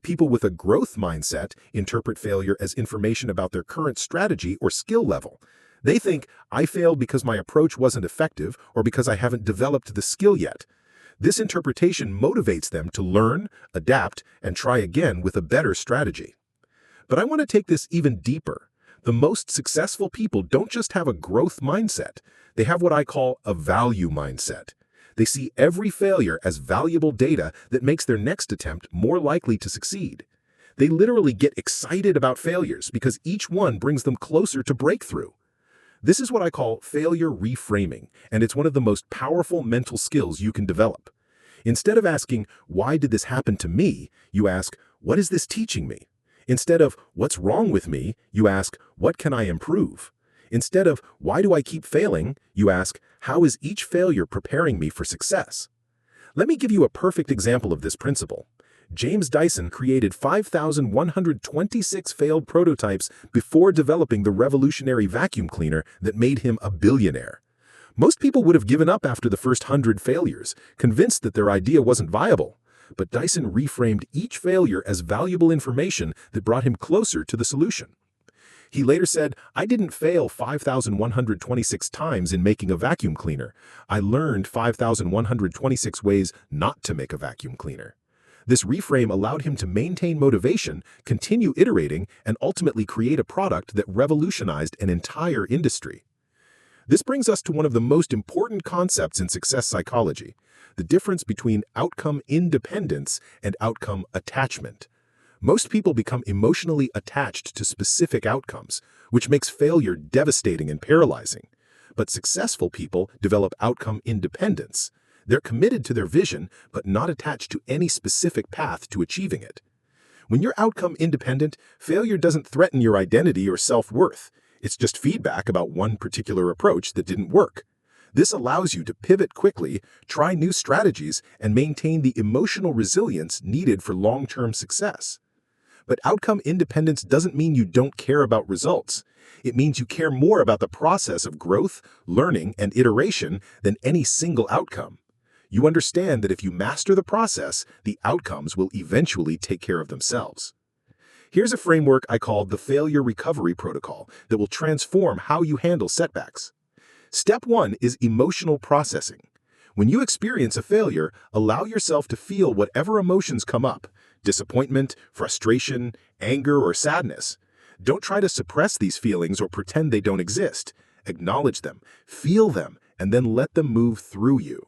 People with a growth mindset interpret failure as information about their current strategy or skill level. They think, I failed because my approach wasn't effective or because I haven't developed the skill yet. This interpretation motivates them to learn, adapt, and try again with a better strategy. But I want to take this even deeper. The most successful people don't just have a growth mindset. They have what I call a value mindset. They see every failure as valuable data that makes their next attempt more likely to succeed. They literally get excited about failures because each one brings them closer to breakthrough. This is what I call failure reframing, and it's one of the most powerful mental skills you can develop. Instead of asking, why did this happen to me, you ask, what is this teaching me? Instead of, what's wrong with me, you ask, what can I improve? Instead of, why do I keep failing, you ask, how is each failure preparing me for success? Let me give you a perfect example of this principle. James Dyson created 5,126 failed prototypes before developing the revolutionary vacuum cleaner that made him a billionaire. Most people would have given up after the first 100 failures, convinced that their idea wasn't viable. But Dyson reframed each failure as valuable information that brought him closer to the solution. He later said, I didn't fail 5,126 times in making a vacuum cleaner. I learned 5,126 ways not to make a vacuum cleaner. This reframe allowed him to maintain motivation, continue iterating, and ultimately create a product that revolutionized an entire industry. This brings us to one of the most important concepts in success psychology, the difference between outcome independence and outcome attachment. Most people become emotionally attached to specific outcomes, which makes failure devastating and paralyzing. But successful people develop outcome independence. They're committed to their vision, but not attached to any specific path to achieving it. When you're outcome independent, failure doesn't threaten your identity or self-worth. It's just feedback about one particular approach that didn't work. This allows you to pivot quickly, try new strategies, and maintain the emotional resilience needed for long-term success. But outcome independence doesn't mean you don't care about results. It means you care more about the process of growth, learning, and iteration than any single outcome. You understand that if you master the process, the outcomes will eventually take care of themselves. Here's a framework I call the Failure Recovery Protocol that will transform how you handle setbacks. Step 1 is emotional processing. When you experience a failure, allow yourself to feel whatever emotions come up: disappointment, frustration, anger, or sadness. Don't try to suppress these feelings or pretend they don't exist. Acknowledge them, feel them, and then let them move through you.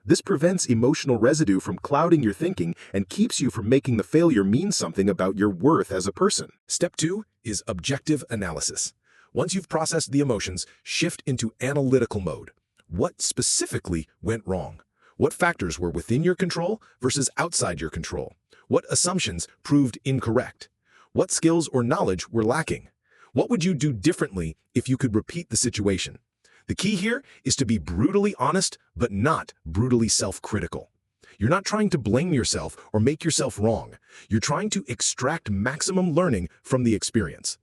This prevents emotional residue from clouding your thinking and keeps you from making the failure mean something about your worth as a person. Step 2 is objective analysis. Once you've processed the emotions, shift into analytical mode. What specifically went wrong? What factors were within your control versus outside your control? What assumptions proved incorrect? What skills or knowledge were lacking? What would you do differently if you could repeat the situation? The key here is to be brutally honest, but not brutally self-critical. You're not trying to blame yourself or make yourself wrong. You're trying to extract maximum learning from the experience.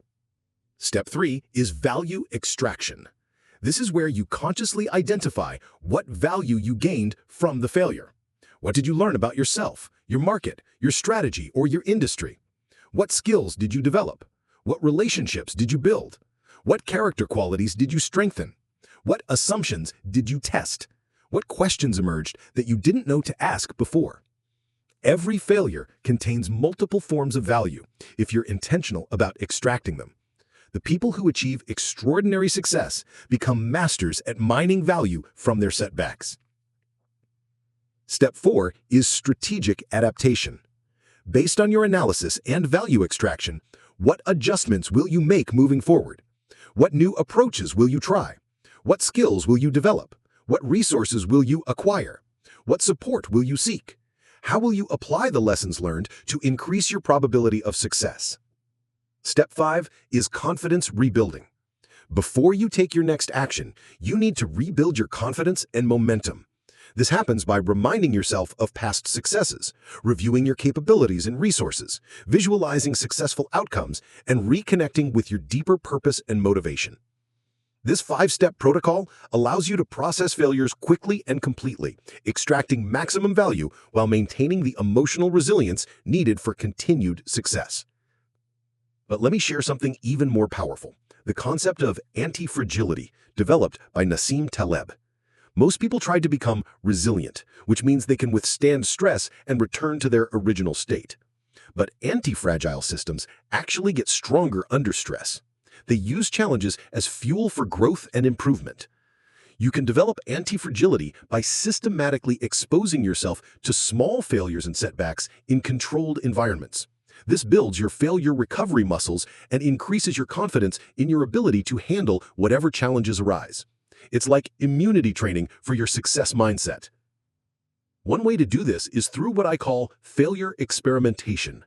Step 3 is value extraction. This is where you consciously identify what value you gained from the failure. What did you learn about yourself, your market, your strategy, or your industry? What skills did you develop? What relationships did you build? What character qualities did you strengthen? What assumptions did you test? What questions emerged that you didn't know to ask before? Every failure contains multiple forms of value if you're intentional about extracting them. The people who achieve extraordinary success become masters at mining value from their setbacks. Step 4 is strategic adaptation. Based on your analysis and value extraction, what adjustments will you make moving forward? What new approaches will you try? What skills will you develop? What resources will you acquire? What support will you seek? How will you apply the lessons learned to increase your probability of success? Step 5 is confidence rebuilding. Before you take your next action, you need to rebuild your confidence and momentum. This happens by reminding yourself of past successes, reviewing your capabilities and resources, visualizing successful outcomes, and reconnecting with your deeper purpose and motivation. This 5-step protocol allows you to process failures quickly and completely, extracting maximum value while maintaining the emotional resilience needed for continued success. But let me share something even more powerful: the concept of anti-fragility, developed by Nassim Taleb. Most people try to become resilient, which means they can withstand stress and return to their original state. But anti-fragile systems actually get stronger under stress. They use challenges as fuel for growth and improvement. You can develop anti-fragility by systematically exposing yourself to small failures and setbacks in controlled environments. This builds your failure recovery muscles and increases your confidence in your ability to handle whatever challenges arise. It's like immunity training for your success mindset. One way to do this is through what I call failure experimentation.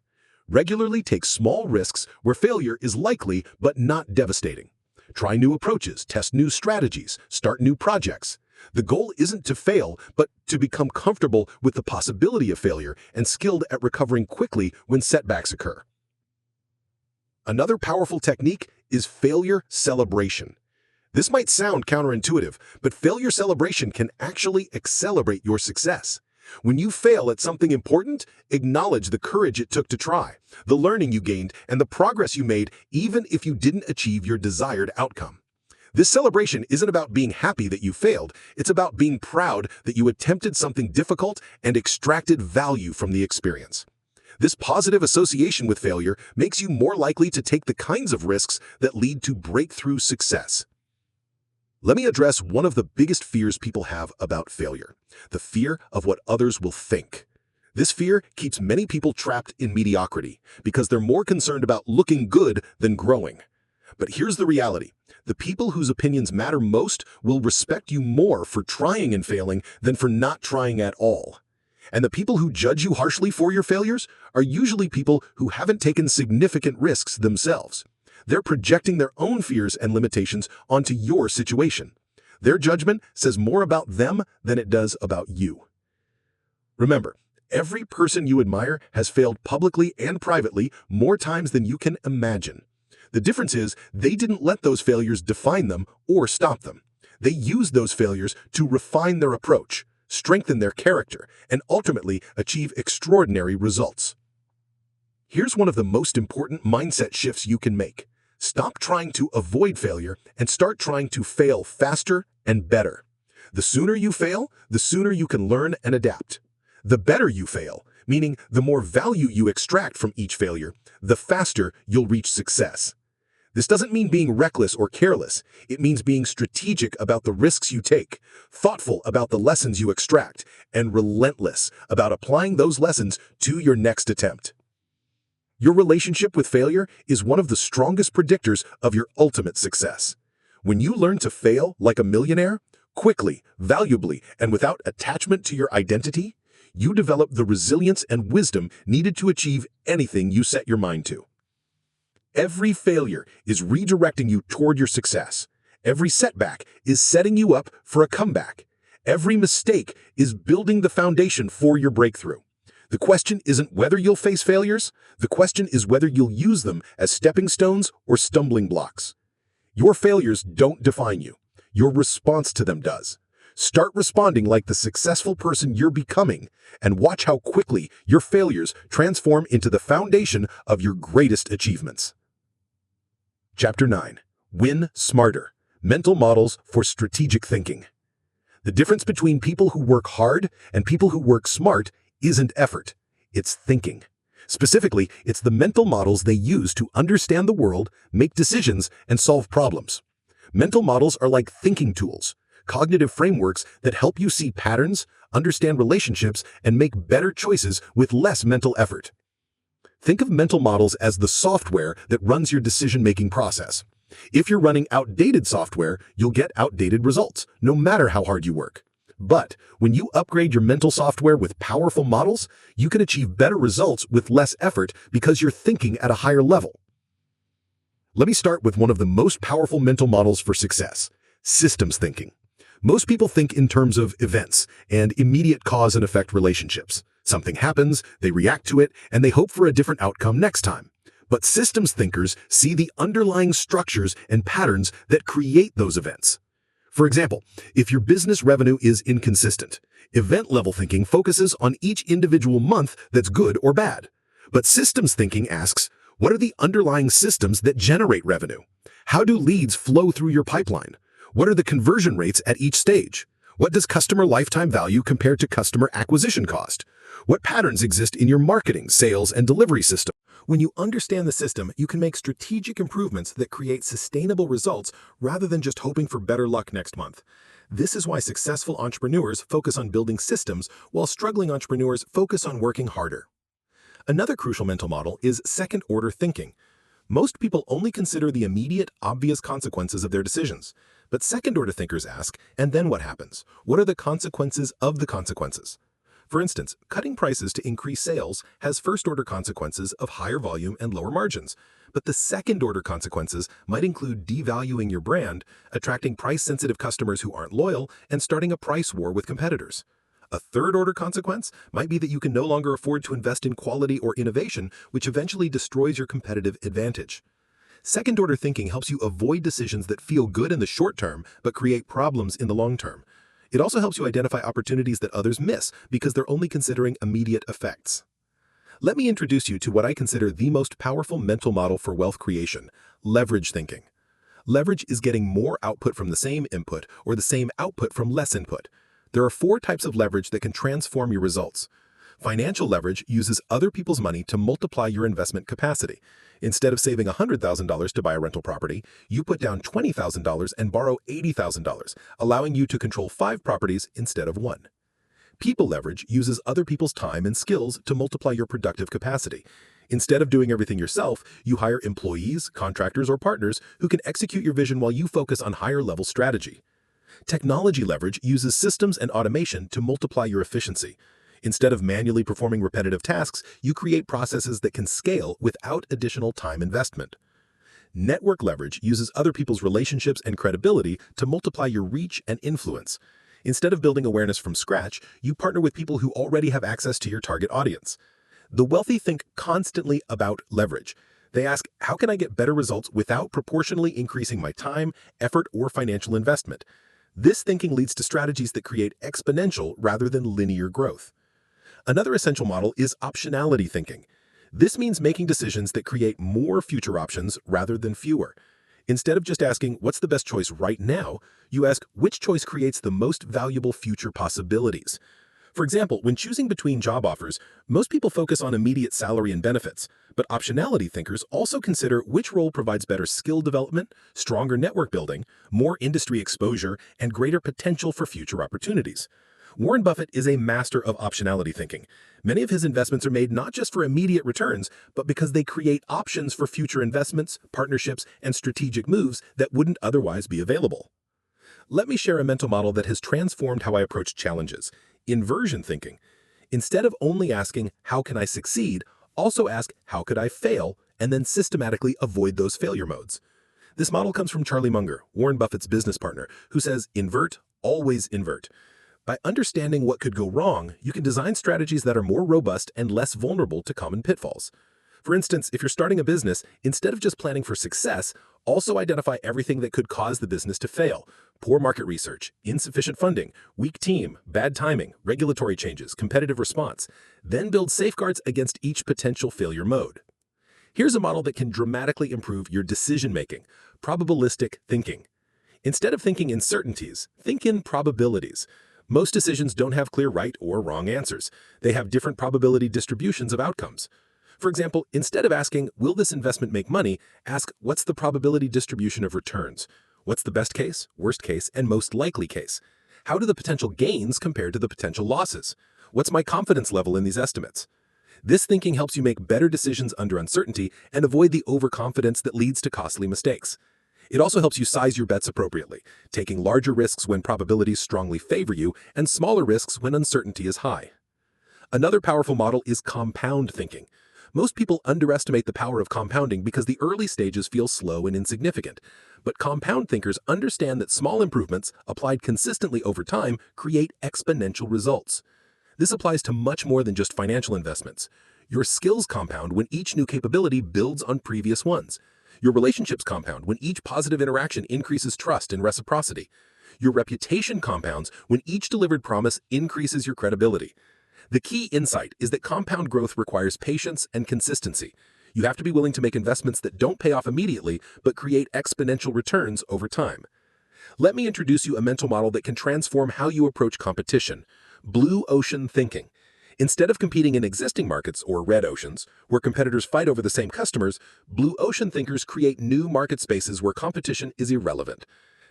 Regularly take small risks where failure is likely but not devastating. Try new approaches, test new strategies, start new projects. The goal isn't to fail, but to become comfortable with the possibility of failure and skilled at recovering quickly when setbacks occur. Another powerful technique is failure celebration. This might sound counterintuitive, but failure celebration can actually accelerate your success. When you fail at something important, acknowledge the courage it took to try, the learning you gained, and the progress you made, even if you didn't achieve your desired outcome. This celebration isn't about being happy that you failed, it's about being proud that you attempted something difficult and extracted value from the experience. This positive association with failure makes you more likely to take the kinds of risks that lead to breakthrough success. Let me address one of the biggest fears people have about failure: the fear of what others will think. This fear keeps many people trapped in mediocrity because they're more concerned about looking good than growing. But here's the reality: the people whose opinions matter most will respect you more for trying and failing than for not trying at all. And the people who judge you harshly for your failures are usually people who haven't taken significant risks themselves. They're projecting their own fears and limitations onto your situation. Their judgment says more about them than it does about you. Remember, every person you admire has failed publicly and privately more times than you can imagine. The difference is they didn't let those failures define them or stop them. They used those failures to refine their approach, strengthen their character, and ultimately achieve extraordinary results. Here's one of the most important mindset shifts you can make. Stop trying to avoid failure and start trying to fail faster and better. The sooner you fail, the sooner you can learn and adapt. The better you fail, meaning the more value you extract from each failure, the faster you'll reach success. This doesn't mean being reckless or careless. It means being strategic about the risks you take, thoughtful about the lessons you extract, and relentless about applying those lessons to your next attempt. Your relationship with failure is one of the strongest predictors of your ultimate success. When you learn to fail like a millionaire, quickly, valuably, and without attachment to your identity, you develop the resilience and wisdom needed to achieve anything you set your mind to. Every failure is redirecting you toward your success. Every setback is setting you up for a comeback. Every mistake is building the foundation for your breakthrough. The question isn't whether you'll face failures. The question is whether you'll use them as stepping stones or stumbling blocks. Your failures don't define you. Your response to them does. Start responding like the successful person you're becoming, and watch how quickly your failures transform into the foundation of your greatest achievements. Chapter 9. Win Smarter. Mental Models for Strategic Thinking. The difference between people who work hard and people who work smart isn't effort, it's thinking. Specifically, it's the mental models they use to understand the world, make decisions, and solve problems. Mental models are like thinking tools, cognitive frameworks that help you see patterns, understand relationships, and make better choices with less mental effort. Think of mental models as the software that runs your decision-making process. If you're running outdated software, you'll get outdated results, no matter how hard you work. But when you upgrade your mental software with powerful models, you can achieve better results with less effort because you're thinking at a higher level. Let me start with one of the most powerful mental models for success: systems thinking. Most people think in terms of events and immediate cause and effect relationships. Something happens, they react to it, and they hope for a different outcome next time. But systems thinkers see the underlying structures and patterns that create those events. For example, if your business revenue is inconsistent, event-level thinking focuses on each individual month that's good or bad. But systems thinking asks, what are the underlying systems that generate revenue? How do leads flow through your pipeline? What are the conversion rates at each stage? What does customer lifetime value compare to customer acquisition cost? What patterns exist in your marketing, sales, and delivery system? When you understand the system, you can make strategic improvements that create sustainable results rather than just hoping for better luck next month. This is why successful entrepreneurs focus on building systems, while struggling entrepreneurs focus on working harder. Another crucial mental model is second-order thinking. Most people only consider the immediate, obvious consequences of their decisions. But second-order thinkers ask, and then what happens? What are the consequences of the consequences? For instance, cutting prices to increase sales has first-order consequences of higher volume and lower margins. But the second-order consequences might include devaluing your brand, attracting price-sensitive customers who aren't loyal, and starting a price war with competitors. A third-order consequence might be that you can no longer afford to invest in quality or innovation, which eventually destroys your competitive advantage. Second-order thinking helps you avoid decisions that feel good in the short term but create problems in the long term. It also helps you identify opportunities that others miss because they're only considering immediate effects. Let me introduce you to what I consider the most powerful mental model for wealth creation: leverage thinking. Leverage is getting more output from the same input or the same output from less input. There are 4 types of leverage that can transform your results. Financial leverage uses other people's money to multiply your investment capacity. Instead of saving $100,000 to buy a rental property, you put down $20,000 and borrow $80,000, allowing you to control 5 properties instead of 1. People leverage uses other people's time and skills to multiply your productive capacity. Instead of doing everything yourself, you hire employees, contractors, or partners who can execute your vision while you focus on higher-level strategy. Technology leverage uses systems and automation to multiply your efficiency. Instead of manually performing repetitive tasks, you create processes that can scale without additional time investment. Network leverage uses other people's relationships and credibility to multiply your reach and influence. Instead of building awareness from scratch, you partner with people who already have access to your target audience. The wealthy think constantly about leverage. They ask, how can I get better results without proportionally increasing my time, effort, or financial investment? This thinking leads to strategies that create exponential rather than linear growth. Another essential model is optionality thinking. This means making decisions that create more future options rather than fewer. Instead of just asking, what's the best choice right now, you ask, which choice creates the most valuable future possibilities? For example, when choosing between job offers, most people focus on immediate salary and benefits, but optionality thinkers also consider which role provides better skill development, stronger network building, more industry exposure, and greater potential for future opportunities. Warren Buffett is a master of optionality thinking. Many of his investments are made not just for immediate returns, but because they create options for future investments, partnerships, and strategic moves that wouldn't otherwise be available. Let me share a mental model that has transformed how I approach challenges: inversion thinking. Instead of only asking, how can I succeed, also ask, how could I fail, and then systematically avoid those failure modes. This model comes from Charlie Munger, Warren Buffett's business partner, who says, invert, always invert. By understanding what could go wrong, you can design strategies that are more robust and less vulnerable to common pitfalls. For instance, if you're starting a business, instead of just planning for success, also identify everything that could cause the business to fail. Poor market research, insufficient funding, weak team, bad timing, regulatory changes, competitive response. Then build safeguards against each potential failure mode. Here's a model that can dramatically improve your decision-making: probabilistic thinking. Instead of thinking in certainties, think in probabilities. Most decisions don't have clear right or wrong answers. They have different probability distributions of outcomes. For example, instead of asking, will this investment make money, ask, what's the probability distribution of returns? What's the best case, worst case, and most likely case? How do the potential gains compare to the potential losses? What's my confidence level in these estimates? This thinking helps you make better decisions under uncertainty and avoid the overconfidence that leads to costly mistakes. It also helps you size your bets appropriately, taking larger risks when probabilities strongly favor you and smaller risks when uncertainty is high. Another powerful model is compound thinking. Most people underestimate the power of compounding because the early stages feel slow and insignificant. But compound thinkers understand that small improvements, applied consistently over time, create exponential results. This applies to much more than just financial investments. Your skills compound when each new capability builds on previous ones. Your relationships compound when each positive interaction increases trust and reciprocity. Your reputation compounds when each delivered promise increases your credibility. The key insight is that compound growth requires patience and consistency. You have to be willing to make investments that don't pay off immediately, but create exponential returns over time. Let me introduce you a mental model that can transform how you approach competition: blue ocean thinking. Instead of competing in existing markets, or red oceans, where competitors fight over the same customers, blue ocean thinkers create new market spaces where competition is irrelevant.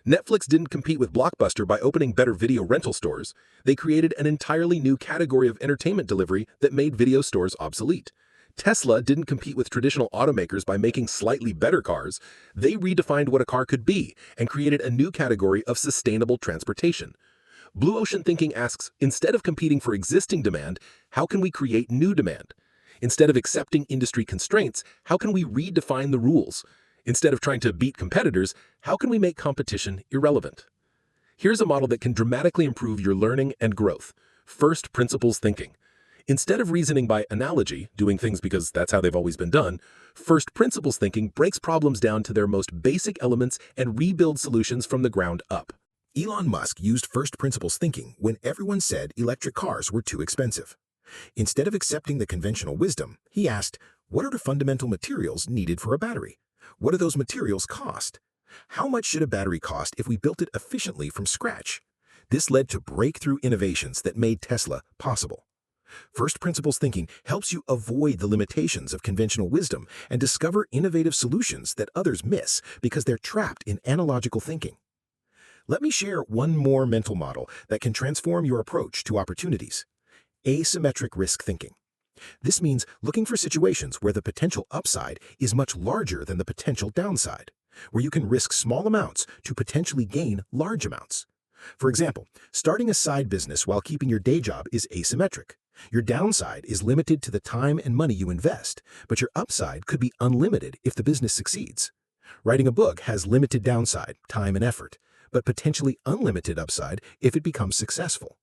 Netflix didn't compete with Blockbuster by opening better video rental stores. They created an entirely new category of entertainment delivery that made video stores obsolete. Tesla didn't compete with traditional automakers by making slightly better cars. They redefined what a car could be and created a new category of sustainable transportation. Blue ocean thinking asks, instead of competing for existing demand, how can we create new demand? Instead of accepting industry constraints, how can we redefine the rules? Instead of trying to beat competitors, how can we make competition irrelevant? Here's a model that can dramatically improve your learning and growth: first principles thinking. Instead of reasoning by analogy, doing things because that's how they've always been done, first principles thinking breaks problems down to their most basic elements and rebuilds solutions from the ground up. Elon Musk used first principles thinking when everyone said electric cars were too expensive. Instead of accepting the conventional wisdom, he asked, what are the fundamental materials needed for a battery? What do those materials cost? How much should a battery cost if we built it efficiently from scratch? This led to breakthrough innovations that made Tesla possible. First principles thinking helps you avoid the limitations of conventional wisdom and discover innovative solutions that others miss because they're trapped in analogical thinking. Let me share one more mental model that can transform your approach to opportunities: asymmetric risk thinking. This means looking for situations where the potential upside is much larger than the potential downside, where you can risk small amounts to potentially gain large amounts. For example, starting a side business while keeping your day job is asymmetric. Your downside is limited to the time and money you invest, but your upside could be unlimited if the business succeeds. Writing a book has limited downside, time and effort, but potentially unlimited upside if it becomes successful.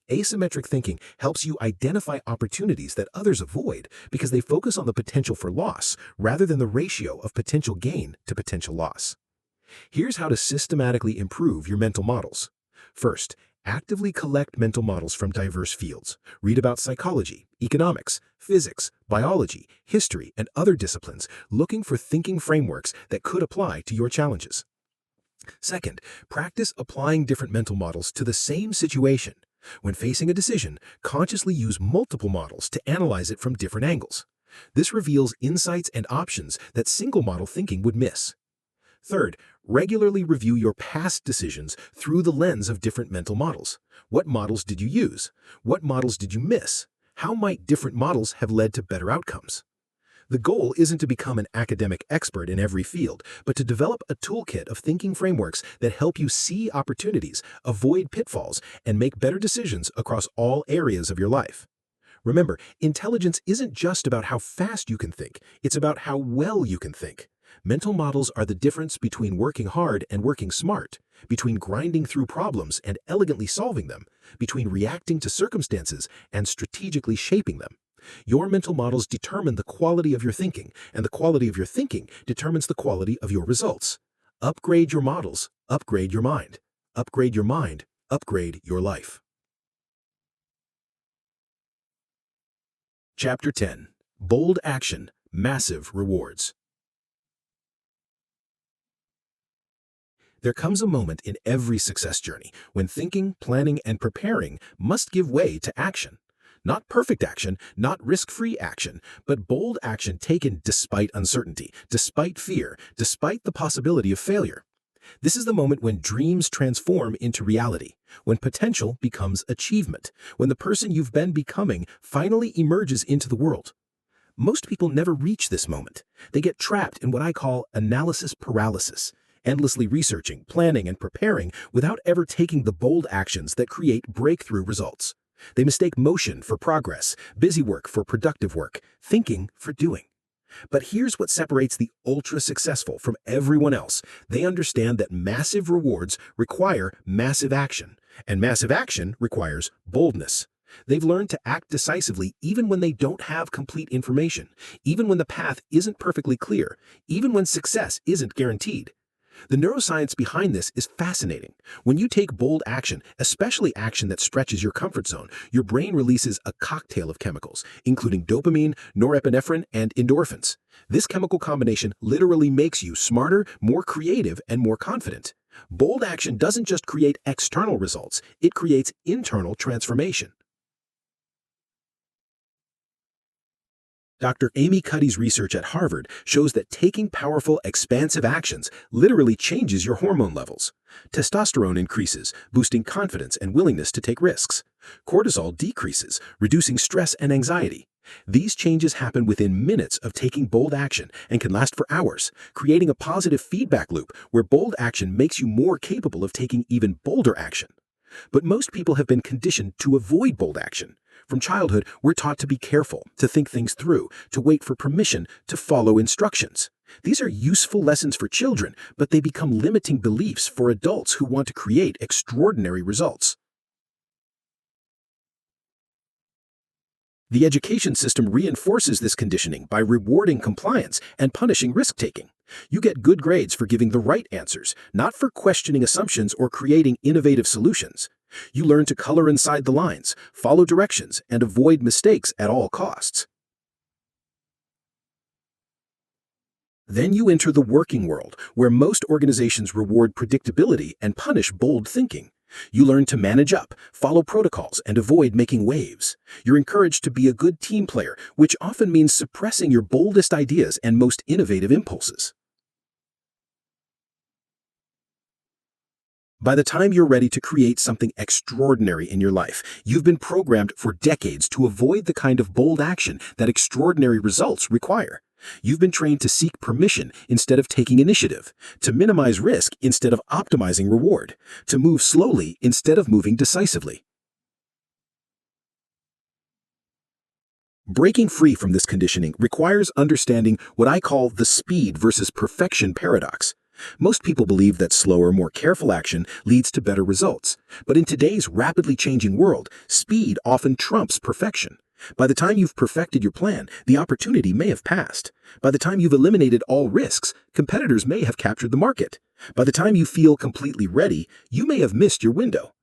Asymmetric thinking helps you identify opportunities that others avoid because they focus on the potential for loss rather than the ratio of potential gain to potential loss. Here's how to systematically improve your mental models. First, actively collect mental models from diverse fields. Read about psychology, economics, physics, biology, history, and other disciplines, looking for thinking frameworks that could apply to your challenges. Second, practice applying different mental models to the same situation. When facing a decision, consciously use multiple models to analyze it from different angles. This reveals insights and options that single model thinking would miss. Third, regularly review your past decisions through the lens of different mental models. What models did you use? What models did you miss? How might different models have led to better outcomes? The goal isn't to become an academic expert in every field, but to develop a toolkit of thinking frameworks that help you see opportunities, avoid pitfalls, and make better decisions across all areas of your life. Remember, intelligence isn't just about how fast you can think, it's about how well you can think. Mental models are the difference between working hard and working smart, between grinding through problems and elegantly solving them, between reacting to circumstances and strategically shaping them. Your mental models determine the quality of your thinking, and the quality of your thinking determines the quality of your results. Upgrade your models, upgrade your mind. Upgrade your mind, upgrade your life. Chapter 10. Bold Action, Massive Rewards. There comes a moment in every success journey when thinking, planning, and preparing must give way to action. Not perfect action, not risk-free action, but bold action taken despite uncertainty, despite fear, despite the possibility of failure. This is the moment when dreams transform into reality, when potential becomes achievement, when the person you've been becoming finally emerges into the world. Most people never reach this moment. They get trapped in what I call analysis paralysis, endlessly researching, planning, and preparing without ever taking the bold actions that create breakthrough results. They mistake motion for progress, busy work for productive work, thinking for doing. But here's what separates the ultra-successful from everyone else. They understand that massive rewards require massive action, and massive action requires boldness. They've learned to act decisively even when they don't have complete information, even when the path isn't perfectly clear, even when success isn't guaranteed. The neuroscience behind this is fascinating. When you take bold action, especially action that stretches your comfort zone, your brain releases a cocktail of chemicals, including dopamine, norepinephrine, and endorphins. This chemical combination literally makes you smarter, more creative, and more confident. Bold action doesn't just create external results, it creates internal transformation. Dr. Amy Cuddy's research at Harvard shows that taking powerful, expansive actions literally changes your hormone levels. Testosterone increases, boosting confidence and willingness to take risks. Cortisol decreases, reducing stress and anxiety. These changes happen within minutes of taking bold action and can last for hours, creating a positive feedback loop where bold action makes you more capable of taking even bolder action. But most people have been conditioned to avoid bold action. From childhood, we're taught to be careful, to think things through, to wait for permission, to follow instructions. These are useful lessons for children, but they become limiting beliefs for adults who want to create extraordinary results. The education system reinforces this conditioning by rewarding compliance and punishing risk-taking. You get good grades for giving the right answers, not for questioning assumptions or creating innovative solutions. You learn to color inside the lines, follow directions, and avoid mistakes at all costs. Then you enter the working world, where most organizations reward predictability and punish bold thinking. You learn to manage up, follow protocols, and avoid making waves. You're encouraged to be a good team player, which often means suppressing your boldest ideas and most innovative impulses. By the time you're ready to create something extraordinary in your life, you've been programmed for decades to avoid the kind of bold action that extraordinary results require. You've been trained to seek permission instead of taking initiative, to minimize risk instead of optimizing reward, to move slowly instead of moving decisively. Breaking free from this conditioning requires understanding what I call the speed versus perfection paradox. Most people believe that slower, more careful action leads to better results. But in today's rapidly changing world, speed often trumps perfection. By the time you've perfected your plan, the opportunity may have passed. By the time you've eliminated all risks, competitors may have captured the market. By the time you feel completely ready, you may have missed your window.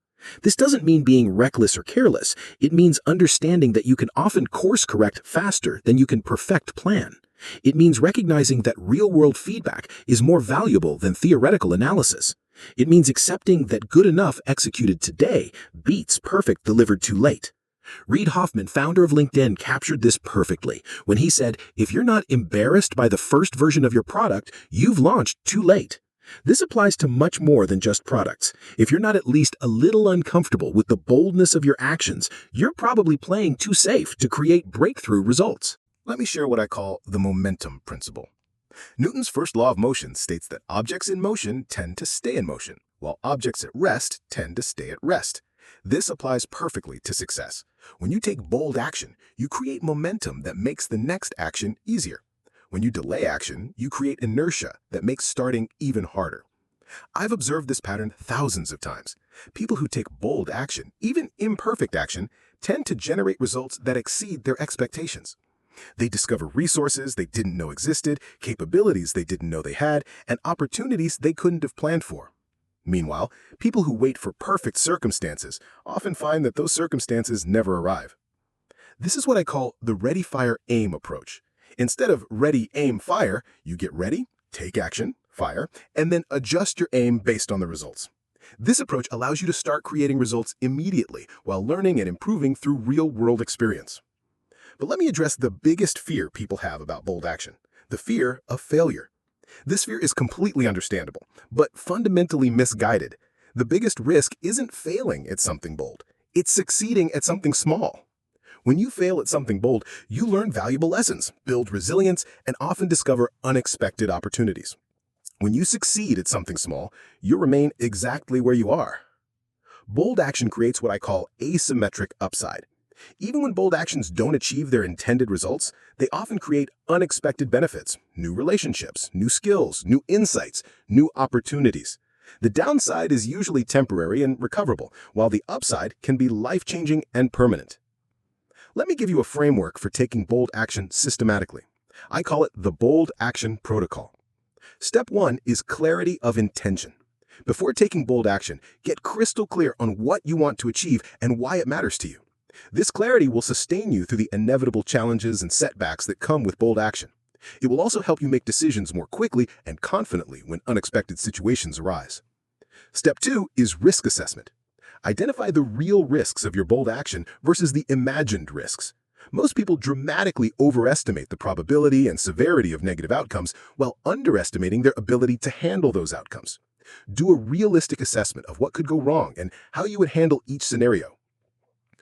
This doesn't mean being reckless or careless. It means understanding that you can often course correct faster than you can perfect plan. It means recognizing that real-world feedback is more valuable than theoretical analysis. It means accepting that good enough executed today beats perfect delivered too late. Reid Hoffman, founder of LinkedIn, captured this perfectly when he said, "If you're not embarrassed by the first version of your product, you've launched too late." This applies to much more than just products. If you're not at least a little uncomfortable with the boldness of your actions, you're probably playing too safe to create breakthrough results. Let me share what I call the momentum principle. Newton's first law of motion states that objects in motion tend to stay in motion, while objects at rest tend to stay at rest. This applies perfectly to success. When you take bold action, you create momentum that makes the next action easier. When you delay action, you create inertia that makes starting even harder. I've observed this pattern thousands of times. People who take bold action, even imperfect action, tend to generate results that exceed their expectations. They discover resources they didn't know existed, capabilities they didn't know they had, and opportunities they couldn't have planned for. Meanwhile, people who wait for perfect circumstances often find that those circumstances never arrive. This is what I call the ready, fire, aim approach. Instead of ready, aim, fire, you get ready, take action, fire, and then adjust your aim based on the results. This approach allows you to start creating results immediately while learning and improving through real-world experience. But let me address the biggest fear people have about bold action: the fear of failure. This fear is completely understandable, but fundamentally misguided. The biggest risk isn't failing at something bold. It's succeeding at something small. When you fail at something bold, you learn valuable lessons, build resilience, and often discover unexpected opportunities. When you succeed at something small, you remain exactly where you are. Bold action creates what I call asymmetric upside. Even when bold actions don't achieve their intended results, they often create unexpected benefits, new relationships, new skills, new insights, new opportunities. The downside is usually temporary and recoverable, while the upside can be life-changing and permanent. Let me give you a framework for taking bold action systematically. I call it the Bold Action Protocol. Step 1 is clarity of intention. Before taking bold action, get crystal clear on what you want to achieve and why it matters to you. This clarity will sustain you through the inevitable challenges and setbacks that come with bold action. It will also help you make decisions more quickly and confidently when unexpected situations arise. Step 2 is risk assessment. Identify the real risks of your bold action versus the imagined risks. Most people dramatically overestimate the probability and severity of negative outcomes while underestimating their ability to handle those outcomes. Do a realistic assessment of what could go wrong and how you would handle each scenario.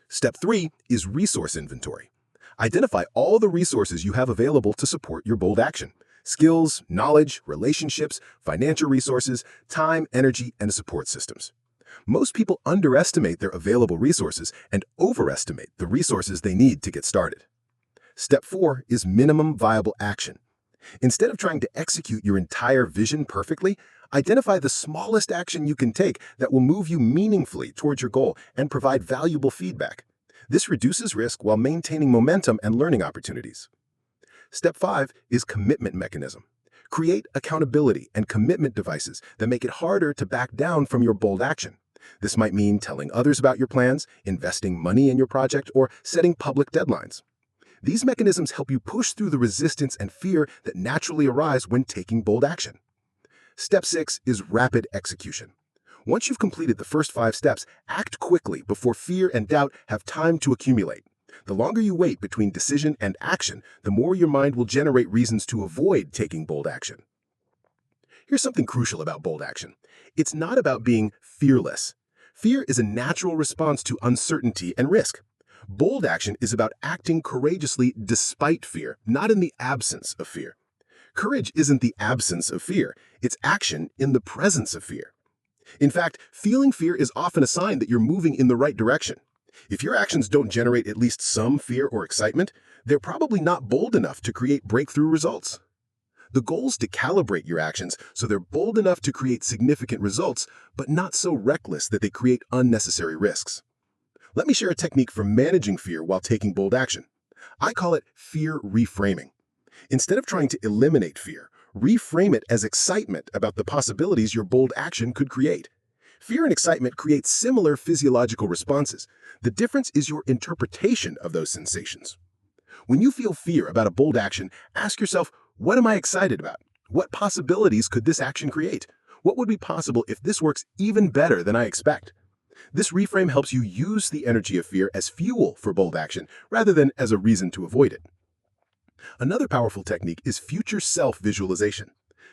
Step 3 is resource inventory. Identify all the resources you have available to support your bold action: skills, knowledge, relationships, financial resources, time, energy, and support systems. Most people underestimate their available resources and overestimate the resources they need to get started. Step 4 is minimum viable action. Instead of trying to execute your entire vision perfectly, identify the smallest action you can take that will move you meaningfully towards your goal and provide valuable feedback. This reduces risk while maintaining momentum and learning opportunities. Step 5 is commitment mechanism. Create accountability and commitment devices that make it harder to back down from your bold action. This might mean telling others about your plans, investing money in your project, or setting public deadlines. These mechanisms help you push through the resistance and fear that naturally arise when taking bold action. Step 6 is rapid execution. Once you've completed the first 5 steps, act quickly before fear and doubt have time to accumulate. The longer you wait between decision and action, the more your mind will generate reasons to avoid taking bold action. Here's something crucial about bold action. It's not about being fearless. Fear is a natural response to uncertainty and risk. Bold action is about acting courageously despite fear, not in the absence of fear. Courage isn't the absence of fear, it's action in the presence of fear. In fact, feeling fear is often a sign that you're moving in the right direction. If your actions don't generate at least some fear or excitement, they're probably not bold enough to create breakthrough results. The goal is to calibrate your actions so they're bold enough to create significant results, but not so reckless that they create unnecessary risks. Let me share a technique for managing fear while taking bold action. I call it fear reframing. Instead of trying to eliminate fear, reframe it as excitement about the possibilities your bold action could create. Fear and excitement create similar physiological responses. The difference is your interpretation of those sensations. When you feel fear about a bold action, ask yourself, what am I excited about? What possibilities could this action create? What would be possible if this works even better than I expect? This reframe helps you use the energy of fear as fuel for bold action rather than as a reason to avoid it. Another powerful technique is future self-visualization.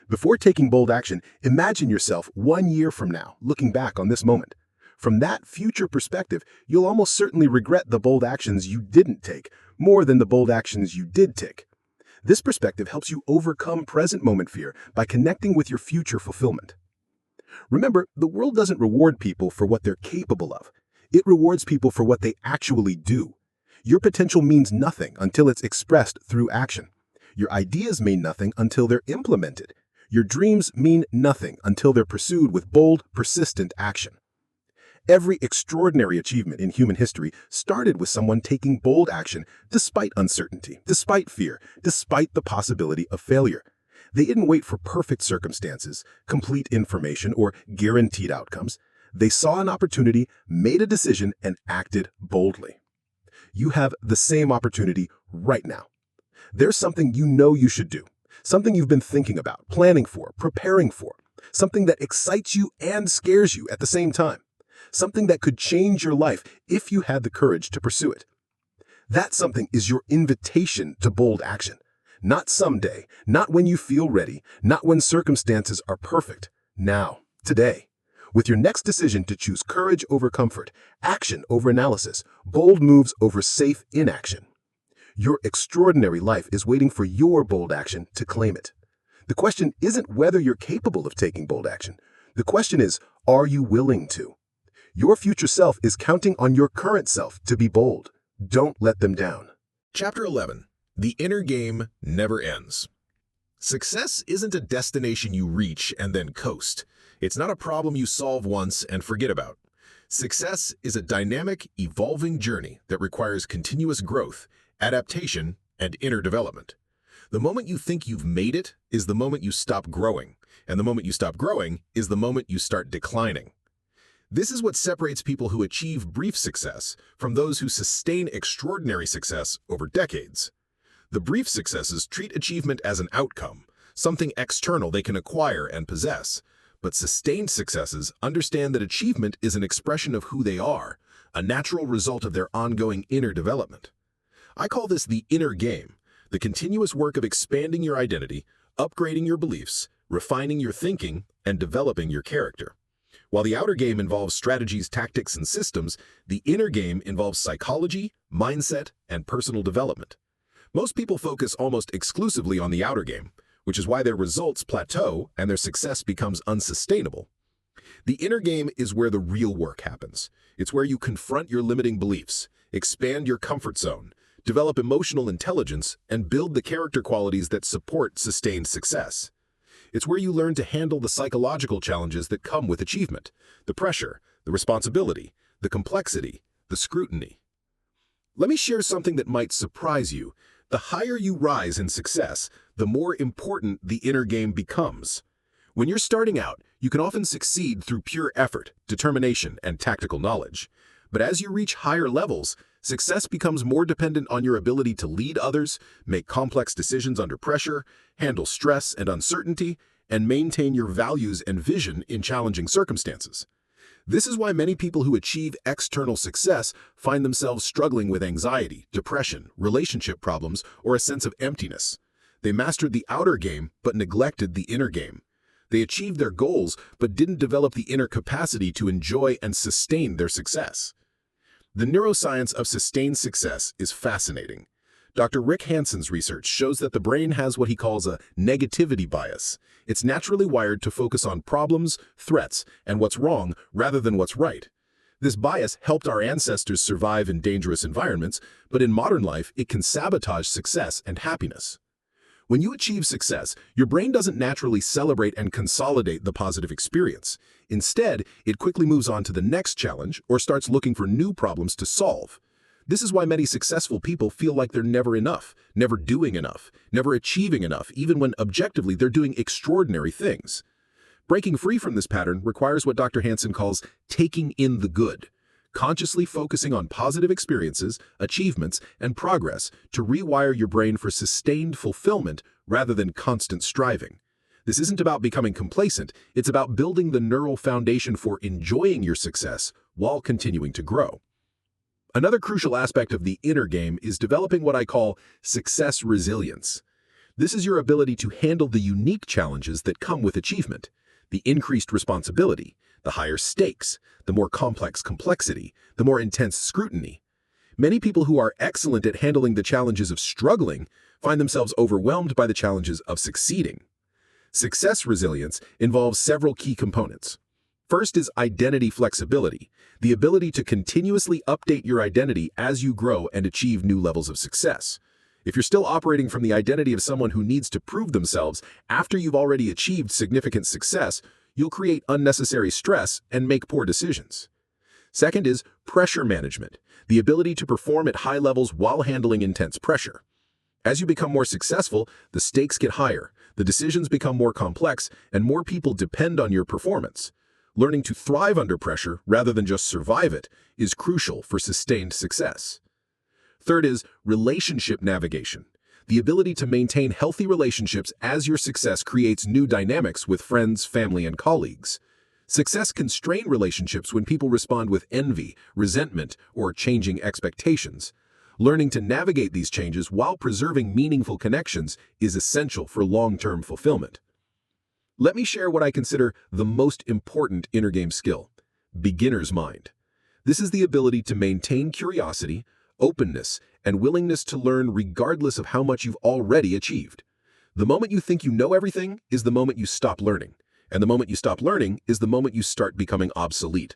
Before taking bold action, imagine yourself 1 year from now, looking back on this moment. From that future perspective, you'll almost certainly regret the bold actions you didn't take more than the bold actions you did take. This perspective helps you overcome present moment fear by connecting with your future fulfillment. Remember, the world doesn't reward people for what they're capable of. It rewards people for what they actually do. Your potential means nothing until it's expressed through action. Your ideas mean nothing until they're implemented. Your dreams mean nothing until they're pursued with bold, persistent action. Every extraordinary achievement in human history started with someone taking bold action despite uncertainty, despite fear, despite the possibility of failure. They didn't wait for perfect circumstances, complete information, or guaranteed outcomes. They saw an opportunity, made a decision, and acted boldly. You have the same opportunity right now. There's something you know you should do, something you've been thinking about, planning for, preparing for, something that excites you and scares you at the same time, something that could change your life if you had the courage to pursue it. That something is your invitation to bold action. Not someday, not when you feel ready, not when circumstances are perfect. Now, today. With your next decision to choose courage over comfort, action over analysis, bold moves over safe inaction. Your extraordinary life is waiting for your bold action to claim it. The question isn't whether you're capable of taking bold action. The question is, are you willing to? Your future self is counting on your current self to be bold. Don't let them down. Chapter 11. The Inner Game Never Ends. Success isn't a destination you reach and then coast. It's not a problem you solve once and forget about. Success is a dynamic, evolving journey that requires continuous growth, adaptation, and inner development. The moment you think you've made it is the moment you stop growing, and the moment you stop growing is the moment you start declining. This is what separates people who achieve brief success from those who sustain extraordinary success over decades. The brief successes treat achievement as an outcome, something external they can acquire and possess. But sustained successes understand that achievement is an expression of who they are, a natural result of their ongoing inner development. I call this the inner game, the continuous work of expanding your identity, upgrading your beliefs, refining your thinking, and developing your character. While the outer game involves strategies, tactics, and systems, the inner game involves psychology, mindset, and personal development. Most people focus almost exclusively on the outer game, which is why their results plateau and their success becomes unsustainable. The inner game is where the real work happens. It's where you confront your limiting beliefs, expand your comfort zone, develop emotional intelligence, and build the character qualities that support sustained success. It's where you learn to handle the psychological challenges that come with achievement, the pressure, the responsibility, the complexity, the scrutiny. Let me share something that might surprise you. The higher you rise in success, the more important the inner game becomes. When you're starting out, you can often succeed through pure effort, determination, and tactical knowledge. But as you reach higher levels, success becomes more dependent on your ability to lead others, make complex decisions under pressure, handle stress and uncertainty, and maintain your values and vision in challenging circumstances. This is why many people who achieve external success find themselves struggling with anxiety, depression, relationship problems, or a sense of emptiness. They mastered the outer game but neglected the inner game. They achieved their goals but didn't develop the inner capacity to enjoy and sustain their success. The neuroscience of sustained success is fascinating. Dr. Rick Hanson's research shows that the brain has what he calls a negativity bias. It's naturally wired to focus on problems, threats, and what's wrong rather than what's right. This bias helped our ancestors survive in dangerous environments, but in modern life, it can sabotage success and happiness. When you achieve success, your brain doesn't naturally celebrate and consolidate the positive experience. Instead, it quickly moves on to the next challenge or starts looking for new problems to solve. This is why many successful people feel like they're never enough, never doing enough, never achieving enough, even when objectively they're doing extraordinary things. Breaking free from this pattern requires what Dr. Hanson calls taking in the good, consciously focusing on positive experiences, achievements, and progress to rewire your brain for sustained fulfillment rather than constant striving. This isn't about becoming complacent, it's about building the neural foundation for enjoying your success while continuing to grow. Another crucial aspect of the inner game is developing what I call success resilience. This is your ability to handle the unique challenges that come with achievement, the increased responsibility, the higher stakes, the more complex complexity, the more intense scrutiny. Many people who are excellent at handling the challenges of struggling find themselves overwhelmed by the challenges of succeeding. Success resilience involves several key components. First is identity flexibility, the ability to continuously update your identity as you grow and achieve new levels of success. If you're still operating from the identity of someone who needs to prove themselves after you've already achieved significant success, you'll create unnecessary stress and make poor decisions. Second is pressure management, the ability to perform at high levels while handling intense pressure. As you become more successful, the stakes get higher, the decisions become more complex, and more people depend on your performance. Learning to thrive under pressure rather than just survive it is crucial for sustained success. Third is relationship navigation, the ability to maintain healthy relationships as your success creates new dynamics with friends, family, and colleagues. Success can strain relationships when people respond with envy, resentment, or changing expectations. Learning to navigate these changes while preserving meaningful connections is essential for long-term fulfillment. Let me share what I consider the most important inner game skill: beginner's mind. This is the ability to maintain curiosity, openness, and willingness to learn regardless of how much you've already achieved. The moment you think you know everything is the moment you stop learning, and the moment you stop learning is the moment you start becoming obsolete.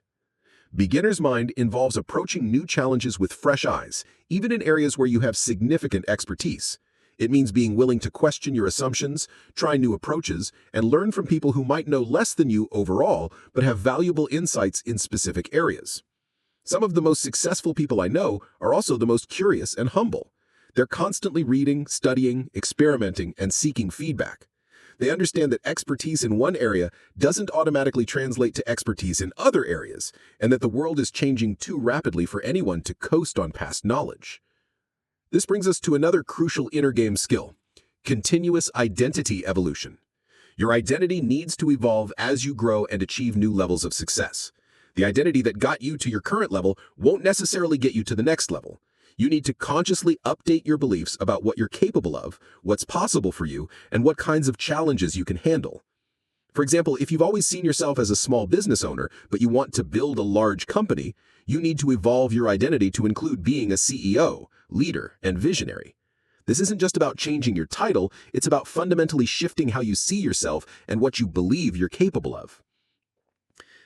Beginner's mind involves approaching new challenges with fresh eyes, even in areas where you have significant expertise. It means being willing to question your assumptions, try new approaches, and learn from people who might know less than you overall, but have valuable insights in specific areas. Some of the most successful people I know are also the most curious and humble. They're constantly reading, studying, experimenting, and seeking feedback. They understand that expertise in one area doesn't automatically translate to expertise in other areas, and that the world is changing too rapidly for anyone to coast on past knowledge. This brings us to another crucial inner game skill: continuous identity evolution. Your identity needs to evolve as you grow and achieve new levels of success. The identity that got you to your current level won't necessarily get you to the next level. You need to consciously update your beliefs about what you're capable of, what's possible for you, and what kinds of challenges you can handle. For example, if you've always seen yourself as a small business owner, but you want to build a large company, you need to evolve your identity to include being a CEO, leader, and visionary. This isn't just about changing your title, it's about fundamentally shifting how you see yourself and what you believe you're capable of.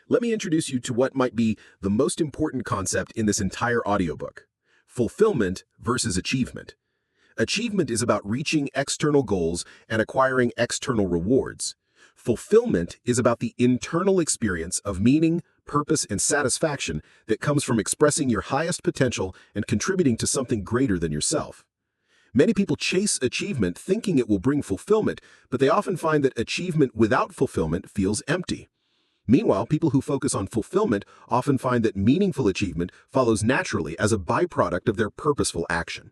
Let me introduce you to what might be the most important concept in this entire audiobook: fulfillment versus achievement. Achievement is about reaching external goals and acquiring external rewards. Fulfillment is about the internal experience of meaning, purpose, and satisfaction that comes from expressing your highest potential and contributing to something greater than yourself. Many people chase achievement thinking it will bring fulfillment, but they often find that achievement without fulfillment feels empty. Meanwhile, people who focus on fulfillment often find that meaningful achievement follows naturally as a byproduct of their purposeful action.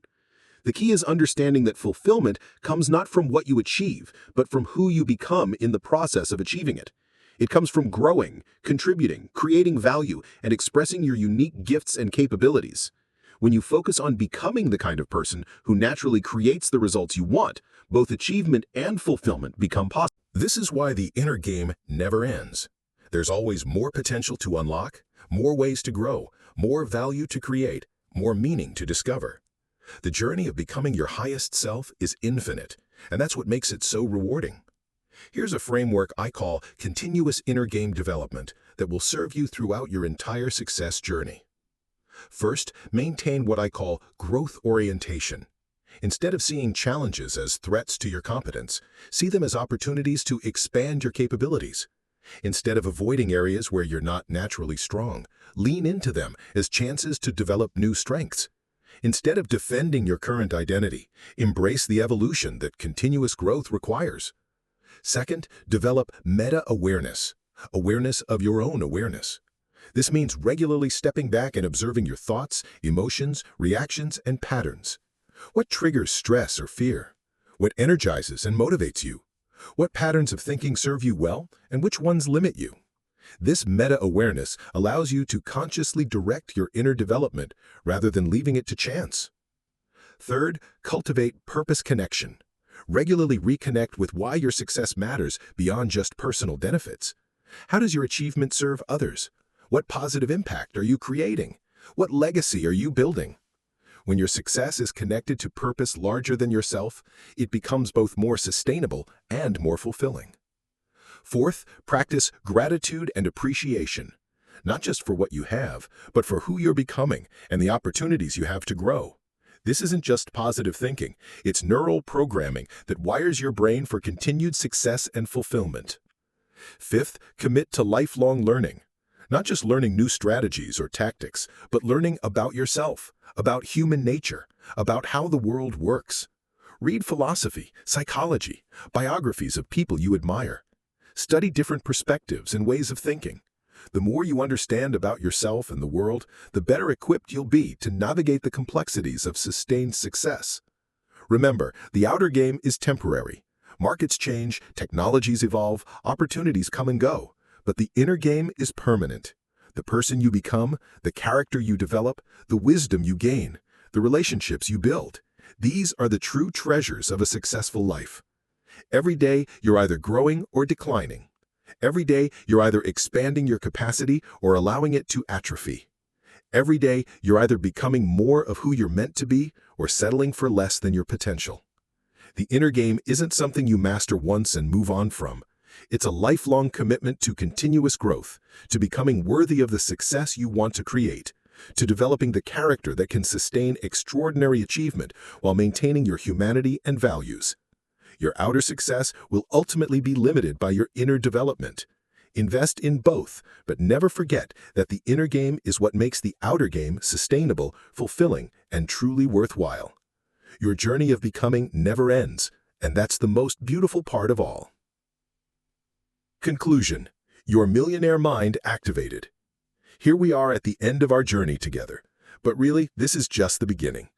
The key is understanding that fulfillment comes not from what you achieve, but from who you become in the process of achieving it. It comes from growing, contributing, creating value, and expressing your unique gifts and capabilities. When you focus on becoming the kind of person who naturally creates the results you want, both achievement and fulfillment become possible. This is why the inner game never ends. There's always more potential to unlock, more ways to grow, more value to create, more meaning to discover. The journey of becoming your highest self is infinite, and that's what makes it so rewarding. Here's a framework I call continuous inner game development that will serve you throughout your entire success journey. First, maintain what I call growth orientation. Instead of seeing challenges as threats to your competence, see them as opportunities to expand your capabilities. Instead of avoiding areas where you're not naturally strong, lean into them as chances to develop new strengths. Instead of defending your current identity, embrace the evolution that continuous growth requires. Second, develop meta-awareness, awareness of your own awareness. This means regularly stepping back and observing your thoughts, emotions, reactions, and patterns. What triggers stress or fear? What energizes and motivates you? What patterns of thinking serve you well, and which ones limit you? This meta-awareness allows you to consciously direct your inner development rather than leaving it to chance. Third, cultivate purpose connection. Regularly reconnect with why your success matters beyond just personal benefits. How does your achievement serve others? What positive impact are you creating? What legacy are you building? When your success is connected to purpose larger than yourself, it becomes both more sustainable and more fulfilling. Fourth, practice gratitude and appreciation, not just for what you have, but for who you're becoming and the opportunities you have to grow. This isn't just positive thinking, it's neural programming that wires your brain for continued success and fulfillment. Fifth, commit to lifelong learning. Not just learning new strategies or tactics, but learning about yourself, about human nature, about how the world works. Read philosophy, psychology, biographies of people you admire. Study different perspectives and ways of thinking. The more you understand about yourself and the world, the better equipped you'll be to navigate the complexities of sustained success. Remember, the outer game is temporary. Markets change, technologies evolve, opportunities come and go. But the inner game is permanent. The person you become, the character you develop, the wisdom you gain, the relationships you build. These are the true treasures of a successful life. Every day, you're either growing or declining. Every day, you're either expanding your capacity or allowing it to atrophy. Every day, you're either becoming more of who you're meant to be or settling for less than your potential. The inner game isn't something you master once and move on from. It's a lifelong commitment to continuous growth, to becoming worthy of the success you want to create, to developing the character that can sustain extraordinary achievement while maintaining your humanity and values. Your outer success will ultimately be limited by your inner development. Invest in both, but never forget that the inner game is what makes the outer game sustainable, fulfilling, and truly worthwhile. Your journey of becoming never ends, and that's the most beautiful part of all. Conclusion: your millionaire mind activated. Here we are at the end of our journey together, but really, this is just the beginning.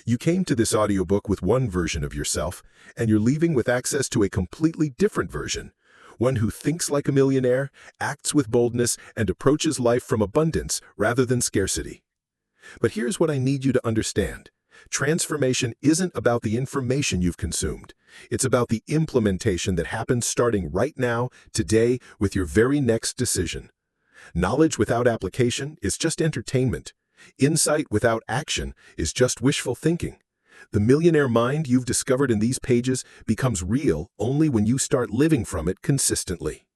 You came to this audiobook with one version of yourself, and you're leaving with access to a completely different version, one who thinks like a millionaire, acts with boldness, and approaches life from abundance rather than scarcity. But here's what I need you to understand. Transformation isn't about the information you've consumed. It's about the implementation that happens starting right now, today, with your very next decision. Knowledge without application is just entertainment. Insight without action is just wishful thinking. The millionaire mind you've discovered in these pages becomes real only when you start living from it consistently.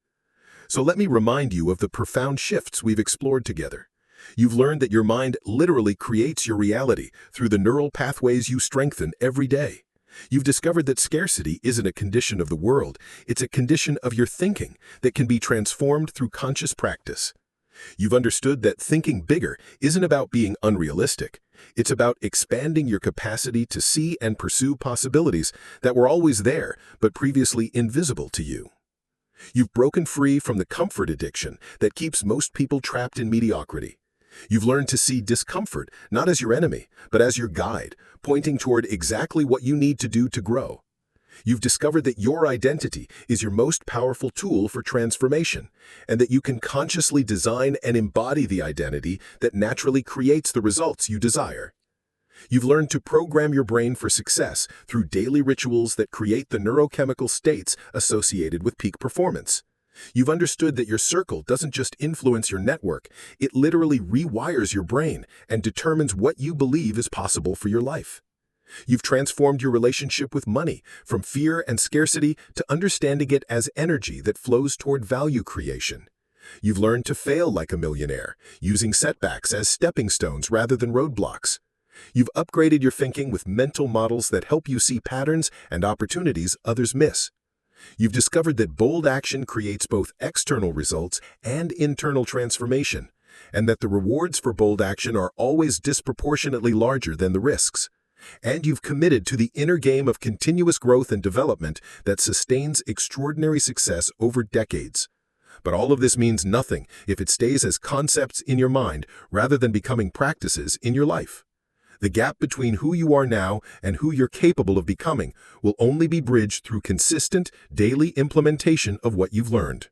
So let me remind you of the profound shifts we've explored together. You've learned that your mind literally creates your reality through the neural pathways you strengthen every day. You've discovered that scarcity isn't a condition of the world, it's a condition of your thinking that can be transformed through conscious practice. You've understood that thinking bigger isn't about being unrealistic. It's about expanding your capacity to see and pursue possibilities that were always there but previously invisible to you. You've broken free from the comfort addiction that keeps most people trapped in mediocrity. You've learned to see discomfort not as your enemy, but as your guide, pointing toward exactly what you need to do to grow. You've discovered that your identity is your most powerful tool for transformation, and that you can consciously design and embody the identity that naturally creates the results you desire. You've learned to program your brain for success through daily rituals that create the neurochemical states associated with peak performance. You've understood that your circle doesn't just influence your network, it literally rewires your brain and determines what you believe is possible for your life. You've transformed your relationship with money from fear and scarcity to understanding it as energy that flows toward value creation. You've learned to fail like a millionaire, using setbacks as stepping stones rather than roadblocks. You've upgraded your thinking with mental models that help you see patterns and opportunities others miss. You've discovered that bold action creates both external results and internal transformation, and that the rewards for bold action are always disproportionately larger than the risks. And you've committed to the inner game of continuous growth and development that sustains extraordinary success over decades. But all of this means nothing if it stays as concepts in your mind rather than becoming practices in your life. The gap between who you are now and who you're capable of becoming will only be bridged through consistent, daily implementation of what you've learned.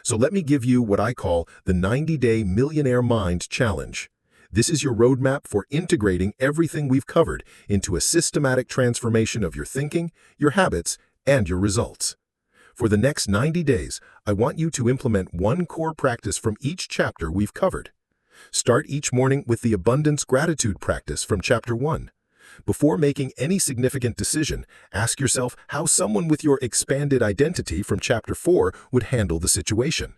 So let me give you what I call the 90-Day Millionaire Mind Challenge. This is your roadmap for integrating everything we've covered into a systematic transformation of your thinking, your habits, and your results. For the next 90 days, I want you to implement one core practice from each chapter we've covered. Start each morning with the abundance gratitude practice from Chapter 1. Before making any significant decision, ask yourself how someone with your expanded identity from Chapter 4 would handle the situation.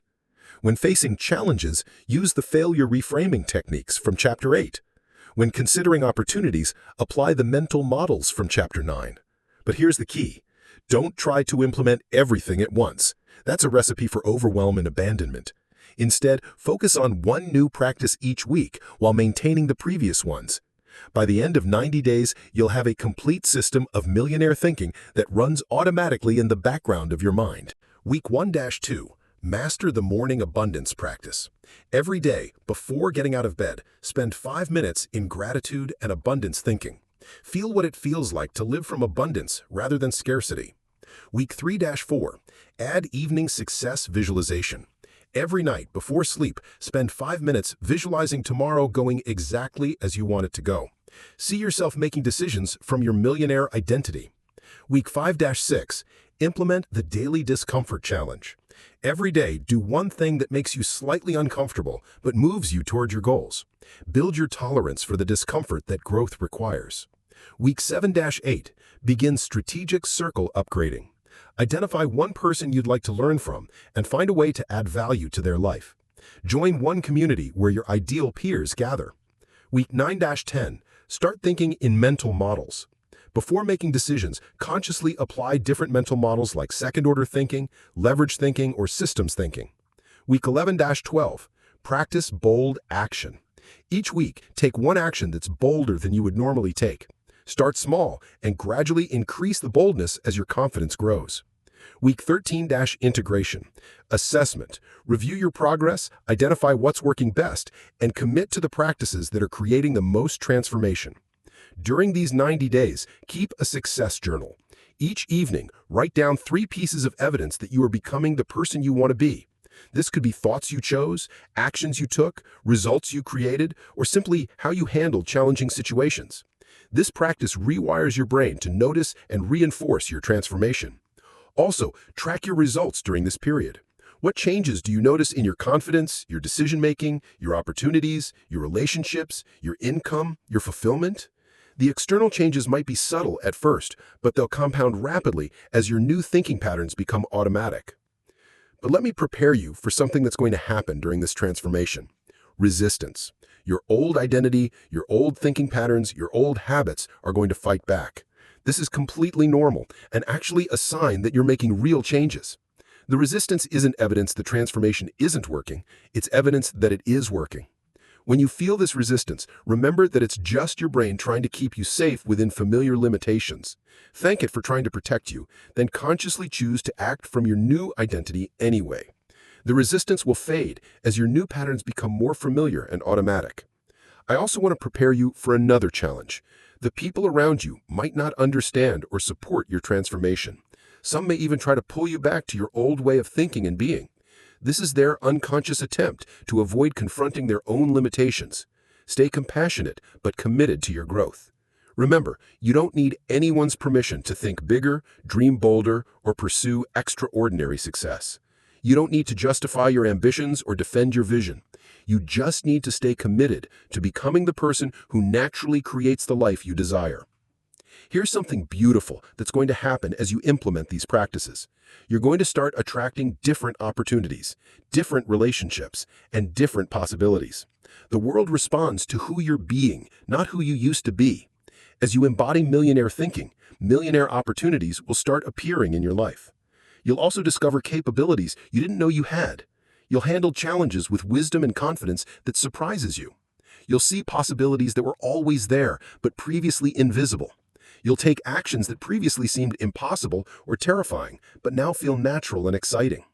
When facing challenges, use the failure reframing techniques from Chapter 8. When considering opportunities, apply the mental models from Chapter 9. But here's the key. Don't try to implement everything at once. That's a recipe for overwhelm and abandonment. Instead, focus on one new practice each week while maintaining the previous ones. By the end of 90 days, you'll have a complete system of millionaire thinking that runs automatically in the background of your mind. Week 1-2. Master the morning abundance practice. Every day, before getting out of bed, spend 5 minutes in gratitude and abundance thinking. Feel what it feels like to live from abundance rather than scarcity. Week 3-4. Add evening success visualization. Every night before sleep, spend 5 minutes visualizing tomorrow going exactly as you want it to go. See yourself making decisions from your millionaire identity. Week 5-6. Implement the Daily Discomfort Challenge. Every day, do one thing that makes you slightly uncomfortable but moves you toward your goals. Build your tolerance for the discomfort that growth requires. Week 7-8. Begin strategic circle upgrading. Identify one person you'd like to learn from and find a way to add value to their life. Join one community where your ideal peers gather. Week 9-10. Start thinking in mental models. Before making decisions, consciously apply different mental models like second-order thinking, leverage thinking, or systems thinking. Week 11-12. Practice bold action. Each week, take one action that's bolder than you would normally take. Start small and gradually increase the boldness as your confidence grows. Week 13-integration. Assessment. Review your progress, identify what's working best, and commit to the practices that are creating the most transformation. During these 90 days, keep a success journal. Each evening, write down 3 pieces of evidence that you are becoming the person you want to be. This could be thoughts you chose, actions you took, results you created, or simply how you handled challenging situations. This practice rewires your brain to notice and reinforce your transformation. Also, track your results during this period. What changes do you notice in your confidence, your decision-making, your opportunities, your relationships, your income, your fulfillment? The external changes might be subtle at first, but they'll compound rapidly as your new thinking patterns become automatic. But let me prepare you for something that's going to happen during this transformation. Resistance. Your old identity, your old thinking patterns, your old habits are going to fight back. This is completely normal and actually a sign that you're making real changes. The resistance isn't evidence the transformation isn't working, it's evidence that it is working. When you feel this resistance, remember that it's just your brain trying to keep you safe within familiar limitations. Thank it for trying to protect you, then consciously choose to act from your new identity anyway. The resistance will fade as your new patterns become more familiar and automatic. I also want to prepare you for another challenge. The people around you might not understand or support your transformation. Some may even try to pull you back to your old way of thinking and being. This is their unconscious attempt to avoid confronting their own limitations. Stay compassionate but committed to your growth. Remember, you don't need anyone's permission to think bigger, dream bolder, or pursue extraordinary success. You don't need to justify your ambitions or defend your vision. You just need to stay committed to becoming the person who naturally creates the life you desire. Here's something beautiful that's going to happen as you implement these practices. You're going to start attracting different opportunities, different relationships, and different possibilities. The world responds to who you're being, not who you used to be. As you embody millionaire thinking, millionaire opportunities will start appearing in your life. You'll also discover capabilities you didn't know you had. You'll handle challenges with wisdom and confidence that surprises you. You'll see possibilities that were always there, but previously invisible. You'll take actions that previously seemed impossible or terrifying, but now feel natural and exciting.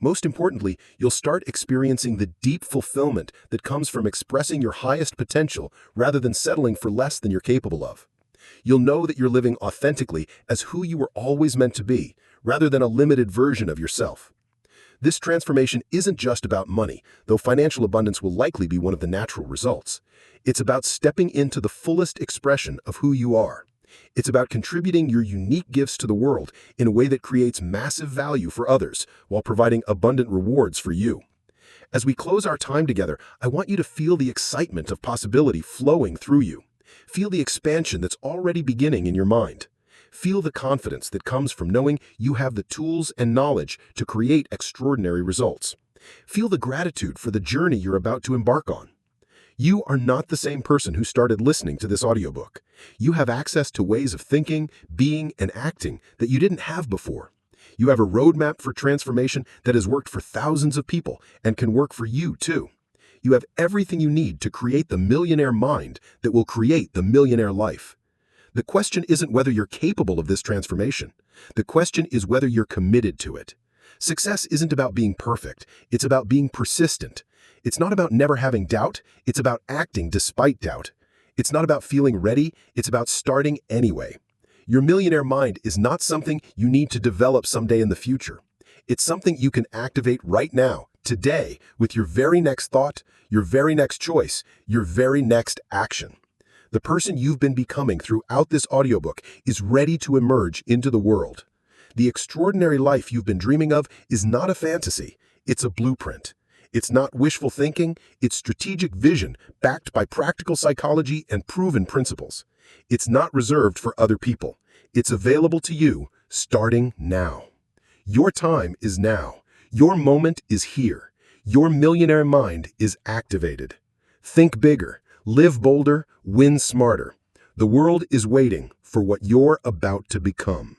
Most importantly, you'll start experiencing the deep fulfillment that comes from expressing your highest potential rather than settling for less than you're capable of. You'll know that you're living authentically as who you were always meant to be, rather than a limited version of yourself. This transformation isn't just about money, though financial abundance will likely be one of the natural results. It's about stepping into the fullest expression of who you are. It's about contributing your unique gifts to the world in a way that creates massive value for others while providing abundant rewards for you. As we close our time together, I want you to feel the excitement of possibility flowing through you. Feel the expansion that's already beginning in your mind. Feel the confidence that comes from knowing you have the tools and knowledge to create extraordinary results. Feel the gratitude for the journey you're about to embark on. You are not the same person who started listening to this audiobook. You have access to ways of thinking, being, and acting that you didn't have before. You have a roadmap for transformation that has worked for thousands of people and can work for you too. You have everything you need to create the millionaire mind that will create the millionaire life. The question isn't whether you're capable of this transformation. The question is whether you're committed to it. Success isn't about being perfect. It's about being persistent. It's not about never having doubt. It's about acting despite doubt. It's not about feeling ready. It's about starting anyway. Your millionaire mind is not something you need to develop someday in the future. It's something you can activate right now, today, with your very next thought, your very next choice, your very next action. The person you've been becoming throughout this audiobook is ready to emerge into the world. The extraordinary life you've been dreaming of is not a fantasy. It's a blueprint. It's not wishful thinking. It's strategic vision backed by practical psychology and proven principles. It's not reserved for other people. It's available to you starting now. Your time is now. Your moment is here. Your millionaire mind is activated. Think bigger, live bolder, win smarter. The world is waiting for what you're about to become.